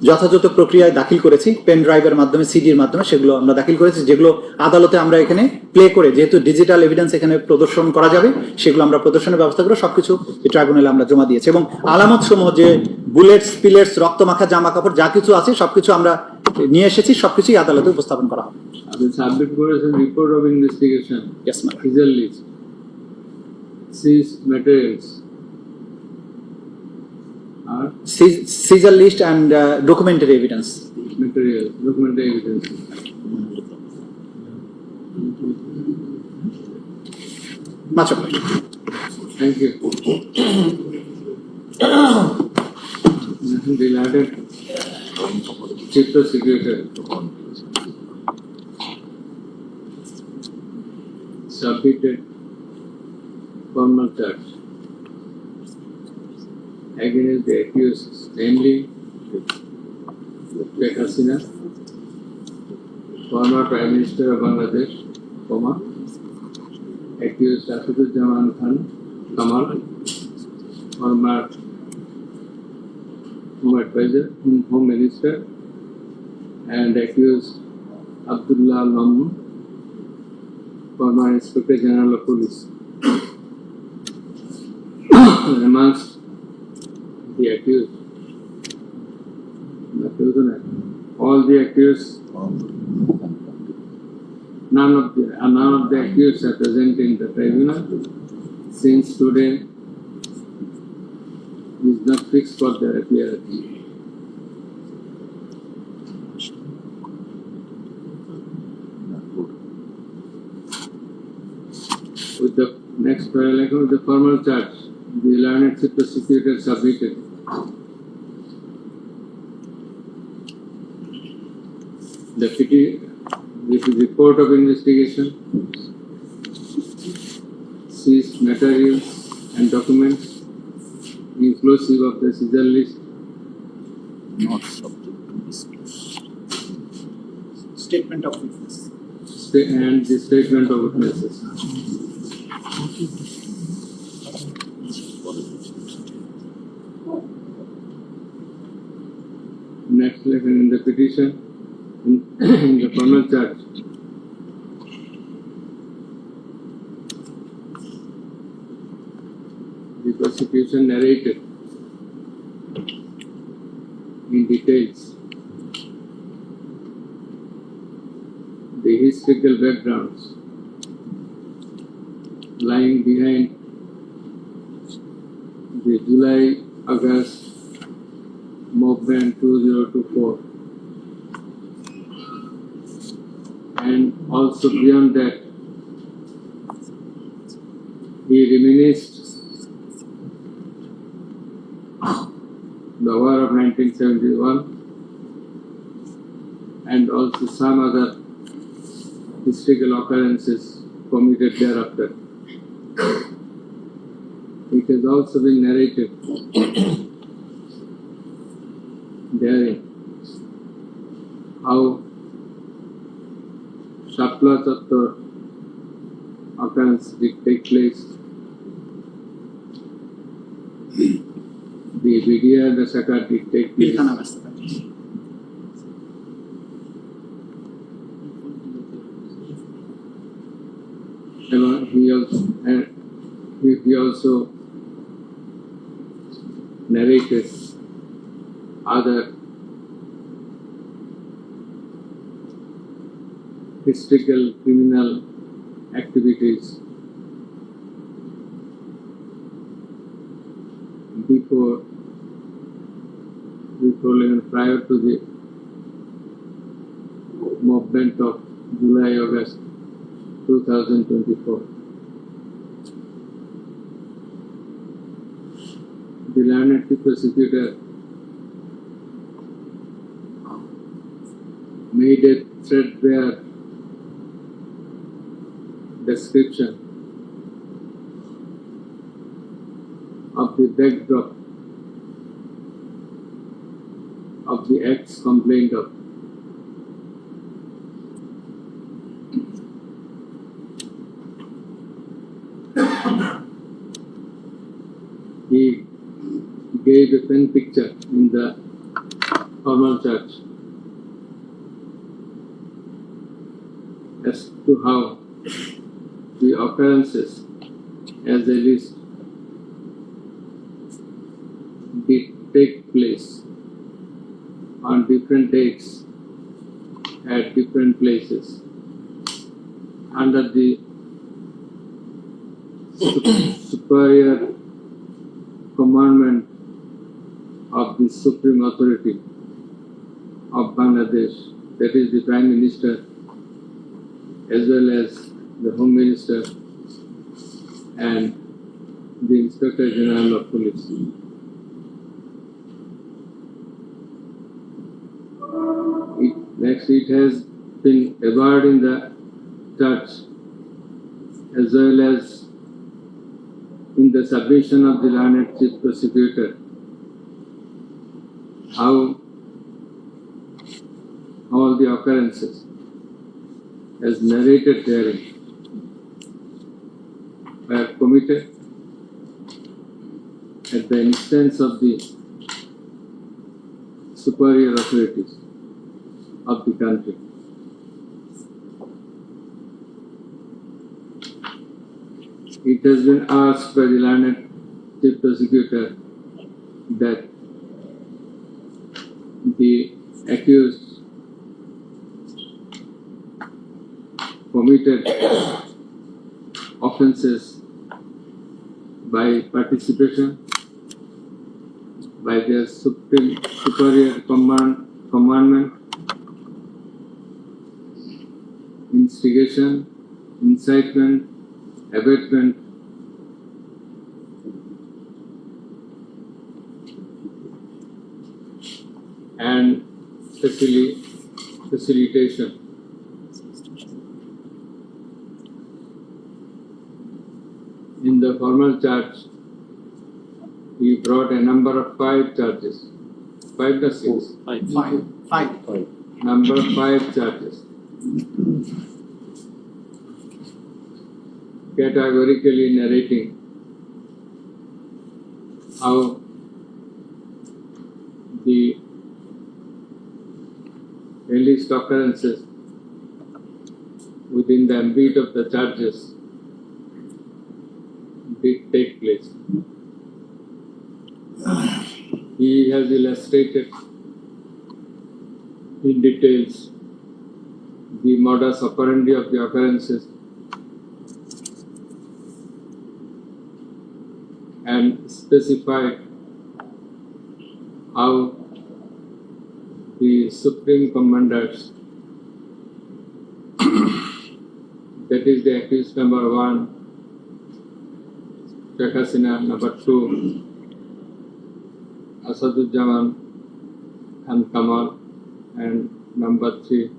যথাযথ প্রক্রিয়ায় দাখিল করেছি, পেন ড্রাইভের মাধ্যমে, সিডির মাধ্যমে সেগুলো আমরা দাখিল করেছি, যেগুলো আদালতে আমরা এখানে প্লে করে, যেহেতু ডিজিটাল এভিডেন্স এখানে প্রদর্শন করা যাবে, সেগুলো আমরা প্রদর্শনের ব্যবস্থা করে সবকিছু ট্রাইব্যুনালে আমরা জমা দিয়েছি। এবং আলামত সমূহ যে বুলেটস, পিলেটস, রক্তমাখা জামা কাপড় যা কিছু আছে সবকিছু আমরা নিয়ে এসেছি, সবকিছুই আদালতে উপস্থাপন করা হবে। আপনি সাবমিট করেছেন report of investigation, yes ma'am. Seizure list, seize materials আর seizure list and documentary evidence. material, documentary evidence. Much obliged. Thank you. Delighted Chief Prosecutor submitted formal charge against the accused, namely Sheikh Hasina, former Prime Minister of Bangladesh, accused Asaduzzaman Khan Kamal, former Home Advisor, Home Minister, and accused Abdullah Mamun, former Inspector General of Police. Amongst the accused, all the accused, none of the accused are present in the tribunal, since today is not fixed for their appearance. With the next parallel, with the formal charge, the learned Chief Prosecutor submitted the report of investigation, seized materials and documents, inclusive of the seizure list, not subject to dispute. Statement of witness. and the statement of witnesses. Next level in the petition, in the formal charge, the prosecution narrated in details the historical backgrounds lying behind the July-August movement 2024, and also beyond that, he reminisced the war of 1971 and also some other historical occurrences committed thereafter. It has also been narrated therein how Shapla Chattor occurrence did take place. The Vidya Dasaka did take place. Pilkhana ব্যবস্থা And he also narrated other historical criminal activities before and prior to the movement of July-August 2024. The learned chief prosecutor made a threadbare description of the backdrop of the acts complained of. He gave a pen picture in the formal church as to how the occurrences as a list did take place on different dates at different places under the superior commandment of the Supreme Authority of Bangladesh, that is the Prime Minister, as well as the Home Minister and the Inspector General of Police. It has been averred in the church as well as in the submission of the learned chief prosecutor how all the occurrences as narrated therein were committed at the instance of the superior authorities of the country. It has been asked by the learned chief prosecutor that the accused committed offences by participation by their superior commandment, instigation, incitement, abatement, and facilitation. In the formal charge, he brought a number of 5 charges. 5 or 6? Five. Number 5 charges. Categorically narrating how the alleged occurrences within the ambit of the charges did take place. He has illustrated in details the modus operandi of the occurrences and specified how the Supreme Commanders, that is the accused number 1, Sheikh Hasina, number 2, Asaduzzaman Khan Kamal, and Number 3,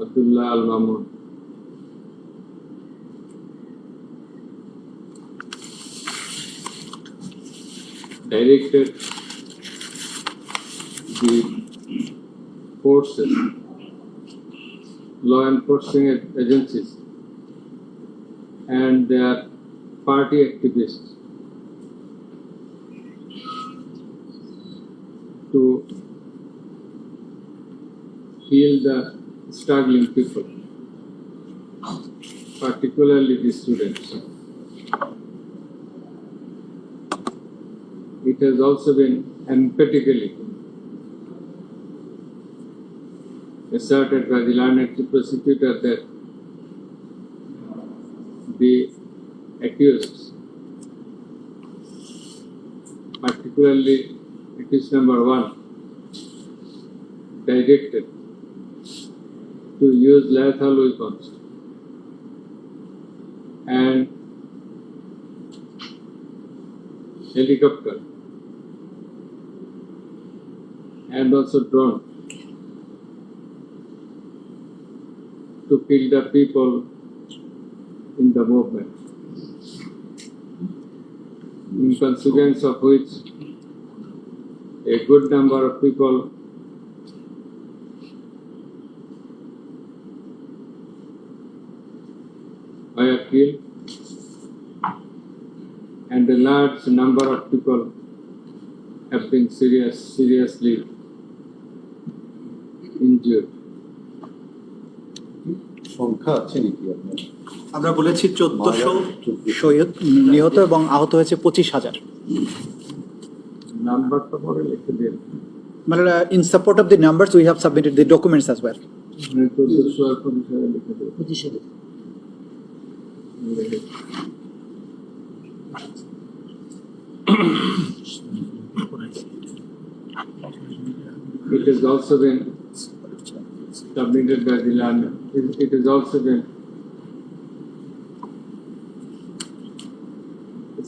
Abdullah Al Mamun. Directed the forces, law enforcement agencies, and their party activists to heal the struggling people, particularly the students. It has also been emphatically asserted by the learned prosecutor that the accused, particularly accused number 1, directed to use lethal weapons and helicopter and also drone to kill the people in the movement, in consequence of which a good number of people were killed and a large number of people have been seriously injured. সংখ্যা আছে নাকি আপনার? আমরা বলেছি 1400 নিহত এবং আহত হয়েছে 25,000. নাম্বারটা পরে লিখে দিন। মানে in support of the numbers we have submitted the documents as well. 1400 আর 25,000 লিখে দিন। 25,000 It has also been submitted by the land. It has also been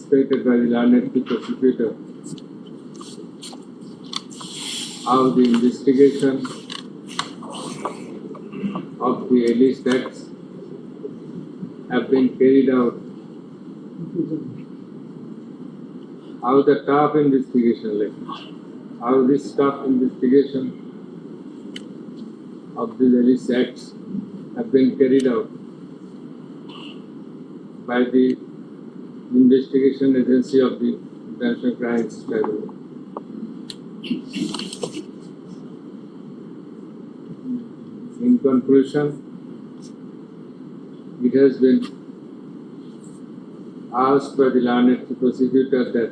stated by the learned prosecutor how the investigation of the alleged acts have been carried out, how the tough investigation, how this tough investigation of these alleged acts have been carried out by the investigation agency of the International Crimes Tribunal. In conclusion, it has been asked by the learned prosecutor that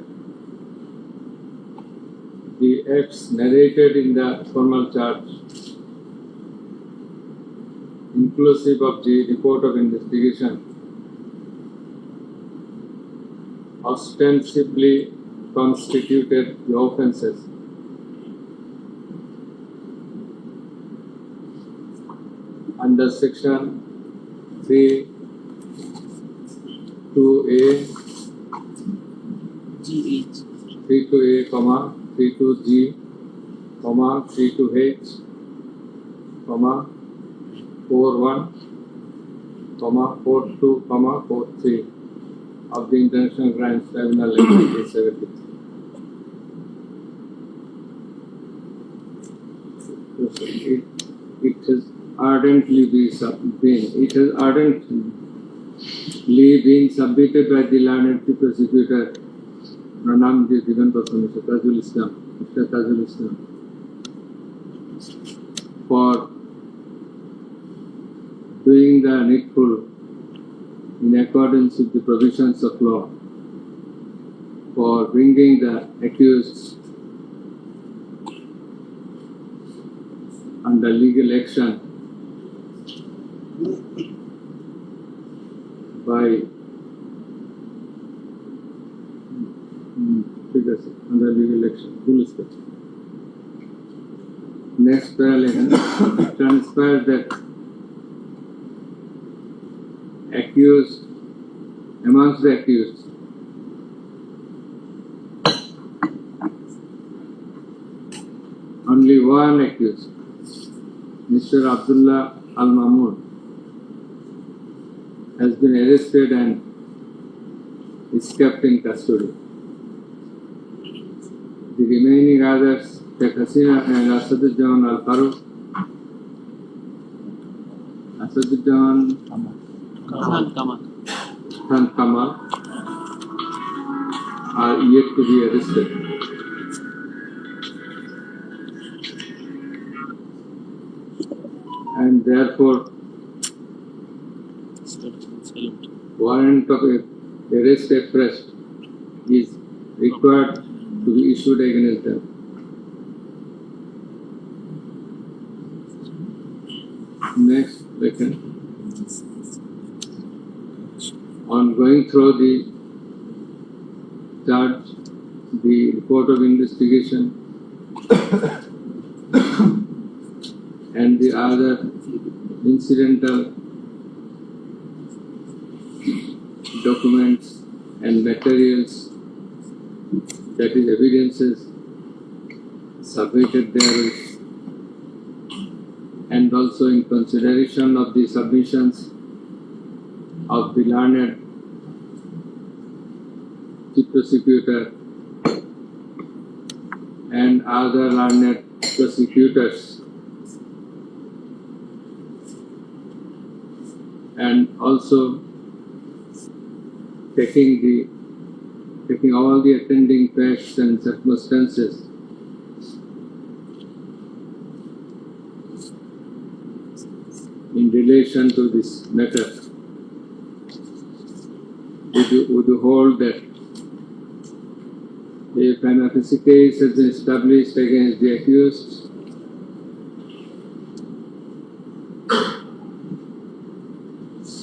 the acts narrated in the formal charge, inclusive of the report of investigation, ostensibly constituted the offences under section 32A, 32A, 32G, 32H, 41, 42, 43 of the International Crimes Tribunal in 1973. It has ardently been submitted by the learned prosecutor, Pranam Divan Mr. Tajul Islam, for doing the needful in accordance with the provisions of law, for bringing the accused under legal action by under legal action, police action. Next parallel transpires that accused, amongst the accused, only one accused Mr. Abdullah Al Mahmoud has been arrested and is kept in custody. The remaining others, Sheikh Hasina and Asaduzzaman Al Farouk, Asaduzzaman Khan Kamal, are yet to be arrested. And therefore, warrant of arrest afresh is required to be issued against them. Next, second. On going through the charge, the report of investigation, and the other incidental documents and materials, that is evidences submitted therewith, and also in consideration of the submissions of the learned chief prosecutor and other learned prosecutors, and also taking all the attending facts and circumstances in relation to this matter, would you hold that if an offensive case has been established against the accused,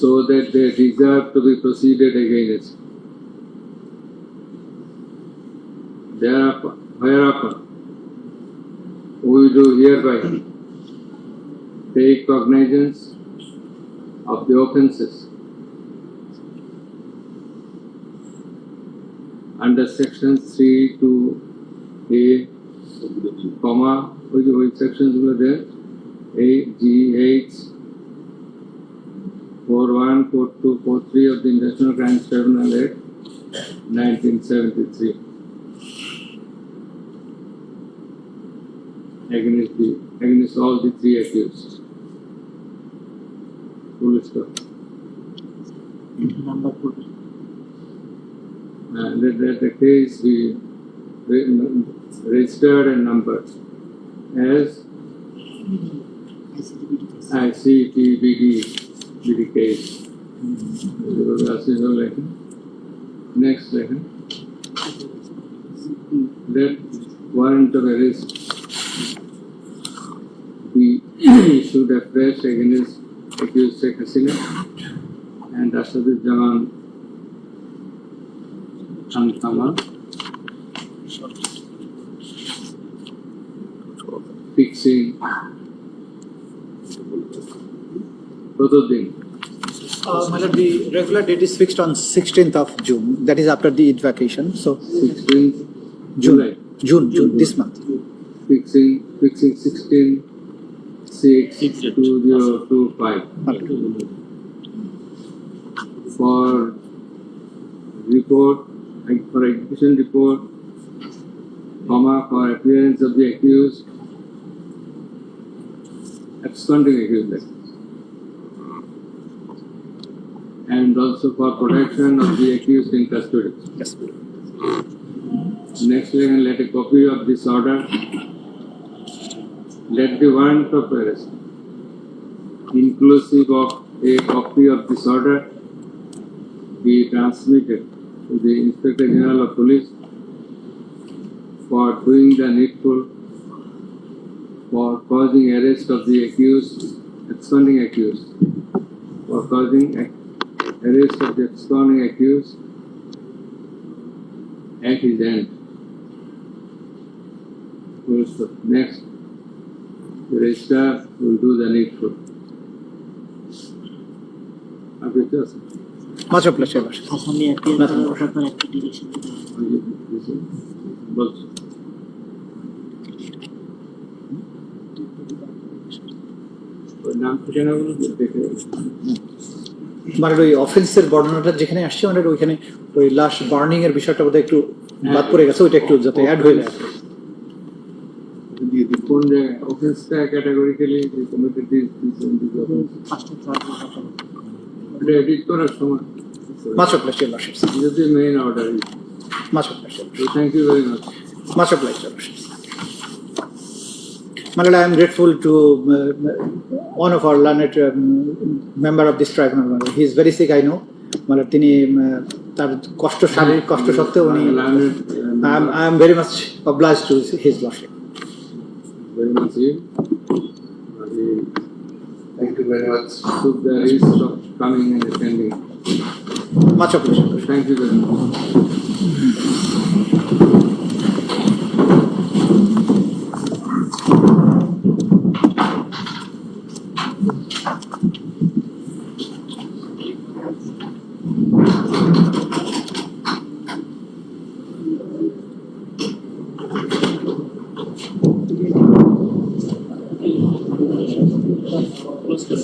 so that they deserve to be proceeded against. Whereupon, we do hereby take cognizance of the offences under section 3 to A, comma, which sections were there? A, G, H, 41, 42, 43 of the International Crimes Tribunal Act 1973 against all the three accused. Full stop. And that the case be registered and numbered as ICTBD case. Next second. Let warrant of arrest be issued afresh against accused Sheikh Hasina and Asaduzzaman Khan Kamal, fixing Both Madam, the regular date is fixed on 16th of June. That is after the Eid vacation. So 16th July. June, this month. Fixing 16/6/2025 for execution report, for appearance of the accused, absconding accused, and also for protection of the accused in custody. Yes. Next, we can let a copy of this order. Let the warrant of arrest, inclusive of a copy of this order, be transmitted to the Inspector General of Police for doing the needful for causing arrest of the accused, absconding accused, for causing arrest of the absconding accused at his end. Next, the registrar will do the needful. Much obliged. Assembly appeal করার পর একটা direction দিতে হবে। নাম ঠিকানাগুলো দেখে মানে ওই অফেন্সের বর্ণনাটা যেখানে আসছে মানে ওইখানে ওই লাশ বার্নিং এর বিষয়টা বোধহয় একটু বাদ পড়ে গেছে, ওইটা একটু যাতে অ্যাড হয়ে যায়। কোন জায়গায় অফেন্সটা ক্যাটাগরিক্যালি কমিটেড ফার্স্টে চার্জের কথা এটা এডিট করার সময় মাচ অবলাইজড ইউর লর্ডশিপস, যদি main order much obliged, thank you very much much obliged, Your Lordships. My Lord, I am grateful to one of our learned member of this tribunal. My Lord. He is very sick, I know. My Lord, তিনি তার কষ্ট, শারীরিক কষ্ট সত্ত্বেও উনি I am very much obliged to his lordship. very much you. Thank you very much. Took the risk of coming and attending. Much obliged. Your Lordship. Thank you very much. Close করে